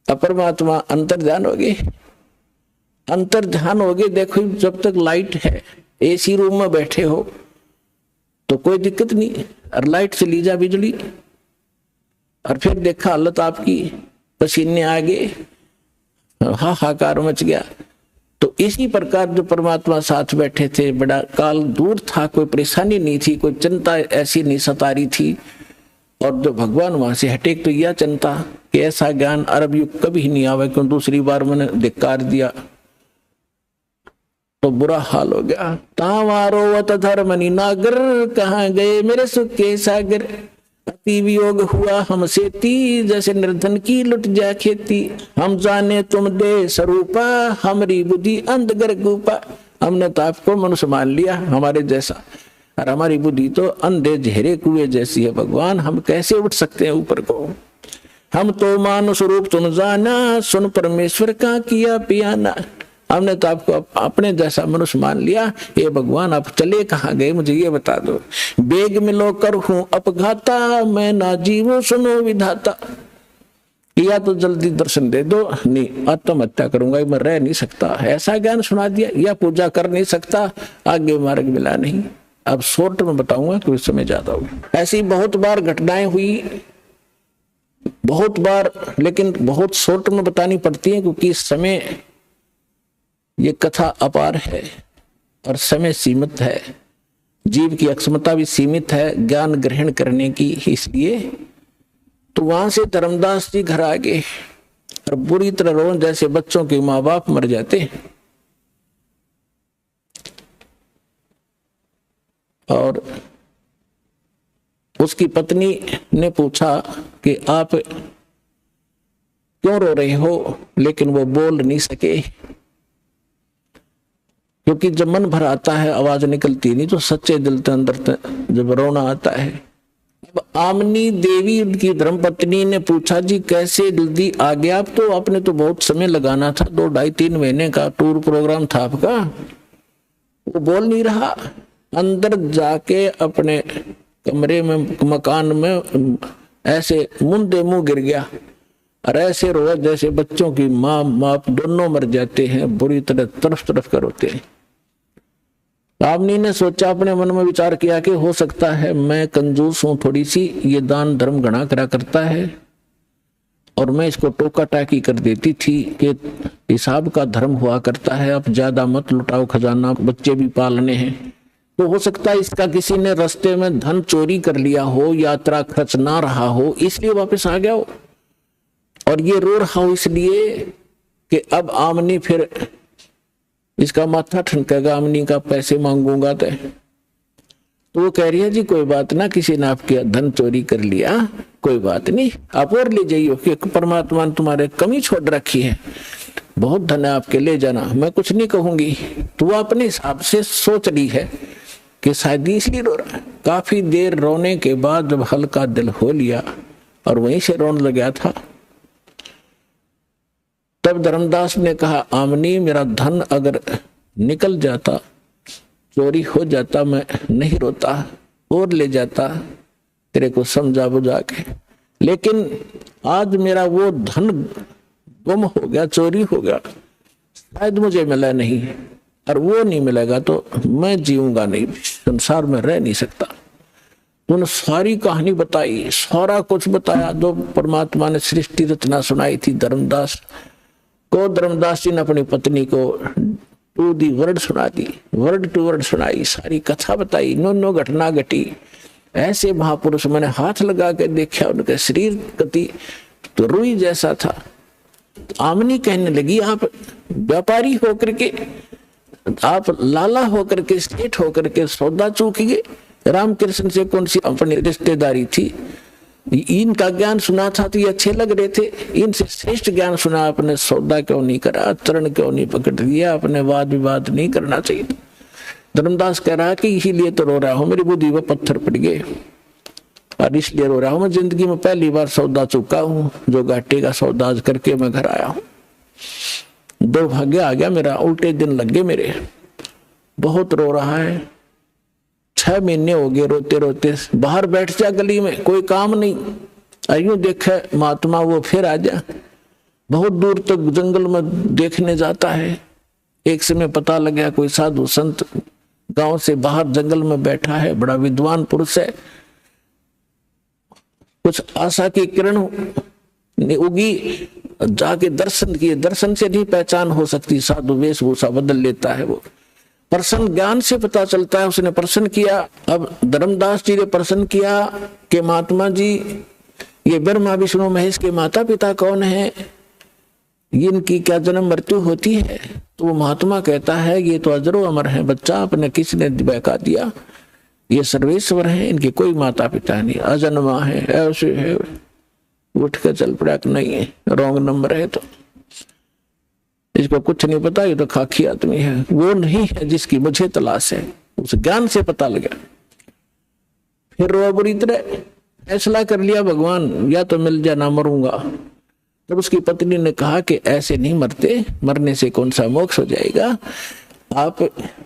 अपरमात्मा अंतर ध्यान हो गए, अंतर ध्यान हो गए। देखो जब तक लाइट है, एसी रूम में बैठे हो तो कोई दिक्कत नहीं, और लाइट से ली जा बिजली, और फिर देखा हालत आपकी, पसीने आ गए, हाहाकार मच गया। तो इसी प्रकार जो परमात्मा साथ बैठे थे, बड़ा काल दूर था, कोई परेशानी नहीं थी, कोई चिंता ऐसी नहीं सता रही थी। और जो भगवान वहां से हटे तो यह चिंता कि ऐसा ज्ञान अरब युग कभी नहीं आवे, क्यों दूसरी बार मैंने धिक्कार दिया तो बुरा हाल हो गया। तावारोवत धर्मनि नागर, कहाँ गए मेरे सुख के सागर। अति वियोग हुआ हमसे ती, जैसे निर्धन की लुट जा खेती। हम जाने तुम दे स्वरूपा, हमारी बुद्धि अंध गर्गूपा। हमने तो आपको मनुष्य मान लिया हमारे जैसा, और हमारी बुद्धि तो अंधे झेरे कुएं जैसी है। भगवान हम कैसे उठ सकते हैं ऊपर को। हम तो मानुष रूप तुम जाना, सुन परमेश्वर का किया पियाना। हमने तो आपको अपने जैसा मनुष्य मान लिया। ये भगवान आप चले कहाँ गए, मुझे ये बता दो। बेग मिलो कर हूं अपघाता, मैं ना जीवो सुनो विधाता। या तो जल्दी दर्शन दे दो, नहीं आत्महत्या करूंगा, मैं रह नहीं सकता। ऐसा ज्ञान सुना दिया, या पूजा कर नहीं सकता, आगे मार्ग मिला नहीं। अब शॉर्ट में बताऊंगा क्योंकि समय ज्यादा होगा। ऐसी बहुत बार घटनाएं हुई, बहुत बार, लेकिन बहुत शॉर्ट में बतानी पड़ती है क्योंकि समय, ये कथा अपार है और समय सीमित है। जीव की अक्षमता भी सीमित है ज्ञान ग्रहण करने की, इसलिए तो वहां से धर्मदास जी घर आ गए और बुरी तरह रो, जैसे बच्चों के माँ बाप मर जाते। और उसकी पत्नी ने पूछा कि आप क्यों रो रहे हो, लेकिन वो बोल नहीं सके क्योंकि जब मन भर आता है आवाज निकलती नहीं, तो सच्चे दिल के अंदर जब रोना आता है। अब आमनी देवी उनकी धर्मपत्नी ने पूछा जी कैसे जल्दी आ गया आप, तो आपने तो बहुत समय लगाना था, 2 ढाई 3 महीने का टूर प्रोग्राम था आपका। वो बोल नहीं रहा, अंदर जाके अपने कमरे में मकान में ऐसे मुंदे मुंह गिर गया और ऐसे रोया जैसे बच्चों की माँ बाप दोनों मर जाते हैं, बुरी तरह तरफ तरफ कर रोते हैं। आमनी ने सोचा, अपने मन में विचार किया कि हो सकता है मैं कंजूस हूं थोड़ी सी, ये दान धर्म घना करा करता है और मैं इसको टोका टाकी कर देती थी कि हिसाब का धर्म हुआ करता है, अब ज्यादा मत लुटाओ खजाना, बच्चे भी पालने हैं। तो हो सकता है इसका किसी ने रास्ते में धन चोरी कर लिया हो, यात्रा खर्च ना रहा हो, इसलिए वापस आ गया हो। और ये रो रहा हो इसलिए कि अब आमनी फिर इसका माथा ठनकेगा, आमनी का पैसे मांगूंगा तो वो कह रही है जी कोई बात ना, किसी ने आपके धन चोरी कर लिया, कोई बात नहीं, आप और ले जाइए कि परमात्मा ने तुम्हारे कमी छोड़ रखी है, बहुत धन है आपके, ले जाना, मैं कुछ नहीं कहूंगी। तो वो अपने हिसाब से सोच रही है कि शायद इसलिए रो रहा है। काफी देर रोने के बाद जब हल्का दिल हो लिया और वहीं से रोने लगा था, तब धर्मदास ने कहा आमनी मेरा धन अगर निकल जाता, चोरी हो जाता, मैं नहीं रोता और ले जाता तेरे को समझा बुझा के, लेकिन आज मेरा वो धन गुम हो गया, चोरी हो गया, शायद मुझे मिला नहीं, और वो नहीं मिलेगा तो मैं जीऊंगा नहीं, संसार में रह नहीं सकता। उन्होंने सारी कहानी बताई, सारा कुछ बताया जो परमात्मा ने सृष्टि रचना सुनाई थी धर्मदास को। धर्मदास जी ने अपनी पत्नी को टू दी वर्ड सुना दी, वर्ड टू वर्ड सुनाई, सारी कथा बताई, नो घटना घटी। ऐसे महापुरुष मैंने हाथ लगा के देखा, उनके शरीर गति तो रुई जैसा था। आमनी कहने लगी आप व्यापारी होकर के, आप लाला होकर के, सेठ होकर के सौदा चूक गए, रामकृष्ण से कौन सी अपनी रिश्तेदारी थी, इनका ज्ञान सुना था तो ये अच्छे लग रहे थे, इनसे श्रेष्ठ ज्ञान सुना, अपने सौदा क्यों नहीं करा, चरण क्यों नहीं पकड़ लिया, अपने वाद विवाद नहीं करना चाहिए। धर्मदास कह रहा है कि इसीलिए तो रो रहा हूं, मेरी बुद्धि में पत्थर पड़ गए। और इसलिए रो रहा हूं। मैं जिंदगी में पहली बार सौदा चुका हूं, जो घाटे का सौदा आज करके मैं घर आया हूं। दुर्भाग्य आ गया मेरा, उल्टे दिन लग गए मेरे। बहुत रो रहा है, 6 महीने हो गए रोते रोते। बाहर बैठ जा गली में, कोई काम नहीं, यूं देखे महात्मा वो फिर आ जा। बहुत दूर तक जंगल में देखने जाता है। एक समय पता लगा कोई साधु संत गांव से बाहर जंगल में बैठा है, बड़ा विद्वान पुरुष है। कुछ आशा की किरण उगी, जाके दर्शन किए। दर्शन से नहीं पहचान हो सकती, साधु वेशभूषा बदल लेता है वो। प्रश्न ज्ञान से पता चलता है। उसने प्रश्न किया। अब धर्मदास जी ने प्रश्न किया कि महात्मा जी, ये ब्रह्मा विष्णु महेश के माता पिता कौन है, इनकी क्या जन्म मृत्यु होती है? तो वो महात्मा कहता है ये तो अजरो अमर है बच्चा, अपने किसने बहका दिया, ये सर्वेश्वर है, इनके कोई माता पिता नहीं, अजन्मा है, ऐसे है। उठ कर चल पड़ा कि नहीं है, रॉन्ग नंबर है, तो इसको कुछ नहीं पता, ये तो खाकी आदमी है। वो नहीं है जिसकी मुझे तलाश है। उस ज्ञान से पता लगा। फिर रो बुरी तरह, फैसला कर लिया भगवान या तो मिल जा ना मरूंगा। तब उसकी पत्नी ने कहा कि ऐसे नहीं मरते, मरने से कौन सा मोक्ष हो जाएगा, आप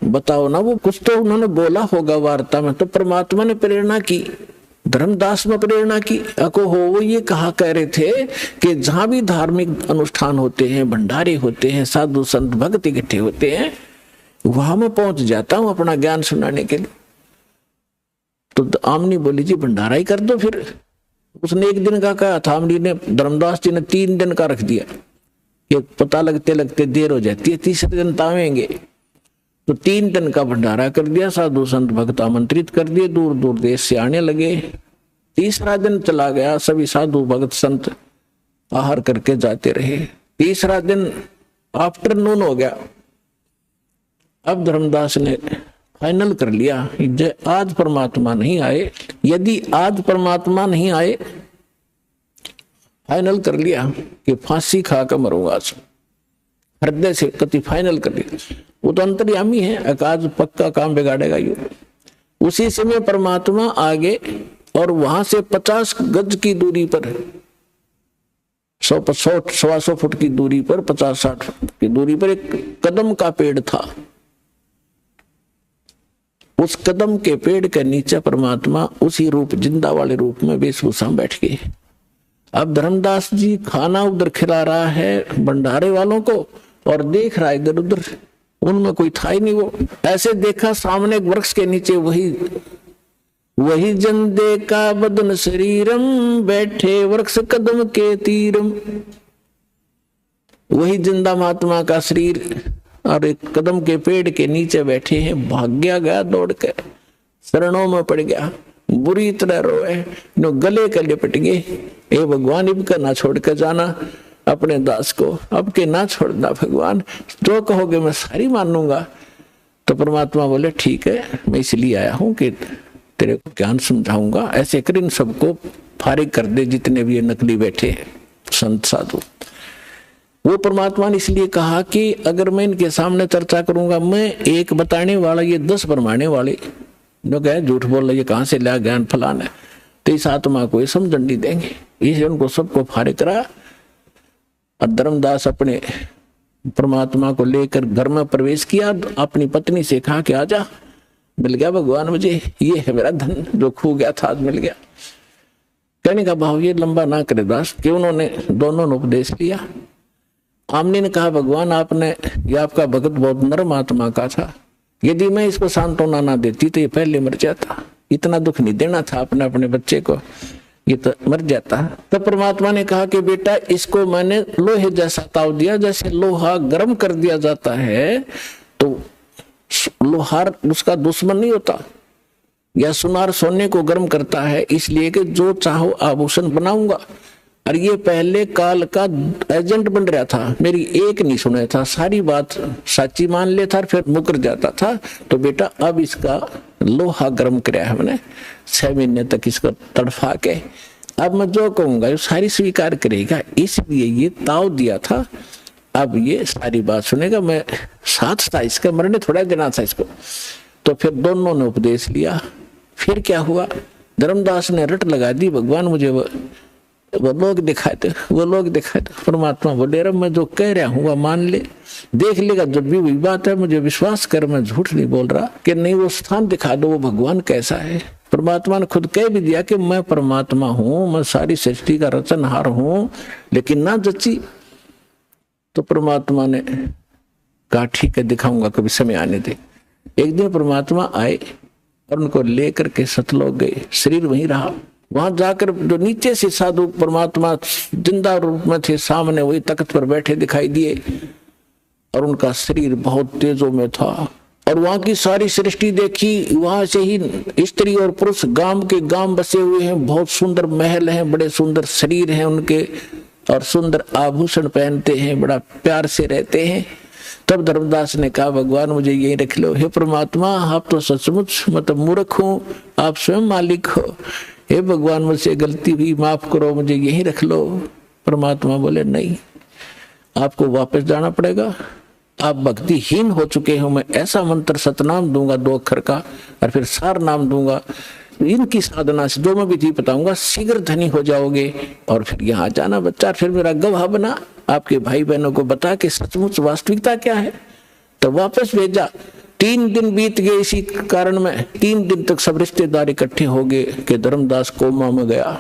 बताओ ना। वो कुछ तो उन्होंने बोला होगा वार्ता में, तो परमात्मा ने प्रेरणा की, धर्मदास में प्रेरणा की। अको हो वो ये कह रहे थे कि जहां भी धार्मिक अनुष्ठान होते हैं, भंडारे होते हैं, साधु संत भक्त इकट्ठे होते हैं, वहां मैं पहुंच जाता हूं अपना ज्ञान सुनाने के लिए। तो आमनी बोली जी भंडारा ही कर दो फिर। उसने एक दिन का कहा था, आमनी ने, धर्मदास जी ने 3 दिन का रख दिया कि पता लगते लगते देर हो जाती है, तीसरे दिन तावेंगे। तो 3 दिन का भंडारा कर दिया, साधु संत भक्त आमंत्रित कर दिए, दूर दूर देश से आने लगे। तीसरा दिन चला गया, सभी साधु भक्त संत आहार करके जाते रहे। तीसरा दिन आफ्टरनून हो गया। अब धर्मदास ने फाइनल कर लिया, आज परमात्मा नहीं आए, यदि आज परमात्मा नहीं आए, फाइनल कर लिया कि फांसी खाकर मरूंगा आज। हृदय से कति फाइनल कर लिया। वो तो अंतर्यामी है, आज पक्का काम बिगाड़ेगा यू। उसी समय परमात्मा आगे और वहां से 50 गज की दूरी पर, 100-125 फुट की दूरी पर, 50-60 फुट की दूरी पर एक कदम का पेड़ था। उस कदम के पेड़ के नीचे परमात्मा उसी रूप, जिंदा वाले रूप में वेशभूषा बैठ गई। अब धर्मदास जी खाना उधर खिला रहा है भंडारे वालों को और देख रहा है इधर उधर, उनमें कोई था ही नहीं। वो ऐसे देखा सामने एक वृक्ष के नीचे वही जन देखा बदन शरीरम, बैठे वृक्ष कदम के तीरम। वही जिंदा महात्मा का शरीर और एक कदम के पेड़ के नीचे बैठे हैं। भाग्या गया दौड़ के, शरणों में पड़ गया, बुरी तरह रोए, नो गले के लिपट गए। ए भगवान, इनका ना छोड़ के जाना अपने दास को, अब के ना छोड़ना भगवान, जो कहोगे मैं सारी मानूंगा। तो परमात्मा बोले ठीक है, मैं इसलिए आया हूं कि तेरे को ज्ञान समझाऊंगा। ऐसे कर इन सबको फारिग कर दे, जितने भी ये नकली बैठे हैं संत साधु। वो परमात्मा ने इसलिए कहा कि अगर मैं इनके सामने चर्चा करूंगा, मैं एक बताने वाला, ये 10 भरमाने वाले जो कहे झूठ बोल रहे, ये कहां से लिया ज्ञान फलाना है, तो इस आत्मा को ये समझन नहीं देंगे। इसलिए उनको सबको फारिग करा। और धर्मदास अपने परमात्मा को लेकर घर में प्रवेश किया, अपनी पत्नी से कहा कि आजा, मिल गया भगवान मुझे, ये है मेरा धन जो खो गया था, आज मिल गया। कहने का भाव ये लंबा ना करे दास, कि उन्होंने दोनों ने उपदेश लिया। आमनी ने कहा भगवान आपने, ये आपका भगत बहुत नरम आत्मा का था, यदि मैं इसको सांत्वना ना देती तो ये पहले मर जाता, इतना दुख नहीं देना था अपने बच्चे को, ये तो मर जाता। तो परमात्मा ने कहा कि बेटा इसको मैंने लोहे जैसा ताव दिया, जैसे लोहा गर्म कर दिया जाता है तो लोहार उसका दुश्मन नहीं होता, या सुनार सोने को गर्म करता है, इसलिए कि जो चाहो आभूषण बनाऊंगा। और ये पहले काल का एजेंट बन रहा था, मेरी एक नहीं सुना था, सारी बात सच्ची मान लेता फिर मुकर जाता था। तो बेटा अब इसका लोहा गर्म कराया हमने 6 महीने तक इसको तड़फा के, अब मैं जो कहूंगा ये सारी स्वीकार करेगा, इसलिए ये ताव दिया था। अब ये सारी बात सुनेगा, मैं साथ था इसका, मरने थोड़ा देना था इसको। तो फिर दोनों ने उपदेश लिया। फिर क्या हुआ, धर्मदास ने रट लगा दी, भगवान मुझे वो लोग दिखाए थे, वो लोग दिखाए थे। परमात्मा बोले रब मैं जो कह रहा हूँ वह मान ले, देख लेगा जब भी वही बात है, मुझे विश्वास कर, मैं झूठ नहीं बोल रहा। कि नहीं वो स्थान दिखा दो, वो भगवान कैसा है। परमात्मा ने खुद कह भी दिया कि मैं परमात्मा हूं, मैं सारी सृष्टि का रचनहार हूं, लेकिन ना जची। तो परमात्मा ने कहा ठीक है दिखाऊंगा, कभी समय आने दे। एक दिन परमात्मा आए और उनको लेकर के सतलोक गए, शरीर वहीं रहा। वहां जाकर जो नीचे से साधु परमात्मा जिंदा रूप में थे, सामने वही तख्त पर बैठे दिखाई दिए और उनका शरीर बहुत तेजों में था। और वहां की सारी सृष्टि देखी, वहां से ही स्त्री और पुरुष गांव के गांव बसे हुए हैं, बहुत सुंदर महल हैं, बड़े सुंदर शरीर हैं उनके, और सुंदर आभूषण पहनते हैं, बड़ा प्यार से रहते हैं। तब धर्मदास ने कहा भगवान मुझे यही रख लो। हे परमात्मा आप तो सचमुच मतलब मूर्ख हूं, आप स्वयं मालिक हो। हे भगवान मुझसे गलती हुई, माफ करो, मुझे यही रख लो। परमात्मा बोले नहीं, आपको वापस जाना पड़ेगा, आप भक्तिहीन हो चुके हो। मैं ऐसा मंत्र सतनाम दूंगा 2 अक्षर का, और फिर सार नाम दूंगा। इनकी साधना से जो मैं विधि बताऊंगा शीघ्र धनी हो जाओगे, और फिर यहाँ जाना बच्चा, फिर मेरा गवाह बना, आपके भाई बहनों को बता के सचमुच वास्तविकता क्या है। तो वापस भेजा। 3 दिन बीत गए इसी कारण में, 3 दिन तक सब रिश्तेदार इकट्ठे हो गए कि धर्मदास कोमा में गया,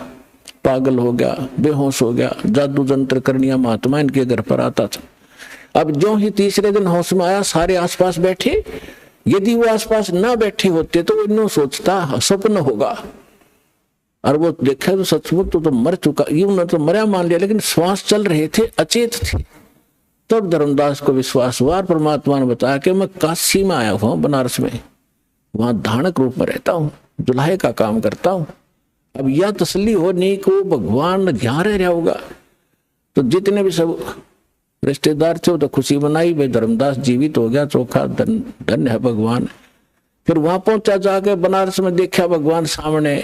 पागल हो गया, बेहोश हो गया, जादू जंत्र करनिया महात्मा इनके घर पर आता था। अब जो ही तीसरे दिन होश में आया, सारे आसपास बैठे। यदि वो आसपास ना बैठे होते तो इन्हों सोचता स्वप्न होगा, और वो देखा तो सचमुच तो मर चुका, यूं तो मरा मान लिया, लेकिन श्वास चल रहे थे, अचेत थे। तब धर्मदास को विश्वास हुआ, परमात्मा ने बताया कि मैं काशी में आया हुआ हूं, बनारस में, वहां धानक रूप में रहता हूं, जुलाहे का काम करता हूं। अब यह तसल्ली हो नहीं कि वो भगवान यहाँ रह होगा। तो जितने भी सब रिश्तेदार थे तो खुशी मनाई, भाई धर्मदास जीवित हो गया, चोखा धन्य है भगवान। फिर वहां पहुंचा, जाके बनारस में देखा भगवान सामने,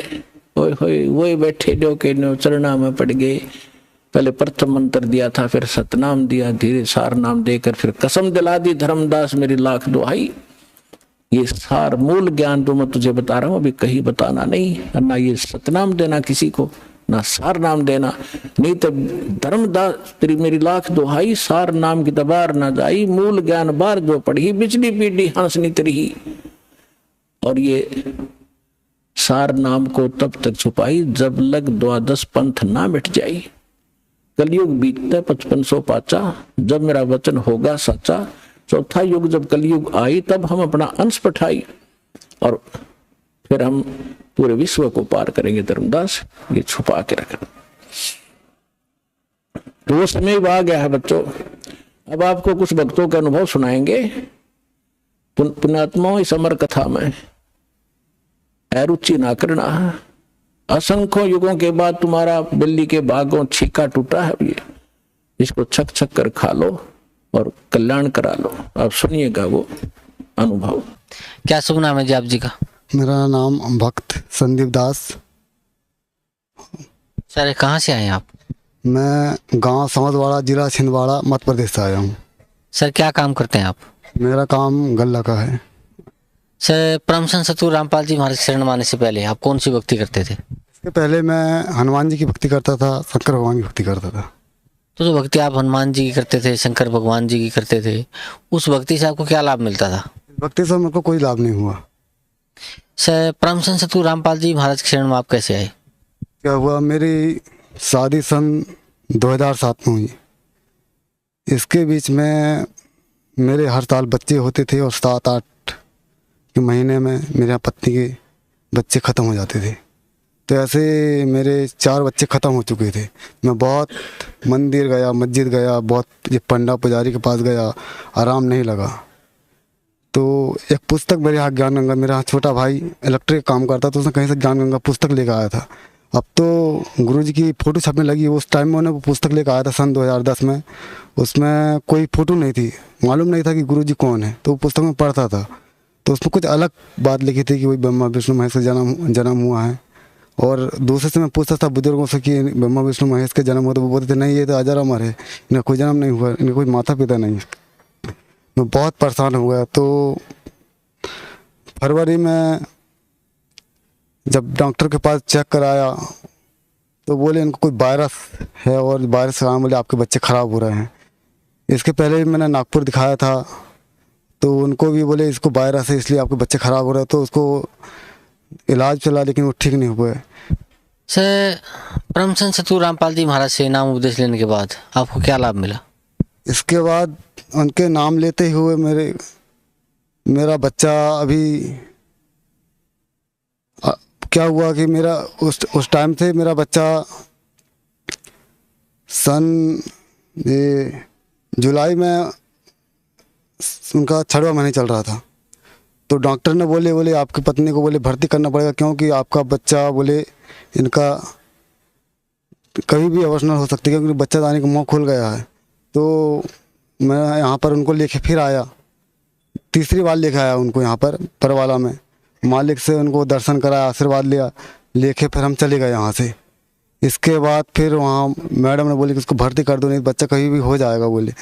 वही बैठे जो के चरणा में पड़ गए। पहले प्रथम मंत्र दिया था, फिर सतनाम दिया, धीरे सार नाम देकर फिर कसम दिला दी, धर्मदास मेरी लाख दुहाई, ये सार मूल ज्ञान जो मैं तुझे बता रहा हूं अभी कहीं बताना नहीं, ना ये सतनाम देना किसी को, ना सार नाम देना, नहीं तो धर्मदास तेरी मेरी लाख दुहाई, सार नाम की दबार ना जाई, मूल ज्ञान बार जो पढ़ी, बिजली पीढ़ी हंसनी तरही। और ये सार नाम को तब तक छुपाई जब लग 12 पंथ ना मिट जाई। कलयुग बीतता 5500 पाचा, जब मेरा वचन होगा सच्चा। चौथा युग जब कलयुग आई तब हम अपना अंश पठाई, और फिर हम पूरे विश्व को पार करेंगे। धर्मदास ये छुपा के रखना। तो वो समय आ गया है बच्चों। अब आपको कुछ भक्तों के अनुभव सुनाएंगे पुण्यात्माओं इस अमर कथा में। अरुचि ना करना, असंख्यों युगों के बाद तुम्हारा बिल्ली के भागों छीका टूटा है, ये इसको छक छक कर खा लो और कल्याण करा लो। आप सुनिएगा वो अनुभव। क्या शुभ नाम है जी आप जी का? मेरा नाम भक्त संदीप दास। सर कहाँ से आए आप? मैं गांव समझवाड़ा, जिला छिंदवाड़ा, मध्य प्रदेश से आया हूँ। सर क्या काम करते हैं आप? मेरा काम गल्ला का है। सर परमहंस सतगुरु रामपाल जी महाराज शरण माने से पहले आप कौन सी भक्ति करते थे? इसके पहले मैं हनुमान जी की भक्ति करता था, शंकर भगवान की भक्ति करता था। तो जो भक्ति आप हनुमान जी की करते थे, शंकर भगवान जी की करते थे, उस भक्ति से आपको क्या लाभ मिलता था? भक्ति से मेरे को कोई लाभ नहीं हुआ। सर परमहंस सतगुरु रामपाल जी महाराज के शरण में आप कैसे आए? क्या हुआ, मेरी शादी सन 2007 में हुई। इसके बीच में मेरे हर साल बच्चे होते थे, और 7-8 के महीने में मेरे पत्नी के बच्चे ख़त्म हो जाते थे। तो ऐसे मेरे 4 बच्चे ख़त्म हो चुके थे। मैं बहुत मंदिर गया, मस्जिद गया, बहुत ये पंडा पुजारी के पास गया, आराम नहीं लगा। तो एक पुस्तक मेरे यहाँ ज्ञान गंगा, मेरा छोटा भाई इलेक्ट्रिक काम करता, तो उसने कहीं से ज्ञान गंगा पुस्तक लेकर आया था। अब तो गुरुजी की फ़ोटो छपने लगी, उस टाइम में उन्हें वो पुस्तक लेकर आया था सन 2010 में। उसमें कोई फ़ोटो नहीं थी, मालूम नहीं था कि गुरुजी कौन है। तो वो पुस्तक में पढ़ता था, तो उसमें कुछ अलग बात लिखी थी कि वही ब्रह्मा विष्णु महेश का जन्म हुआ है। और दूसरे से मैं पूछता था बुजुर्गों से कि ब्रह्मा विष्णु महेश के जन्म हुआ, तो वो बोलते थे नहीं ये तो अजर अमर है, इनका कोई जन्म नहीं हुआ, इनका कोई माता पिता नहीं है। मैं बहुत परेशान हो गया। तो फरवरी में जब डॉक्टर के पास चेक कराया तो बोले इनको कोई वायरस है और वायरस के कारण बोले आपके बच्चे ख़राब हो रहे हैं। इसके पहले भी मैंने नागपुर दिखाया था तो उनको भी बोले इसको वायरस है इसलिए आपके बच्चे ख़राब हो रहे हैं, तो उसको इलाज चला लेकिन वो ठीक नहीं हुए। सर, परम संत सतगुरु रामपाल जी महाराज से नाम उपदेश लेने के बाद आपको क्या लाभ मिला? इसके बाद उनके नाम लेते हुए मेरा बच्चा अभी क्या हुआ कि मेरा उस टाइम से मेरा बच्चा सन जुलाई में उनका 6वां महीने चल रहा था। तो डॉक्टर ने बोले आपकी पत्नी को बोले भर्ती करना पड़ेगा क्योंकि आपका बच्चा बोले इनका कभी भी अवर्सनल हो सकती है क्योंकि बच्चा दाने का मुँह खुल गया है। तो मैं यहाँ पर उनको लेके फिर आया, तीसरी बार लेके आया उनको यहाँ पर परवाला में। मालिक से उनको दर्शन कराया, आशीर्वाद लिया, लेके फिर हम चले गए यहाँ से। इसके बाद फिर वहाँ मैडम ने बोली कि उसको भर्ती कर दो नहीं बच्चा कहीं भी हो जाएगा बोले।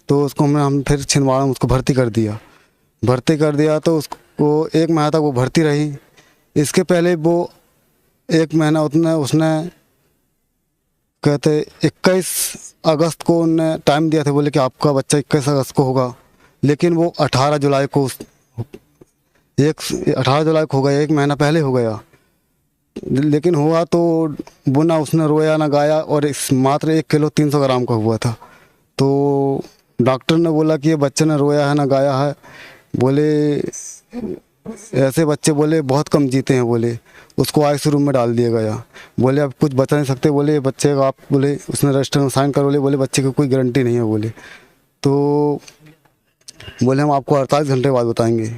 तो उसको हम फिर छिंदवाड़ा में उसको भर्ती कर दिया। तो उसको 1 महीना तक वो भर्ती रही। इसके पहले वो 1 महीना उसने कहते 21 अगस्त को उनने टाइम दिया था, बोले कि आपका बच्चा 21 अगस्त को होगा, लेकिन वो 18 जुलाई को 18 जुलाई को हो गया, 1 महीना पहले हो गया। लेकिन हुआ तो वो ना उसने रोया ना गाया और मात्र 1 किलो 300 ग्राम का हुआ था। तो डॉक्टर ने बोला कि ये बच्चे ने रोया है ना गाया है, बोले ऐसे बच्चे बोले बहुत कम जीते हैं, बोले उसको आईसीयू रूम में डाल दिया गया। बोले अब कुछ बता नहीं सकते, बोले बच्चे का आप बोले उसने रजिस्टर में साइन करो, बोले बच्चे की कोई गारंटी नहीं है बोले। तो बोले हम आपको 48 घंटे बाद बताएंगे।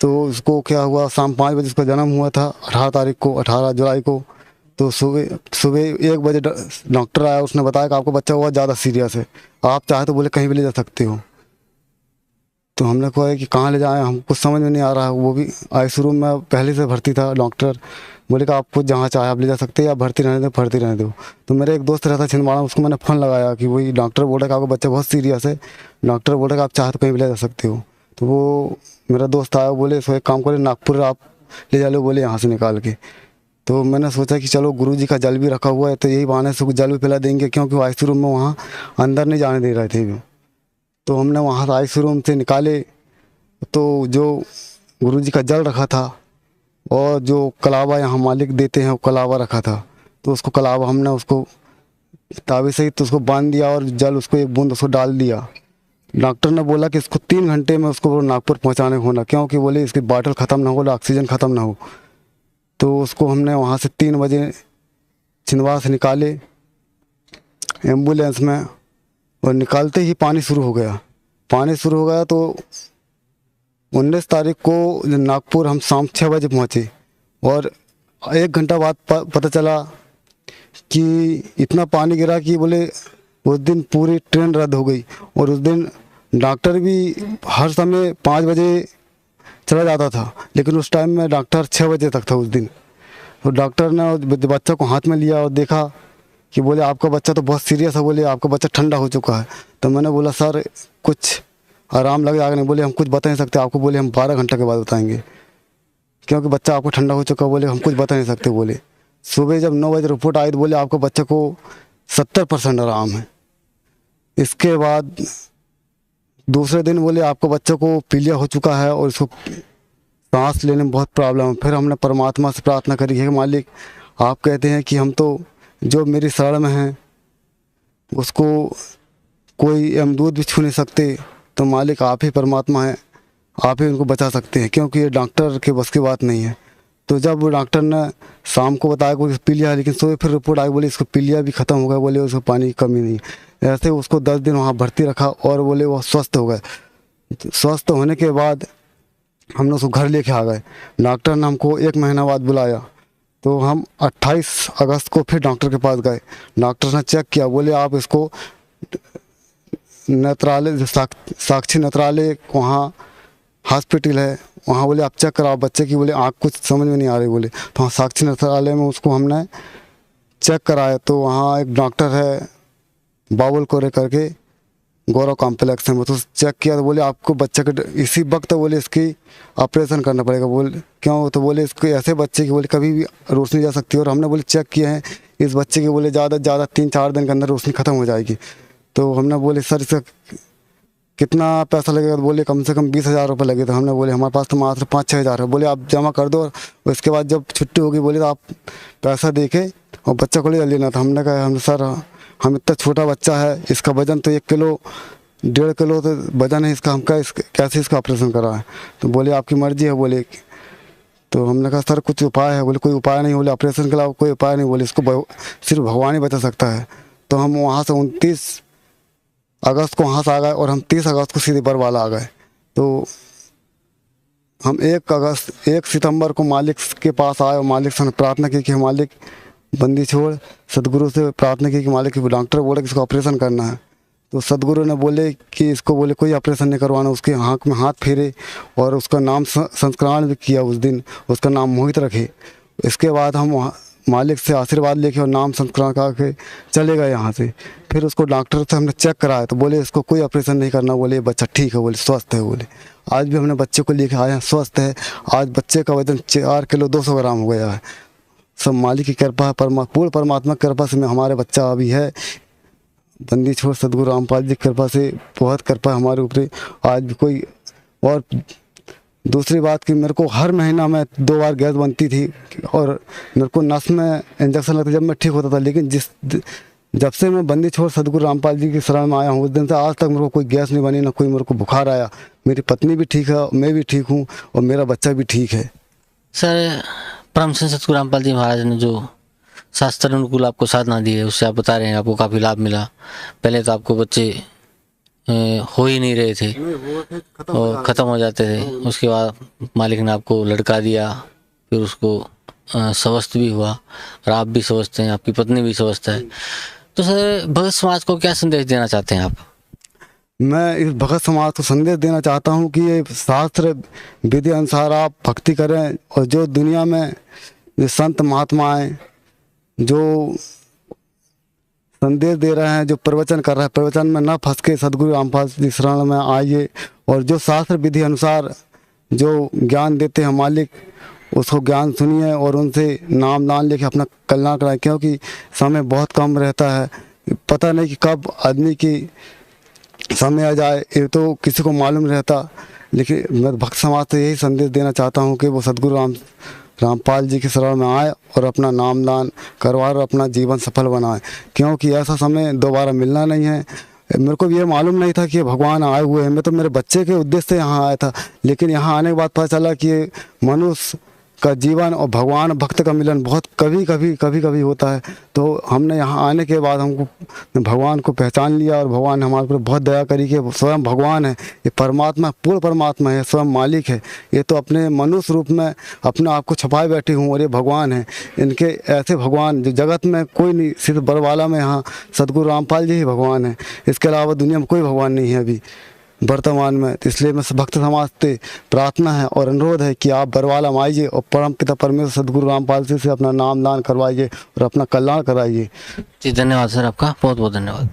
तो उसको क्या हुआ, शाम 5 बजे उसका जन्म हुआ था 18 जुलाई को। तो सुबह 1 बजे डॉक्टर आया, उसने बताया कि आपका बच्चा बहुत ज़्यादा सीरियस है, आप चाहे तो बोले कहीं भी ले जा सकते हो। तो हमने कहा कि कहाँ ले जाएं, हमको समझ में नहीं आ रहा है। वो भी आईसीयू रूम में पहले से भर्ती था। डॉक्टर बोले कि आपको जहाँ चाहे आप ले जा सकते हैं या भर्ती रहने दो। तो मेरे एक दोस्त रहता छिंदवाड़ा, उसको मैंने फ़ोन लगाया कि वही डॉक्टर बोल रहा कि आपका बच्चा बहुत सीरियस है, डॉक्टर बोल रहा कि आप चाहे तो कहीं भी ले जा सकते हो। तो वो मेरा दोस्त आया, बोले सो एक काम करें नागपुर आप ले जा लो, बोले यहाँ से निकाल के। तो मैंने सोचा कि चलो गुरुजी का जल भी रखा हुआ है तो यही बहाने से जल भी पिला देंगे, क्योंकि वो आईसीयू रूम में वहाँ अंदर नहीं जाने दे रहे थे। तो हमने वहाँ से आईसीयू रूम से निकाले तो जो गुरुजी का जल रखा था और जो कलावा यहाँ मालिक देते हैं वो कलावा रखा था। तो उसको कलावा हमने उसको ताबे से तो उसको बांध दिया और जल उसको 1 बूंद उसको डाल दिया। डॉक्टर ने बोला कि इसको 3 घंटे में उसको नागपुर पहुँचाने होना, क्योंकि बोले इसकी बॉटल ख़त्म ना हो, ऑक्सीजन ख़त्म ना हो। तो उसको हमने वहाँ से 3 बजे छिंदवाड़ा से निकाले एम्बुलेंस में, और निकालते ही पानी शुरू हो गया। तो 19 तारीख को नागपुर हम शाम 6 बजे पहुँचे और 1 घंटा बाद पता चला कि इतना पानी गिरा कि बोले उस दिन पूरी ट्रेन रद्द हो गई। और उस दिन डॉक्टर भी हर समय 5 बजे चला जाता था, लेकिन उस टाइम में डॉक्टर 6 बजे तक था उस दिन। तो डॉक्टर ने बच्चा को हाथ में लिया और देखा कि बोले आपका बच्चा तो बहुत सीरियस है, बोले आपका बच्चा ठंडा हो चुका है। तो मैंने बोला सर कुछ आराम लग जाएगा नहीं, बोले हम कुछ बता नहीं सकते आपको, बोले हम 12 घंटे के बाद बताएंगे क्योंकि बच्चा आपको ठंडा हो चुका, बोले हम कुछ बता नहीं सकते। बोले सुबह जब 9 बजे रिपोर्ट आई तो बोले आपके बच्चे को 70% आराम है। इसके बाद दूसरे दिन बोले आपके बच्चे को पीलिया हो चुका है और इसको सांस लेने में बहुत प्रॉब्लम है। फिर हमने परमात्मा से प्रार्थना करी है कि मालिक आप कहते हैं कि हम तो जो मेरी शरण में है उसको कोई यमदूत भी छू नहीं सकते, तो मालिक आप ही परमात्मा हैं, आप ही उनको बचा सकते हैं, क्योंकि ये डॉक्टर के बस की बात नहीं है। तो जब वो डॉक्टर ने शाम को बताया कि पीलिया है, लेकिन सुबह फिर रिपोर्ट आई बोले इसको पीलिया भी ख़त्म हो गया, बोले उसको पानी की कमी नहीं। ऐसे उसको 10 दिन वहाँ भर्ती रखा और बोले वो स्वस्थ हो गए। स्वस्थ होने के बाद हम लोग उसको घर लेके आ गए। डॉक्टर ने हमको 1 महीना बाद बुलाया, तो हम 28 अगस्त को फिर डॉक्टर के पास गए। डॉक्टर ने चेक किया, बोले आप इसको नेत्रालय साक्षी नेत्रालय वहाँ हॉस्पिटल है, वहाँ बोले आप चेक कराओ बच्चे की, बोले आँख कुछ समझ में नहीं आ रही बोले। तो वहाँ साक्षी नेत्रालय में उसको हमने चेक कराया। तो वहाँ एक डॉक्टर है बाबुल कोरे करके, गौरव कॉम्प्लेक्स में। तो चेक किया तो बोले आपको बच्चे के इसी वक्त बोले इसकी ऑपरेशन करना पड़ेगा। बोले क्यों? तो बोले इसको ऐसे बच्चे की बोले कभी भी रोशनी जा सकती है। और हमने बोले चेक किए हैं इस बच्चे के बोले ज़्यादा से ज़्यादा 3-4 दिन के अंदर रोशनी ख़त्म हो जाएगी। तो हमने बोले सर इसका कितना पैसा लगेगा? तो बोले कम से कम 20,000 रुपये लगे। तो हमने बोले हमारे पास तो मात्र 5-6 हज़ार है। बोले आप जमा कर दो और उसके बाद जब छुट्टी होगी बोले तो आप पैसा दे के और बच्चा को ले लेना। था हमने कहा हम सर हम इतना छोटा बच्चा है, इसका वजन तो 1 किलो 1.5 किलो तो वजन है इसका, हम कैसे इसका ऑपरेशन करा है? तो बोले आपकी मर्जी है। बोले तो हमने कहा सर कुछ उपाय है? बोले कोई उपाय नहीं। बोले ऑपरेशन के अलावा कोई उपाय नहीं। बोले इसको सिर्फ भगवान ही बचा सकता है। तो हम वहाँ से 29 अगस्त को वहाँ से आ गए और हम 30 अगस्त को सीधे बरवाला आ गए। तो हम 1 सितंबर को मालिक के पास आए और मालिक से प्रार्थना की कि मालिक बंदी छोड़, सदगुरु से प्रार्थना की कि मालिक डॉक्टर बोले कि इसको ऑपरेशन करना है। तो सदगुरु ने बोले कि इसको बोले कोई ऑपरेशन नहीं करवाना। उसके आँख में हाथ फेरे और उसका नाम संस्करण भी किया उस दिन, उसका नाम मोहित रखे। इसके बाद हम मालिक से आशीर्वाद लेके और नाम संस्करण करके चले गए यहाँ से। फिर उसको डॉक्टर से हमने चेक कराया तो बोले इसको कोई ऑपरेशन नहीं करना। बोले बच्चा ठीक है, बोले स्वस्थ है। बोले आज भी हमने बच्चे को लेके आए हैं, स्वस्थ है। आज बच्चे का वजन 4 किलो 200 ग्राम हो गया है। सब मालिक की कृपा है, पूर्ण परमात्मा की कृपा से हमारे बच्चा अभी है। बंदी छोड़ सदगुरु रामपाल जी की कृपा से बहुत कृपा है हमारे ऊपर। आज भी कोई और दूसरी बात कि मेरे को हर महीना में 2 बार गैस बनती थी और मेरे को नस में इंजेक्शन लगता जब मैं ठीक होता था। लेकिन जब से मैं बंदी छोड़ सदगुरु रामपाल जी की शरण में आया हूँ उस दिन से आज तक मेरे को कोई गैस नहीं बनी, ना कोई मेरे को बुखार आया। मेरी पत्नी भी ठीक है, मैं भी ठीक हूँ और मेरा बच्चा भी ठीक है। सर परम संत सतगुरु रामपाल जी महाराज ने जो शास्त्र अनुकूल आपको साधना दी है उससे आप बता रहे हैं आपको काफ़ी लाभ मिला। पहले तो आपको बच्चे हो ही नहीं रहे थे और ख़त्म हो जाते थे। उसके बाद मालिक ने आपको लड़का दिया, फिर उसको स्वस्थ भी हुआ और आप भी स्वस्थ हैं, आपकी पत्नी भी स्वस्थ है। तो सर भगत समाज को क्या संदेश देना चाहते हैं आप? मैं इस भगत समाज को संदेश देना चाहता हूँ कि ये शास्त्र विधि अनुसार आप भक्ति करें और जो दुनिया में जो संत महात्माएं जो संदेश दे रहे हैं, जो प्रवचन कर रहे हैं, प्रवचन में न फंस के सदगुरु रामपाल जी शरण में आइए और जो शास्त्र विधि अनुसार जो ज्ञान देते हैं मालिक उसको ज्ञान सुनिए और उनसे नाम दान लेके अपना कल्याण कराएं। क्योंकि समय बहुत कम रहता है, पता नहीं कि कब आदमी की समय आ जाए ये तो किसी को मालूम रहता। लेकिन मैं भक्त समाज से यही संदेश देना चाहता हूँ कि वो सदगुरु रामपाल जी के शरण में आए और अपना नाम दान करवा और अपना जीवन सफल बनाए। क्योंकि ऐसा समय दोबारा मिलना नहीं है। मेरे को ये मालूम नहीं था कि भगवान आए हुए हैं। मैं तो मेरे बच्चे के उद्देश्य से यहाँ आया था, लेकिन यहाँ आने के बाद पता चला कि मनुष्य का जीवन और भगवान भक्त का मिलन बहुत कभी होता है। तो हमने यहाँ आने के बाद हमको भगवान को पहचान लिया और भगवान ने हमारे ऊपर बहुत दया करी कि स्वयं भगवान है, ये परमात्मा पूर्ण परमात्मा है, स्वयं मालिक है। ये तो अपने मनुष्य रूप में अपने आप को छुपाए बैठे हूँ और ये भगवान है। इनके ऐसे भगवान जो जगत में कोई नहीं, सिर्फ बरवाला में यहाँ सदगुरु रामपाल जी ही भगवान है। इसके अलावा दुनिया में कोई भगवान नहीं है अभी वर्तमान में। तो इसलिए मैं भक्त समाज से प्रार्थना है और अनुरोध है कि आप बरवाला में आइए और परम पिता परमेश्वर सदगुरु रामपाल जी से अपना नाम दान करवाइए और अपना कल्याण कराइए। जी धन्यवाद सर, आपका बहुत बहुत धन्यवाद।